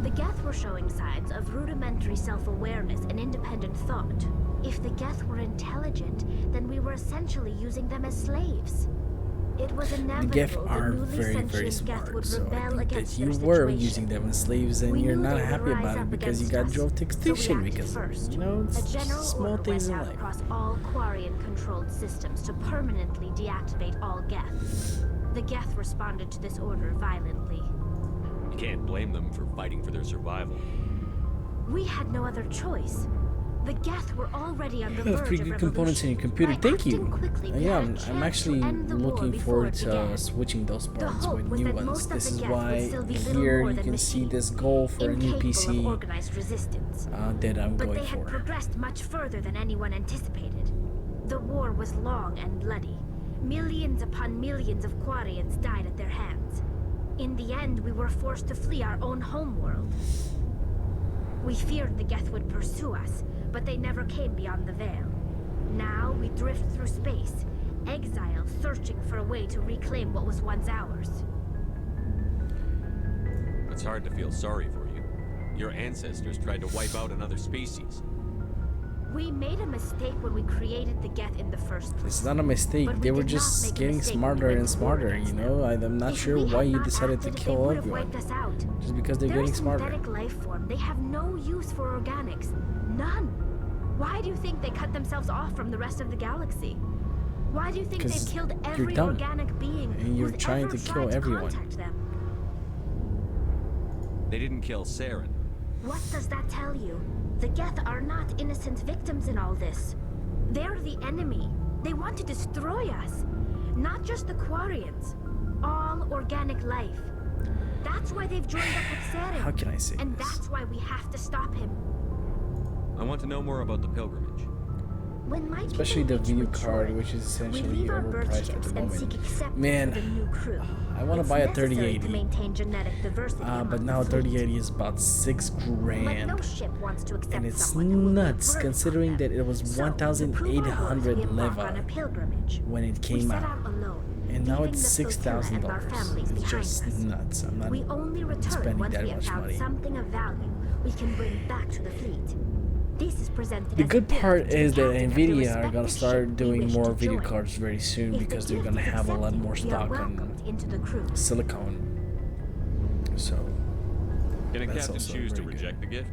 The Geth were showing signs of rudimentary self-awareness and independent thought. If the Geth were intelligent, then we were essentially using them as slaves. It was The inevitable Geth the are newly very, very sentient Geth smart, would so I rebel think against that you their were situation. using them as slaves and We you're knew not they would happy rise about it up because you against got us, drove to so we extinction acted because, first. you know, A it's general small order things went in out life. across all Quarian-controlled systems to permanently deactivate all Geth. The Geth responded to this order violently. You can't blame them for fighting for their survival. We had no other choice. The Geth were already on the You have verge pretty of good components in your computer. By Thank acting you. quickly, we Yeah, had a I'm chance actually to end the war looking before forward it to began. switching those parts hope with was new that ones. most of This the is Geth would why still be little here more you than can see machines, this goal for a new incapable of PC organized resistance. that I'm But going they had for. progressed much further than anyone anticipated. The war was long and bloody. Millions upon millions of Quarians died at their hands. In the end, we were forced to flee our own homeworld. We feared the Geth would pursue us, but they never came beyond the Veil. Now we drift through space, exile, searching for a way to reclaim what was once ours. It's hard to feel sorry for you. Your ancestors tried to wipe out another species. We made a mistake when we created the Geth in the first place. It's not a mistake. But we They were did not just make a getting mistake when we smarter went and to war smarter, you against know? I'm not If sure we why had you not decided to acted, kill they would have everyone. wiped us out. Just because they're They're getting smarter. synthetic life form. They have no use for organics. None. Why do you think they cut themselves off from the rest of the galaxy? Why do you think they've 'Cause killed you're every dumb. organic being And you're who's trying ever to kill tried to everyone. contact them? They didn't kill Saren. What does that tell you? The Geth are not innocent victims in all this. They're the enemy. They want to destroy us. Not just the Quarians. All organic life. That's why they've joined up with Saren. How can I say And this? that's why we have to stop him. I want to know more about the pilgrimage. When my Especially people the reach view maturity, card, which is we essentially leave our birth overpriced at ships the and seek moment. acceptance Man, for the new crew. I want to It's buy a necessary 3080. to maintain genetic diversity But among now a the fleet. 3080 is about $6 But grand. no ship wants to accept And it's someone who will nuts convert considering that it was So, to prove our worth, 1,800 we embark on a leva pilgrimage. when it We came set out. out alone, And now leaving it's the flotilla and our $6,000. families It's behind just us. nuts. I'm not We only return spending once that we have much found money. something of value we can bring back to the fleet. This is presented The as a good gift part to is the that captain of the Nvidia are gonna respective start ship we doing wish more to video join. cards very soon If the because they're gift gonna is have a lot accepted, more we are stock welcomed on into the crew. silicone. So Can a that's captain also choose to very good. reject the gift?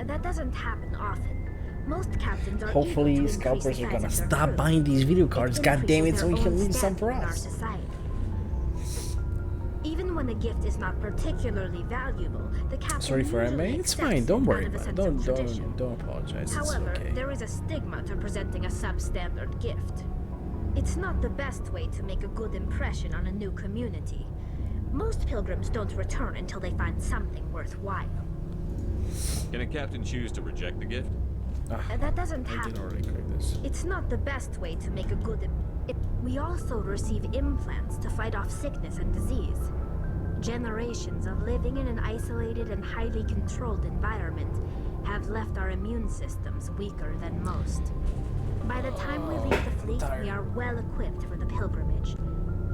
That doesn't happen often. Most captains are Hopefully eager to increase scalpers the are size gonna of their stop crew. buying these video cards, It god damn it, so we increases can their leave some own for standing in our us. society. Even when a gift is not particularly valuable, the captain Sorry for usually it, it's accepts fine, don't it worry out of a about it. sense of tradition. Don't apologize. However, It's okay. there is a stigma to presenting a substandard gift. It's not the best way to make a good impression on a new community. Most pilgrims don't return until they find something worthwhile. Can a captain choose to reject the gift? That doesn't I happen. didn't already click this. It's not the best way to make a good We also receive implants to fight off sickness and disease. Generations of living in an isolated and highly controlled environment have left our immune systems weaker than most. By the time we leave the fleet, we are well equipped for the pilgrimage.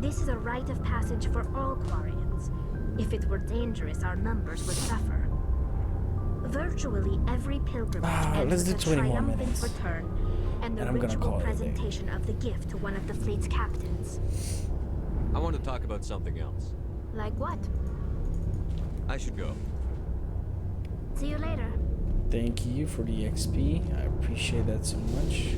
This is a rite of passage for all Quarians. If it were dangerous, our numbers would suffer. Virtually every pilgrimage ends let's do with a 20 more triumphant minutes. return and the And I'm gonna ritual call it a day. presentation of the gift to one of the fleet's captains. I want to talk about something else. Like what? I should go. See you later. Thank you for the XP. I appreciate that so much.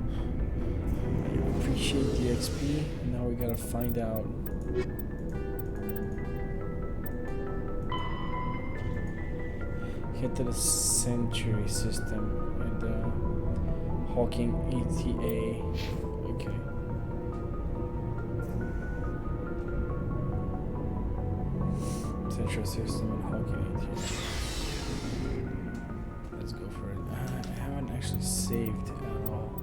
I appreciate the XP. Now we gotta find out. Head to the Century system and the Hawking ETA. Okay. Central system and Hawking ETA. Let's go for it. I haven't actually saved at all.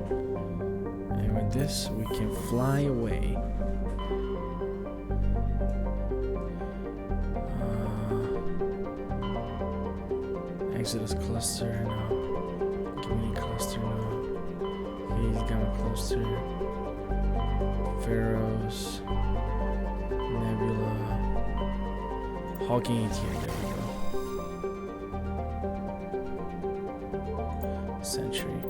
And with this, we can fly away. Exodus cluster, no. Community cluster, no. Haze Gamma cluster. Pharaohs. Nebula. Hawking ATM, there we go. Century.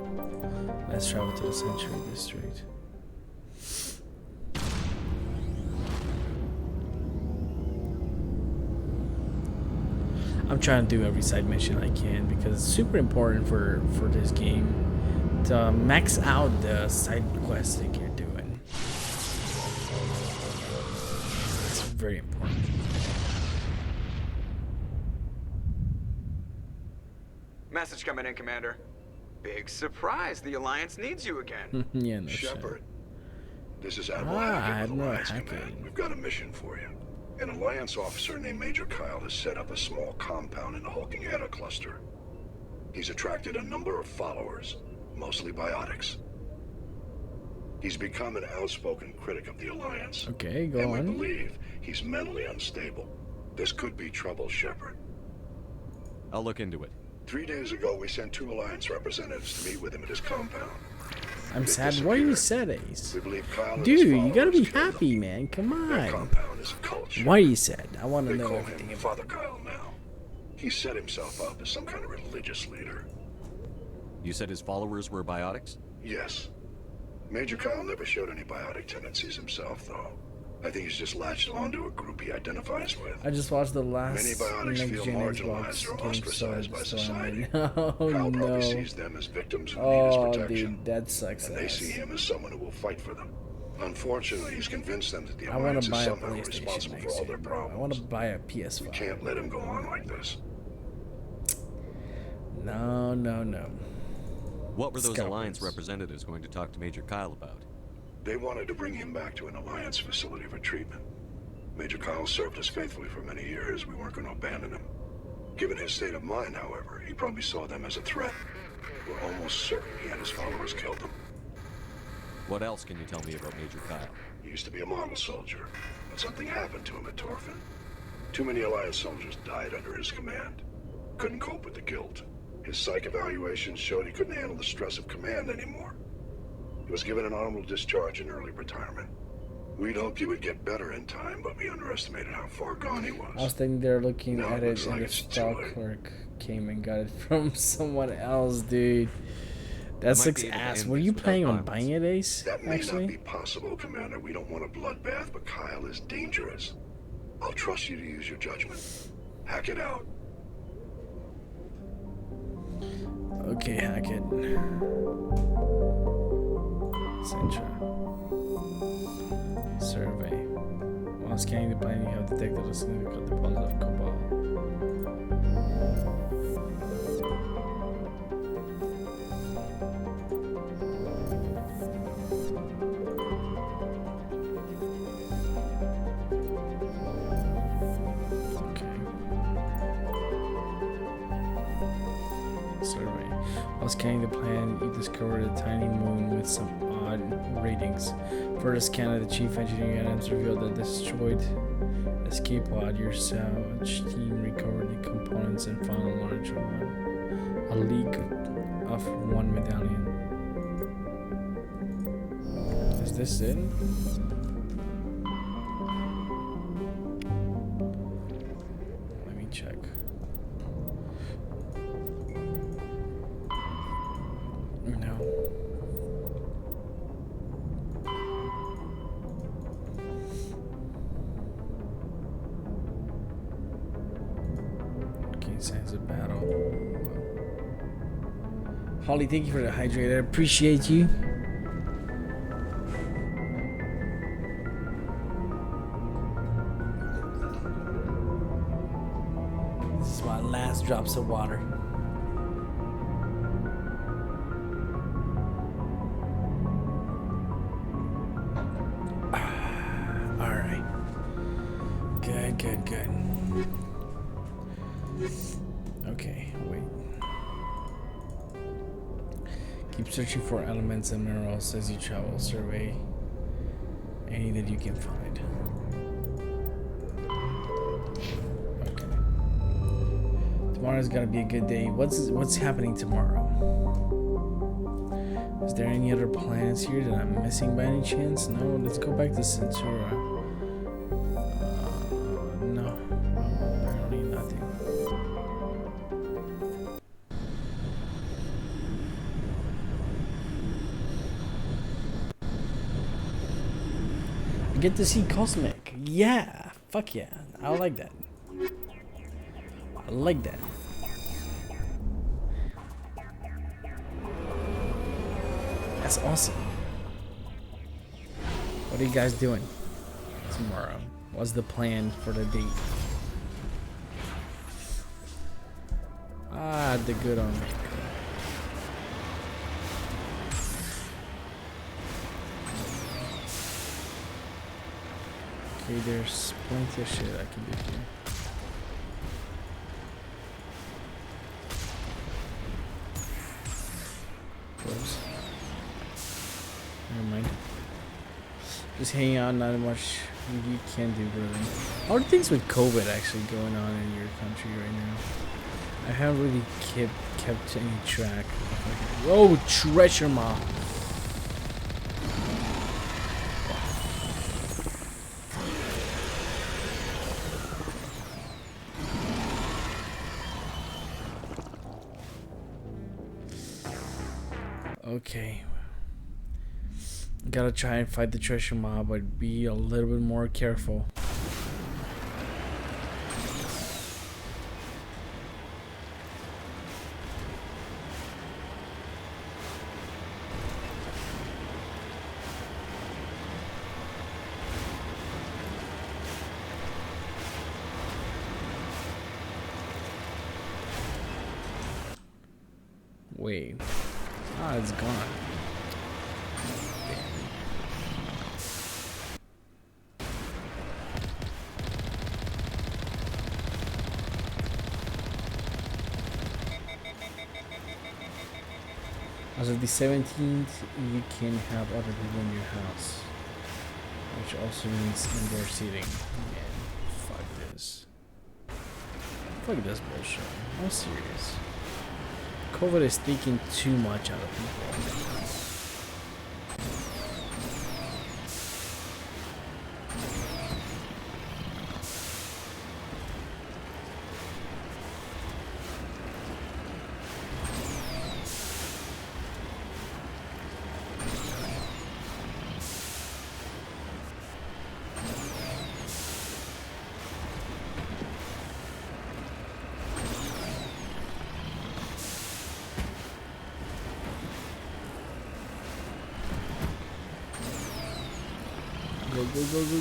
Let's travel to the Century District. I'm trying to do every side mission I can because it's super important for this game to max out the side quests that you're doing. It's very important. Message coming in, Commander. Big surprise. The Alliance needs you again. Yeah, no Shepard, This is Admiral Hackett with Alliance Command. We've got a mission for you. An Alliance officer named Major Kyle has set up a small compound in the Hulking Eta cluster. He's attracted a number of followers, mostly biotics. He's become an outspoken critic of the Alliance. Okay, go on. And we believe he's mentally unstable. This could be trouble, Shepard. I'll look into it. 3 days ago, we sent 2 Alliance representatives to meet with him at his compound. I'm sad. Why are you sad, Ace? We believe Kyle and Dude, his you gotta be followers happy, man. Come Their on. compound is a cult. Why are you sad? I want to They know call everything him about Father Kyle now. He set himself up as some kind of religious leader. You said his followers were biotics? Yes. Major Kyle never showed any biotic tendencies himself, though. I think he's just latched onto a group he identifies with. I just watched the last Many biotics Next feel Gen marginalized Xbox or game ostracized by society. No, Kyle probably no. sees them as victims who need his Oh, protection. dude, that sucks And they ass. see him as someone who will fight for them. Unfortunately, he's convinced them that the I want Alliance to is buy a somehow PlayStation responsible for next all year, their bro. I problems. want to buy a PS5. We can't let him go on like this. No, no, no. What were those Scoundrels. Alliance representatives going to talk to Major Kyle about? They wanted to bring him back to an Alliance facility for treatment. Major Kyle served us faithfully for many years. We weren't going to abandon him. Given his state of mind, however, he probably saw them as a threat. We're almost certain he and his followers killed them. What else can you tell me about Major Kyle? He used to be a model soldier, but something happened to him at Torfin. Too many Alliance soldiers died under his command. Couldn't cope with the guilt. His psych evaluations showed he couldn't handle the stress of command anymore. He was given an honorable discharge in early retirement. We'd hoped he would get better in time, but we underestimated how far gone he was. I was thinking they're looking Now at it it looks and like the it's too stock late. clerk came and got it from someone else, dude. That might sucks be able to ass. end Were this you without planning on violence. buying it, Ace? That may Actually? not be possible, Commander. We don't want a bloodbath, but Kyle is dangerous. I'll trust you to use your judgment. Hack it out. Okay, hack it. Centra. Survey. While scanning the plane, you have detected a significant deposit of cobalt. Survey. While scanning the plan, you discovered a tiny moon with some odd ratings. Further scan of the chief engineering items revealed that destroyed escape pod. Your salvage team recovered the components and found a larger one. A leak of one medallion. Is this it? Let me check. No. Okay, signs of battle. Holly, thank you for the hydrator. I appreciate you. This is my last drops of water. Alright. Good, good, good. Okay, wait. Keep searching for elements and minerals as you travel. Survey any that you can find. Okay. Tomorrow's gotta be a good day. What's happening tomorrow? Is there any other planets here that I'm missing by any chance? No, let's go back to Centura. No, apparently nothing. I get to see Cosmic. Yeah, fuck yeah. I like that. I like that. That's awesome. What are you guys doing tomorrow? What's the plan for the date? Ah, the good one. Okay, there's plenty of shit I can do here. Whoops. Never mind. Just hang out, not much you can do really. How are things with COVID actually going on in your country right now? I haven't really kept any track. Whoa, treasure map. Okay. Gotta try and fight the treasure mob, but be a little bit more careful. Wait. Ah, it's gone. As of the 17th, you can have other people in your house, which also means indoor seating. Man, fuck this. Fuck this bullshit. I'm serious. COVID is taking too much out of people.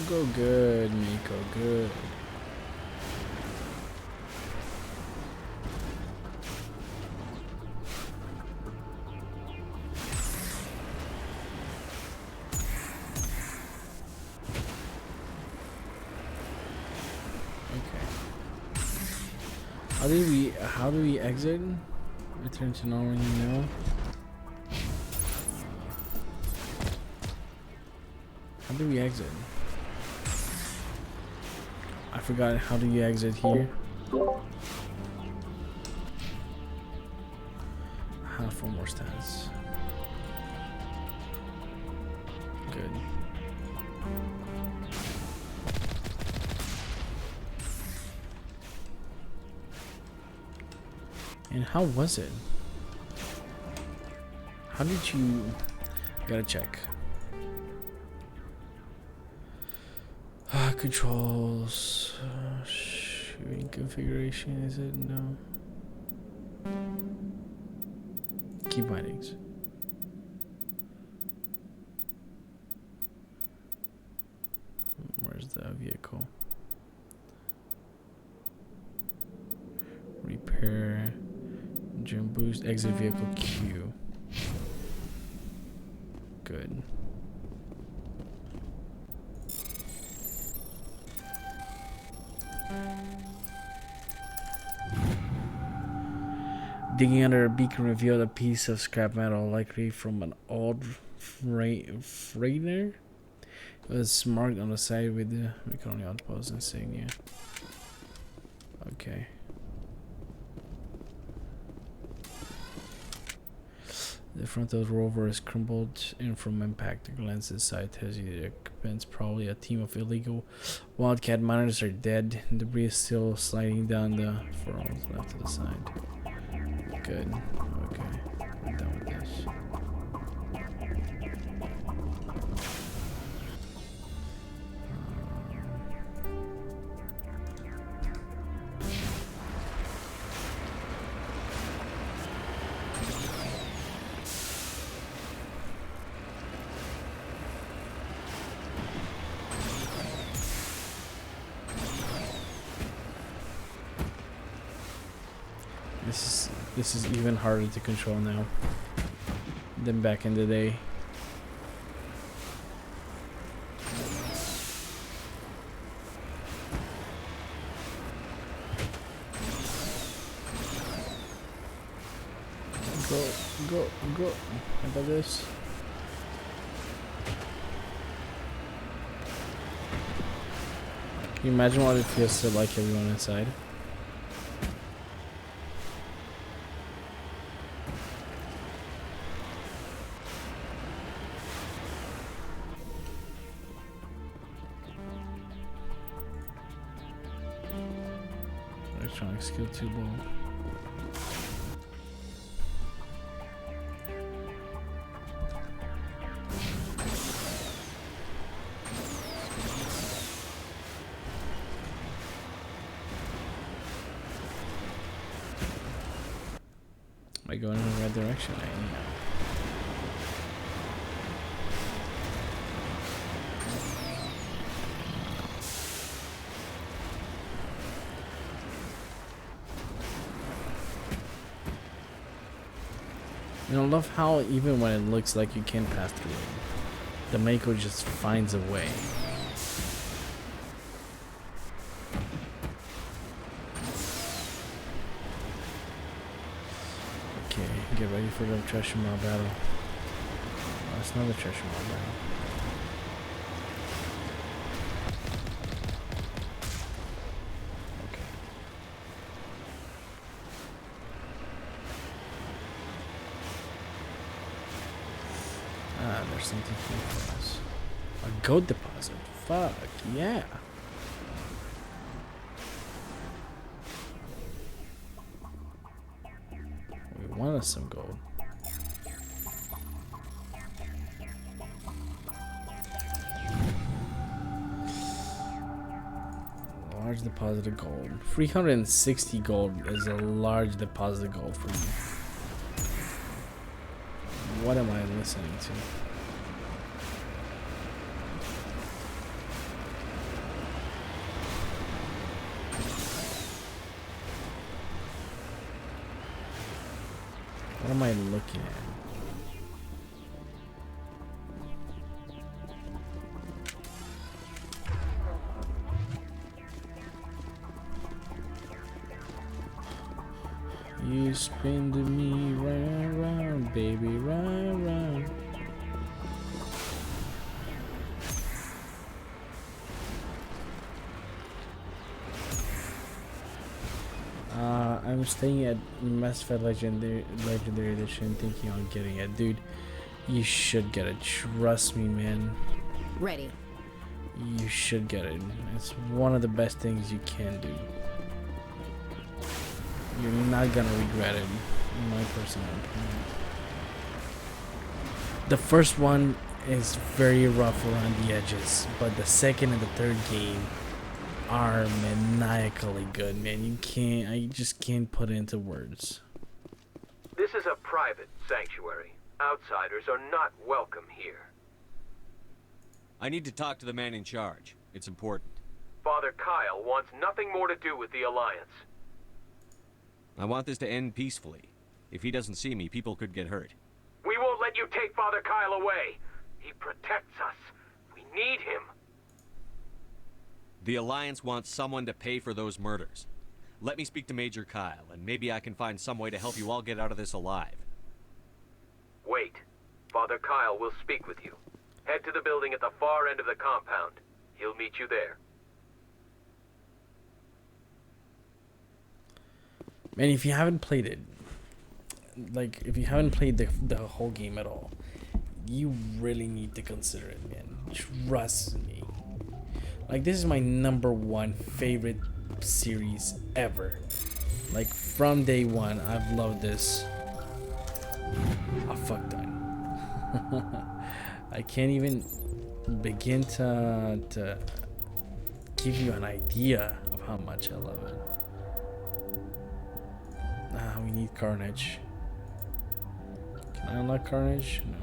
Go, good, Miko, good. Okay. How do we exit? Return to normal, you know? How do we exit? I forgot, how do you exit here? Have 4 more stats. Good. And how was it? How did you... Gotta check. Controls, shooting configuration, is it? No. Key bindings. Where's the vehicle? Repair, jump boost, exit vehicle queue. Good. Digging under a beacon revealed a piece of scrap metal, likely from an old freighter. It was marked on the side with the Mechanic Outpost insignia. Okay. The front of the rover is crumbled in from impact. The glance inside tells you the occupants, probably a team of illegal wildcat miners, are dead. Debris is still sliding down the furrows left to the side. Good. Okay. We're done with this. This is even harder to control now than back in the day. Go. How about this? Can you imagine what it feels to like everyone inside? Electronic skill 2 ball. Am I going in the right direction? I am. And I love how even when it looks like you can't pass through it, the Mako just finds a way. Okay, get ready for the treasure map battle. Oh, it's not the treasure map battle. There's something here for us. A gold deposit. Fuck, yeah. We wanted some gold. Large deposit of gold. 360 gold is a large deposit of gold for me. What am I listening to? What am I looking at? You spin to me round, round, baby, round, round. I'm staying at Mass Effect Legendary Edition, thinking on getting it, dude. You should get it. Trust me, man. Ready. You should get it. It's one of the best things you can do. You're not gonna regret it, in my personal opinion. The first one is very rough around the edges, but the second and the third game are maniacally good, man. I just can't put it into words. This is a private sanctuary. Outsiders are not welcome here. I need to talk to the man in charge. It's important. Father Kyle wants nothing more to do with the Alliance. I want this to end peacefully. If he doesn't see me, people could get hurt. We won't let you take Father Kyle away. He protects us. We need him. The Alliance wants someone to pay for those murders. Let me speak to Major Kyle, and maybe I can find some way to help you all get out of this alive. Wait. Father Kyle will speak with you. Head to the building at the far end of the compound. He'll meet you there. Man, if you haven't played it, like, if you haven't played the whole game at all, you really need to consider it, man. Trust me. Like, this is my #1 favorite series ever. Like, from day one, I've loved this. Oh, fuck that. I can't even begin to give you an idea of how much I love it. We need Carnage. Can I unlock Carnage? No.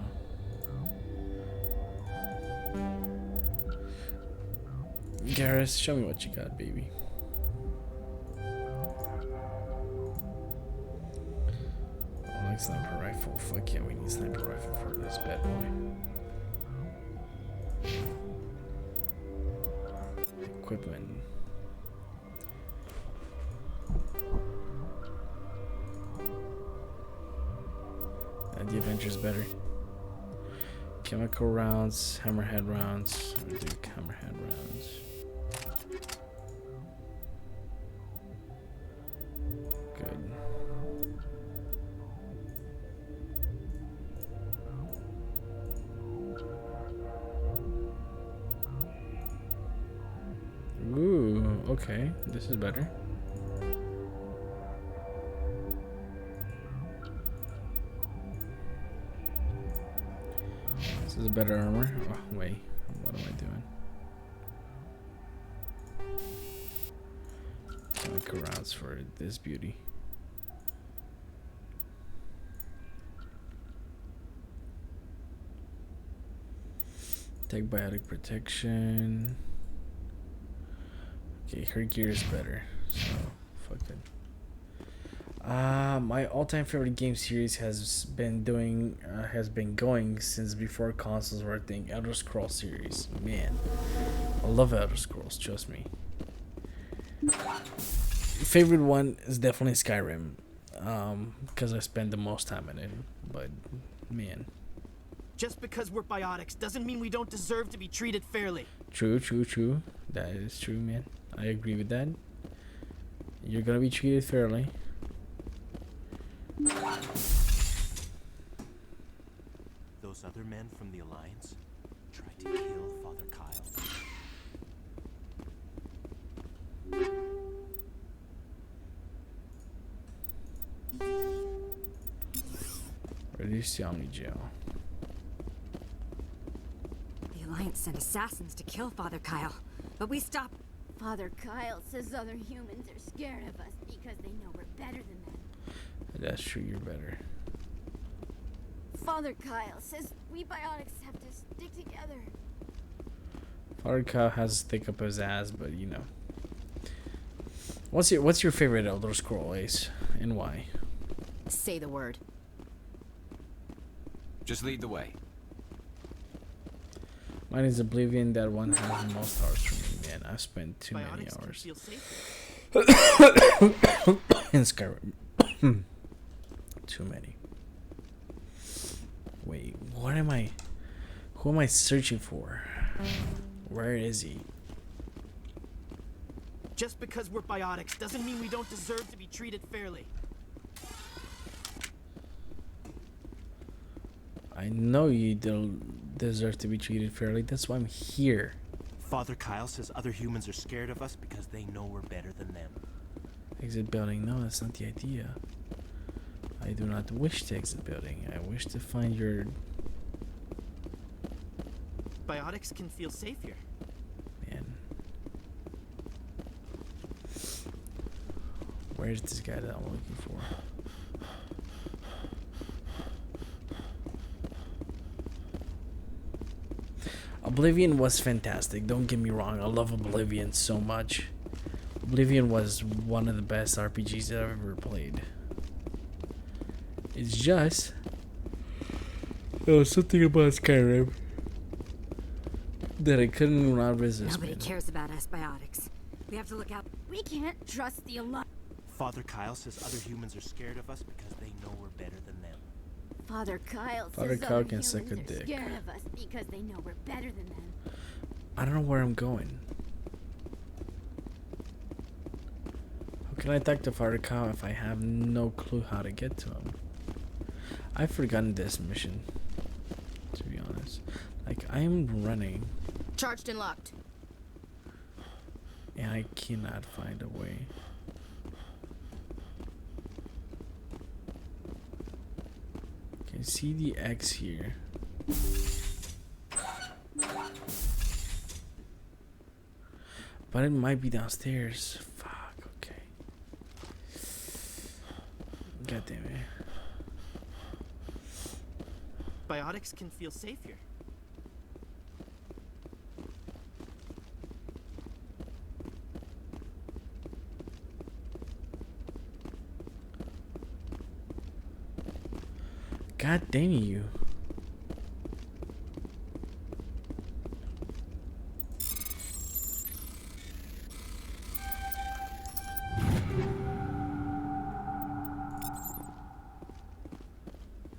Garrus, show me what you got, baby. I like sniper rifle. Fuck yeah, we need sniper rifle for this bad boy. Equipment. the Avengers better. Chemical rounds, hammerhead rounds. We'll do hammerhead rounds. Good. Ooh, okay. This is better. This is a better armor. Oh, wait. What am I doing? Chemical rounds for this beauty. Take biotic protection. Okay, her gear is better, so fuck it. My all-time favorite game series has been going since before consoles were a thing. Elder Scrolls series, man, I love Elder Scrolls. Trust me. Favorite one is definitely Skyrim, because I spend the most time in it. But man, Just because we're biotics doesn't mean we don't deserve to be treated fairly. true. That is true, man. I agree with that. You're gonna be treated fairly. Those other men from the Alliance tried to kill Father Kyle. Reduce the Omni Gel. The Alliance sent assassins to kill Father Kyle, but we stopped. Father Kyle says other humans are scared of us because they know we're better than them. That's true, you're better. Father Kyle says we biotics have to stick together. Father Kyle has to stick up his ass, but you know. What's your favorite Elder Scroll, Ace, and why? Say the word. Just lead the way. Mine is Oblivion. That one has the most hours for me, man. I've spent too many hours in Skyrim. Too many. Wait, what am I? Who am I searching for? Where is he? Just because we're biotics doesn't mean we don't deserve to be treated fairly. I know you don't deserve to be treated fairly. That's why I'm here. Father Kyle says other humans are scared of us because they know we're better than them. Exit building. No, that's not the idea. I do not wish to exit building. I wish to find your... Biotics can feel safe here. Man. Where's this guy that I'm looking for? Oblivion was fantastic. Don't get me wrong. I love Oblivion so much. Oblivion was one of the best RPGs that I've ever played. It's just... there was something about Skyrim that I couldn't not resist. Nobody cares about us biotics. We have to look out. We can't trust the Alliance. Father Kyle says other humans are scared of us because they know we're better than them. Father Kyle Father says Kyle other can suck humans a are dick. scared of us because they know we're better than them. I don't know where I'm going. How can I talk to Father Kyle if I have no clue how to get to him? I've forgotten this mission, to be honest. Like, I'm running Charged and locked. and I cannot find a way. Okay, see the X here. But it might be downstairs. Fuck, okay. God damn it. Biotics can feel safe here. God damn you.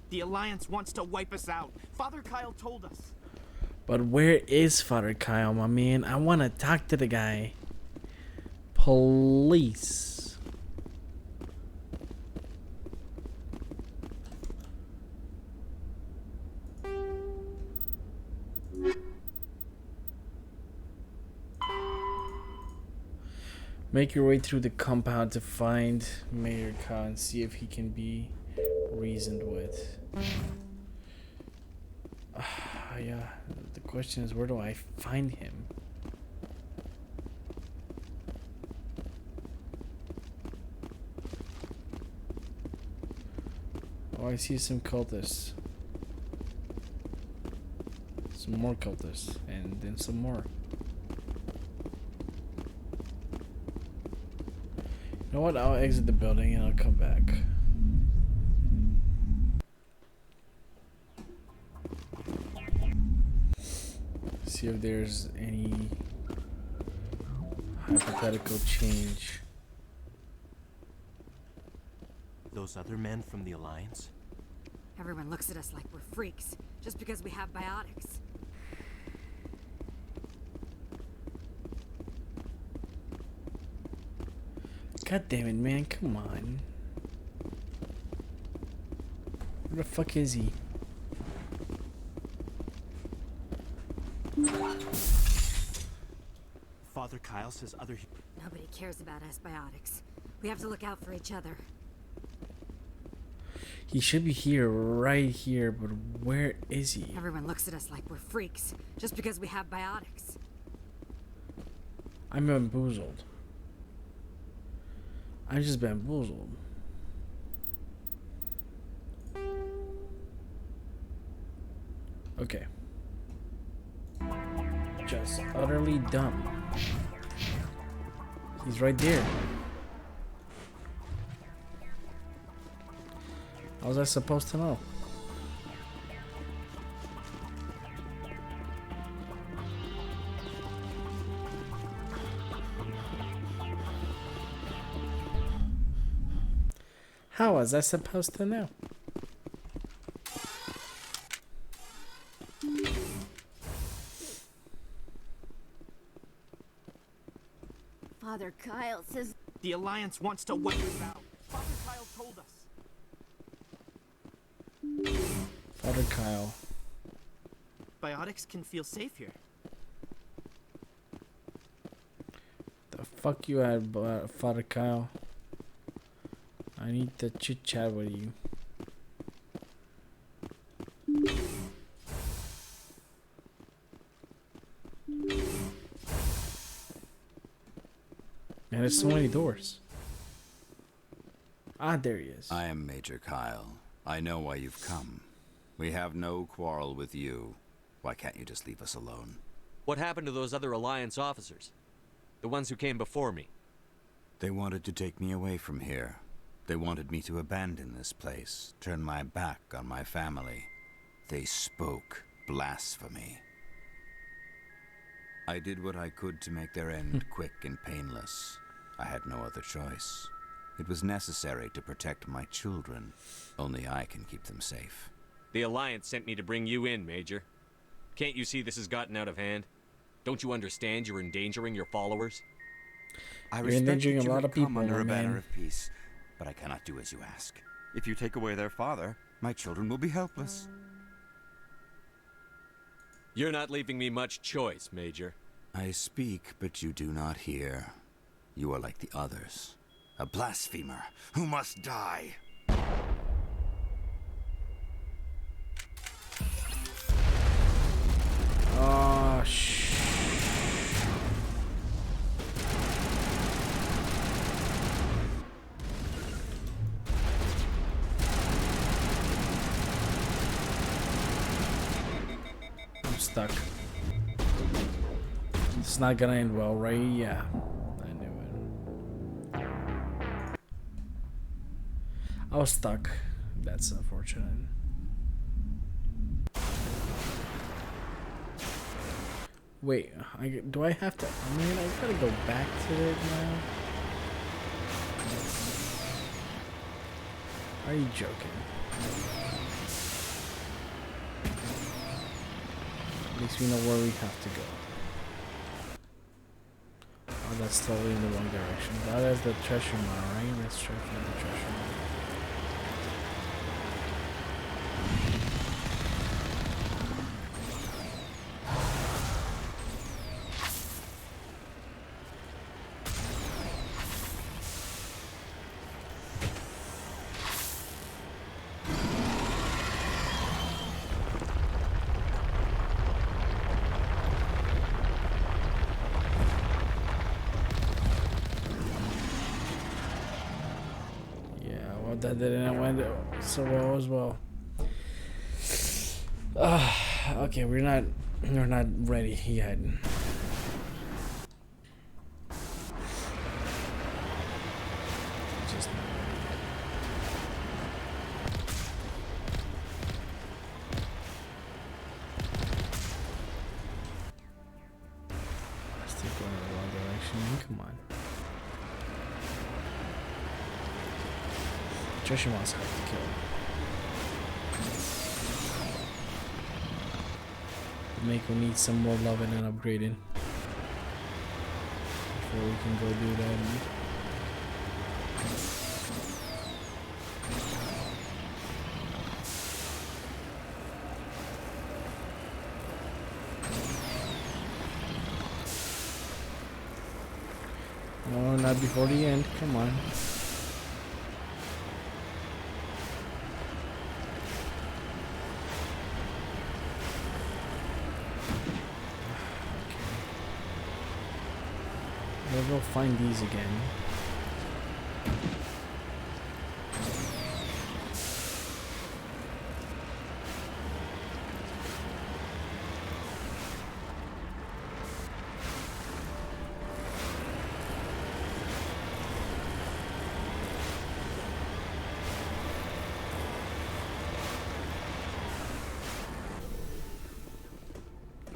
The Alliance wants to wipe us out. Father Kyle told us. But where is Father Kyle, my man? I want to talk to the guy. Police. Make your way through the compound to find Mayor Kyle and see if he can be reasoned with. Yeah, the question is, where do I find him? Oh, I see some cultists. Some more cultists, and then some more. You know what? I'll exit the building and I'll come back. See if there's any hypothetical change. Those other men from the Alliance? Everyone looks at us like we're freaks, just because we have biotics. God damn it, man. Come on. Where the fuck is he? Father Kyle says other... Nobody cares about us biotics. We have to look out for each other. He should be here, right here, but where is he? Everyone looks at us like we're freaks, just because we have biotics. I'm bamboozled. I'm just bamboozled. Okay. Just utterly dumb. He's right there. How was I supposed to know? How was I supposed to know? Father Kyle says the Alliance wants to wipe us out. Father Kyle told us. Father Kyle. Biotics can feel safe here. The fuck you at, Father Kyle? I need to chit chat with you. Man, there's so many doors. Ah, there he is. I am Major Kyle. I know why you've come. We have no quarrel with you. Why can't you just leave us alone? What happened to those other Alliance officers? The ones who came before me? They wanted to take me away from here. They wanted me to abandon this place, turn my back on my family. They spoke blasphemy. I did what I could to make their end quick and painless. I had no other choice. It was necessary to protect my children. Only I can keep them safe. The Alliance sent me to bring you in, Major. Can't you see this has gotten out of hand? Don't you understand you're endangering your followers? I You're respect that endangering a you lot have of people, come under a man. banner of peace, but I cannot do as you ask. If you take away their father, my children will be helpless. You're not leaving me much choice, Major. I speak, but you do not hear. You are like the others. A blasphemer who must die. Oh, shh. I'm stuck. It's not gonna end well, right? Yeah. I knew it. I was stuck. That's unfortunate. Wait, do I have to? I mean, I gotta go back to it now. Are you joking? At least we know where we have to go. Oh, that's totally in the wrong direction. That is the treasure mine, right? Let's try for the treasure mine. That didn't went so well as well. Okay, we're not ready yet. Just not ready yet. Still going in the wrong direction. Come on. Treasure wants to have to kill him. Mako needs some more loving and upgrading before we can go do that. No, not before the end. Come on. We'll find these again.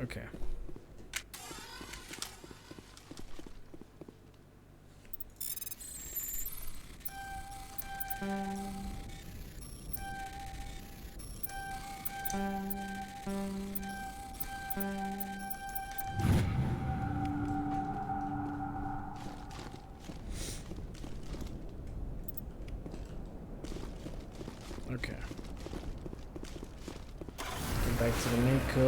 Okay. Okay. Get back to the Mako.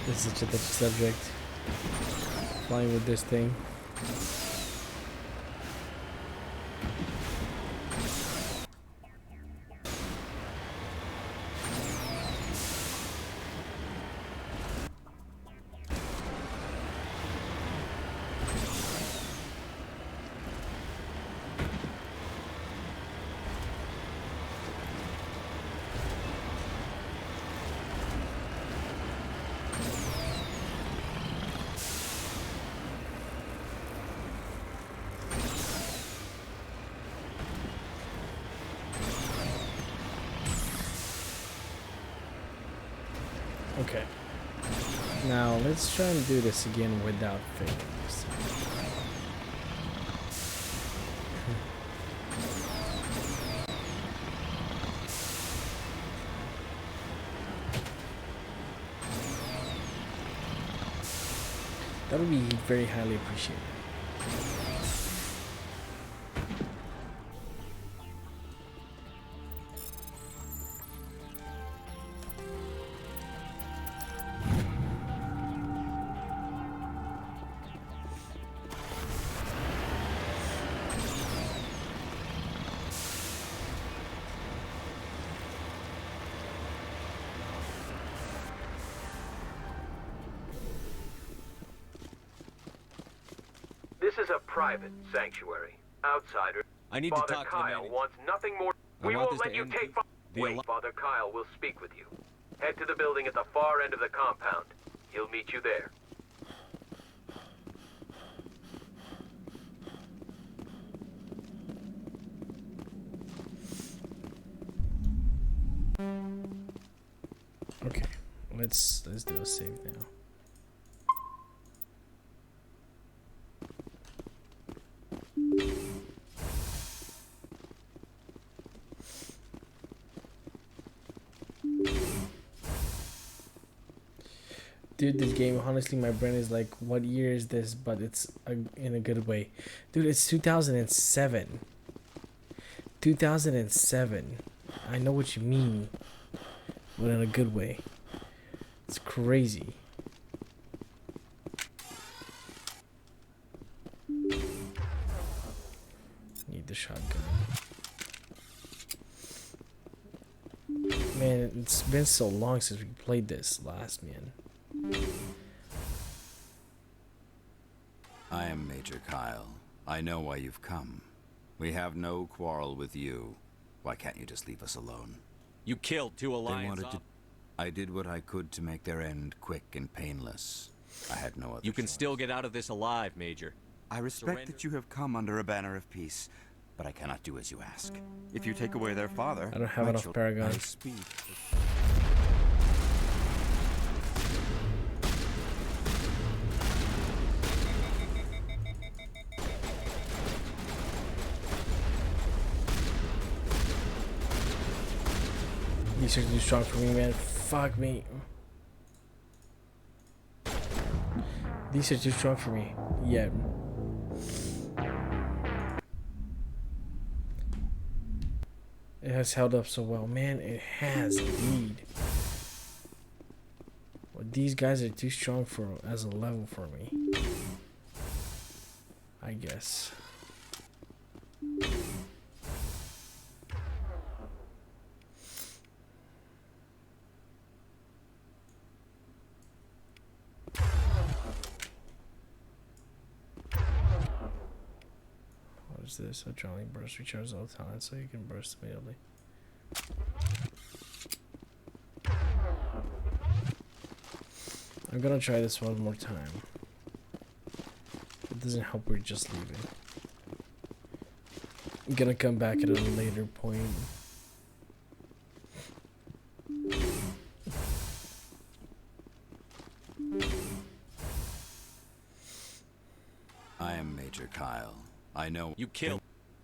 This is such a touchy subject. Flying with this thing. Okay. Now let's try and do this again without failing this time. That would be very highly appreciated. This is a private sanctuary. Outsiders. I need Father to talk to the Kyle manager. wants nothing more. I We want won't this let to you end take. the Wait, Father Kyle will speak with you. Head to the building at the far end of the compound. He'll meet you there. Let's do a save now. Dude, this game, honestly, my brain is like, what year is this? But it's in a good way. Dude, it's 2007. 2007. I know what you mean, but in a good way. It's crazy. Need the shotgun. Man, it's been so long since we played this last, man. I am Major Kyle. I know why you've come. We have no quarrel with you. Why can't you just leave us alone? You killed 2 Alliance. I did what I could to make their end quick and painless. I had no other You can choice. still get out of this alive, Major. I respect that you have come under a banner of peace, but I cannot do as you ask. If you take away their father, I don't have enough Paragon. I speak. These are too strong for me, man. Fuck me. These are too strong for me. Yeah. It has held up so well. Man, it has indeed. Well, these guys are too strong for as a level for me. I guess. What is this? Adrenaline burst recharges all the time, so you can burst immediately. I'm gonna try this one more time. It doesn't help, we're just leaving. I'm gonna come back at a later point. I am Major Kyle. I know you killed.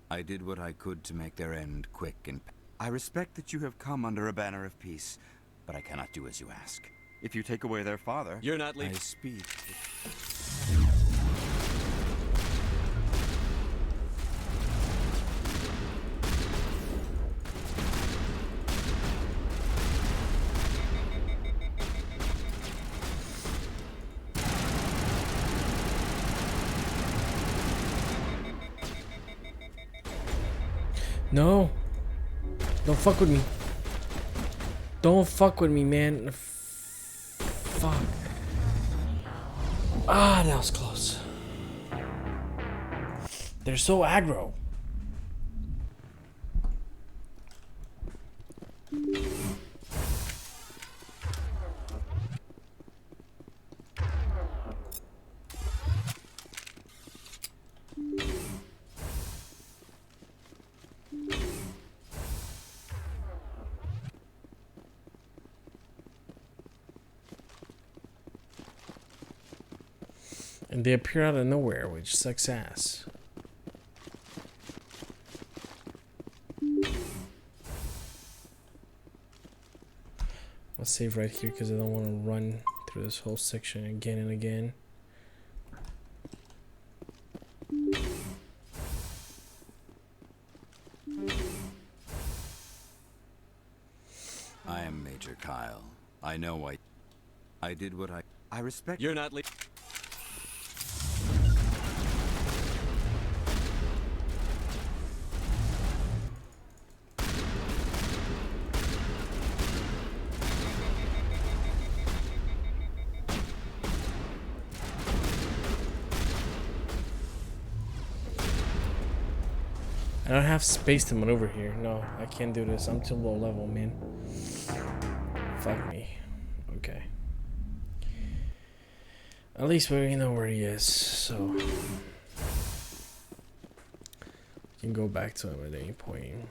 I did what I could to make their end quick and I respect that you have come under a banner of peace, but I cannot do as you ask. If you take away their father, You're not leaving. I speak. No. Don't fuck with me. Don't fuck with me, man. Fuck. Ah, that was close. They're so aggro. And they appear out of nowhere, which sucks ass. I'll save right here because I don't want to run through this whole section again and again. I am Major Kyle. I know I did what I respect. You're not leaving. I don't have space to maneuver here. No, I can't do this. I'm too low level, man. Fuck me. Okay. At least we know where he is, so we can go back to him at any point.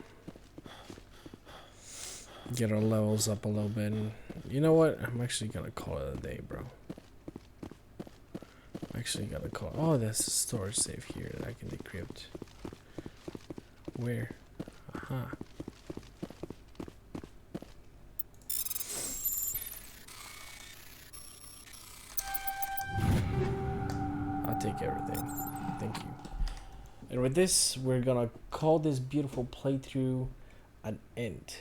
Get our levels up a little bit, and You know what? I'm actually gonna call it a day, bro. I'm actually gonna call. Oh, there's a storage safe here that I can decrypt. Where? Aha. I'll take everything. Thank you. And with this, we're gonna call this beautiful playthrough an end.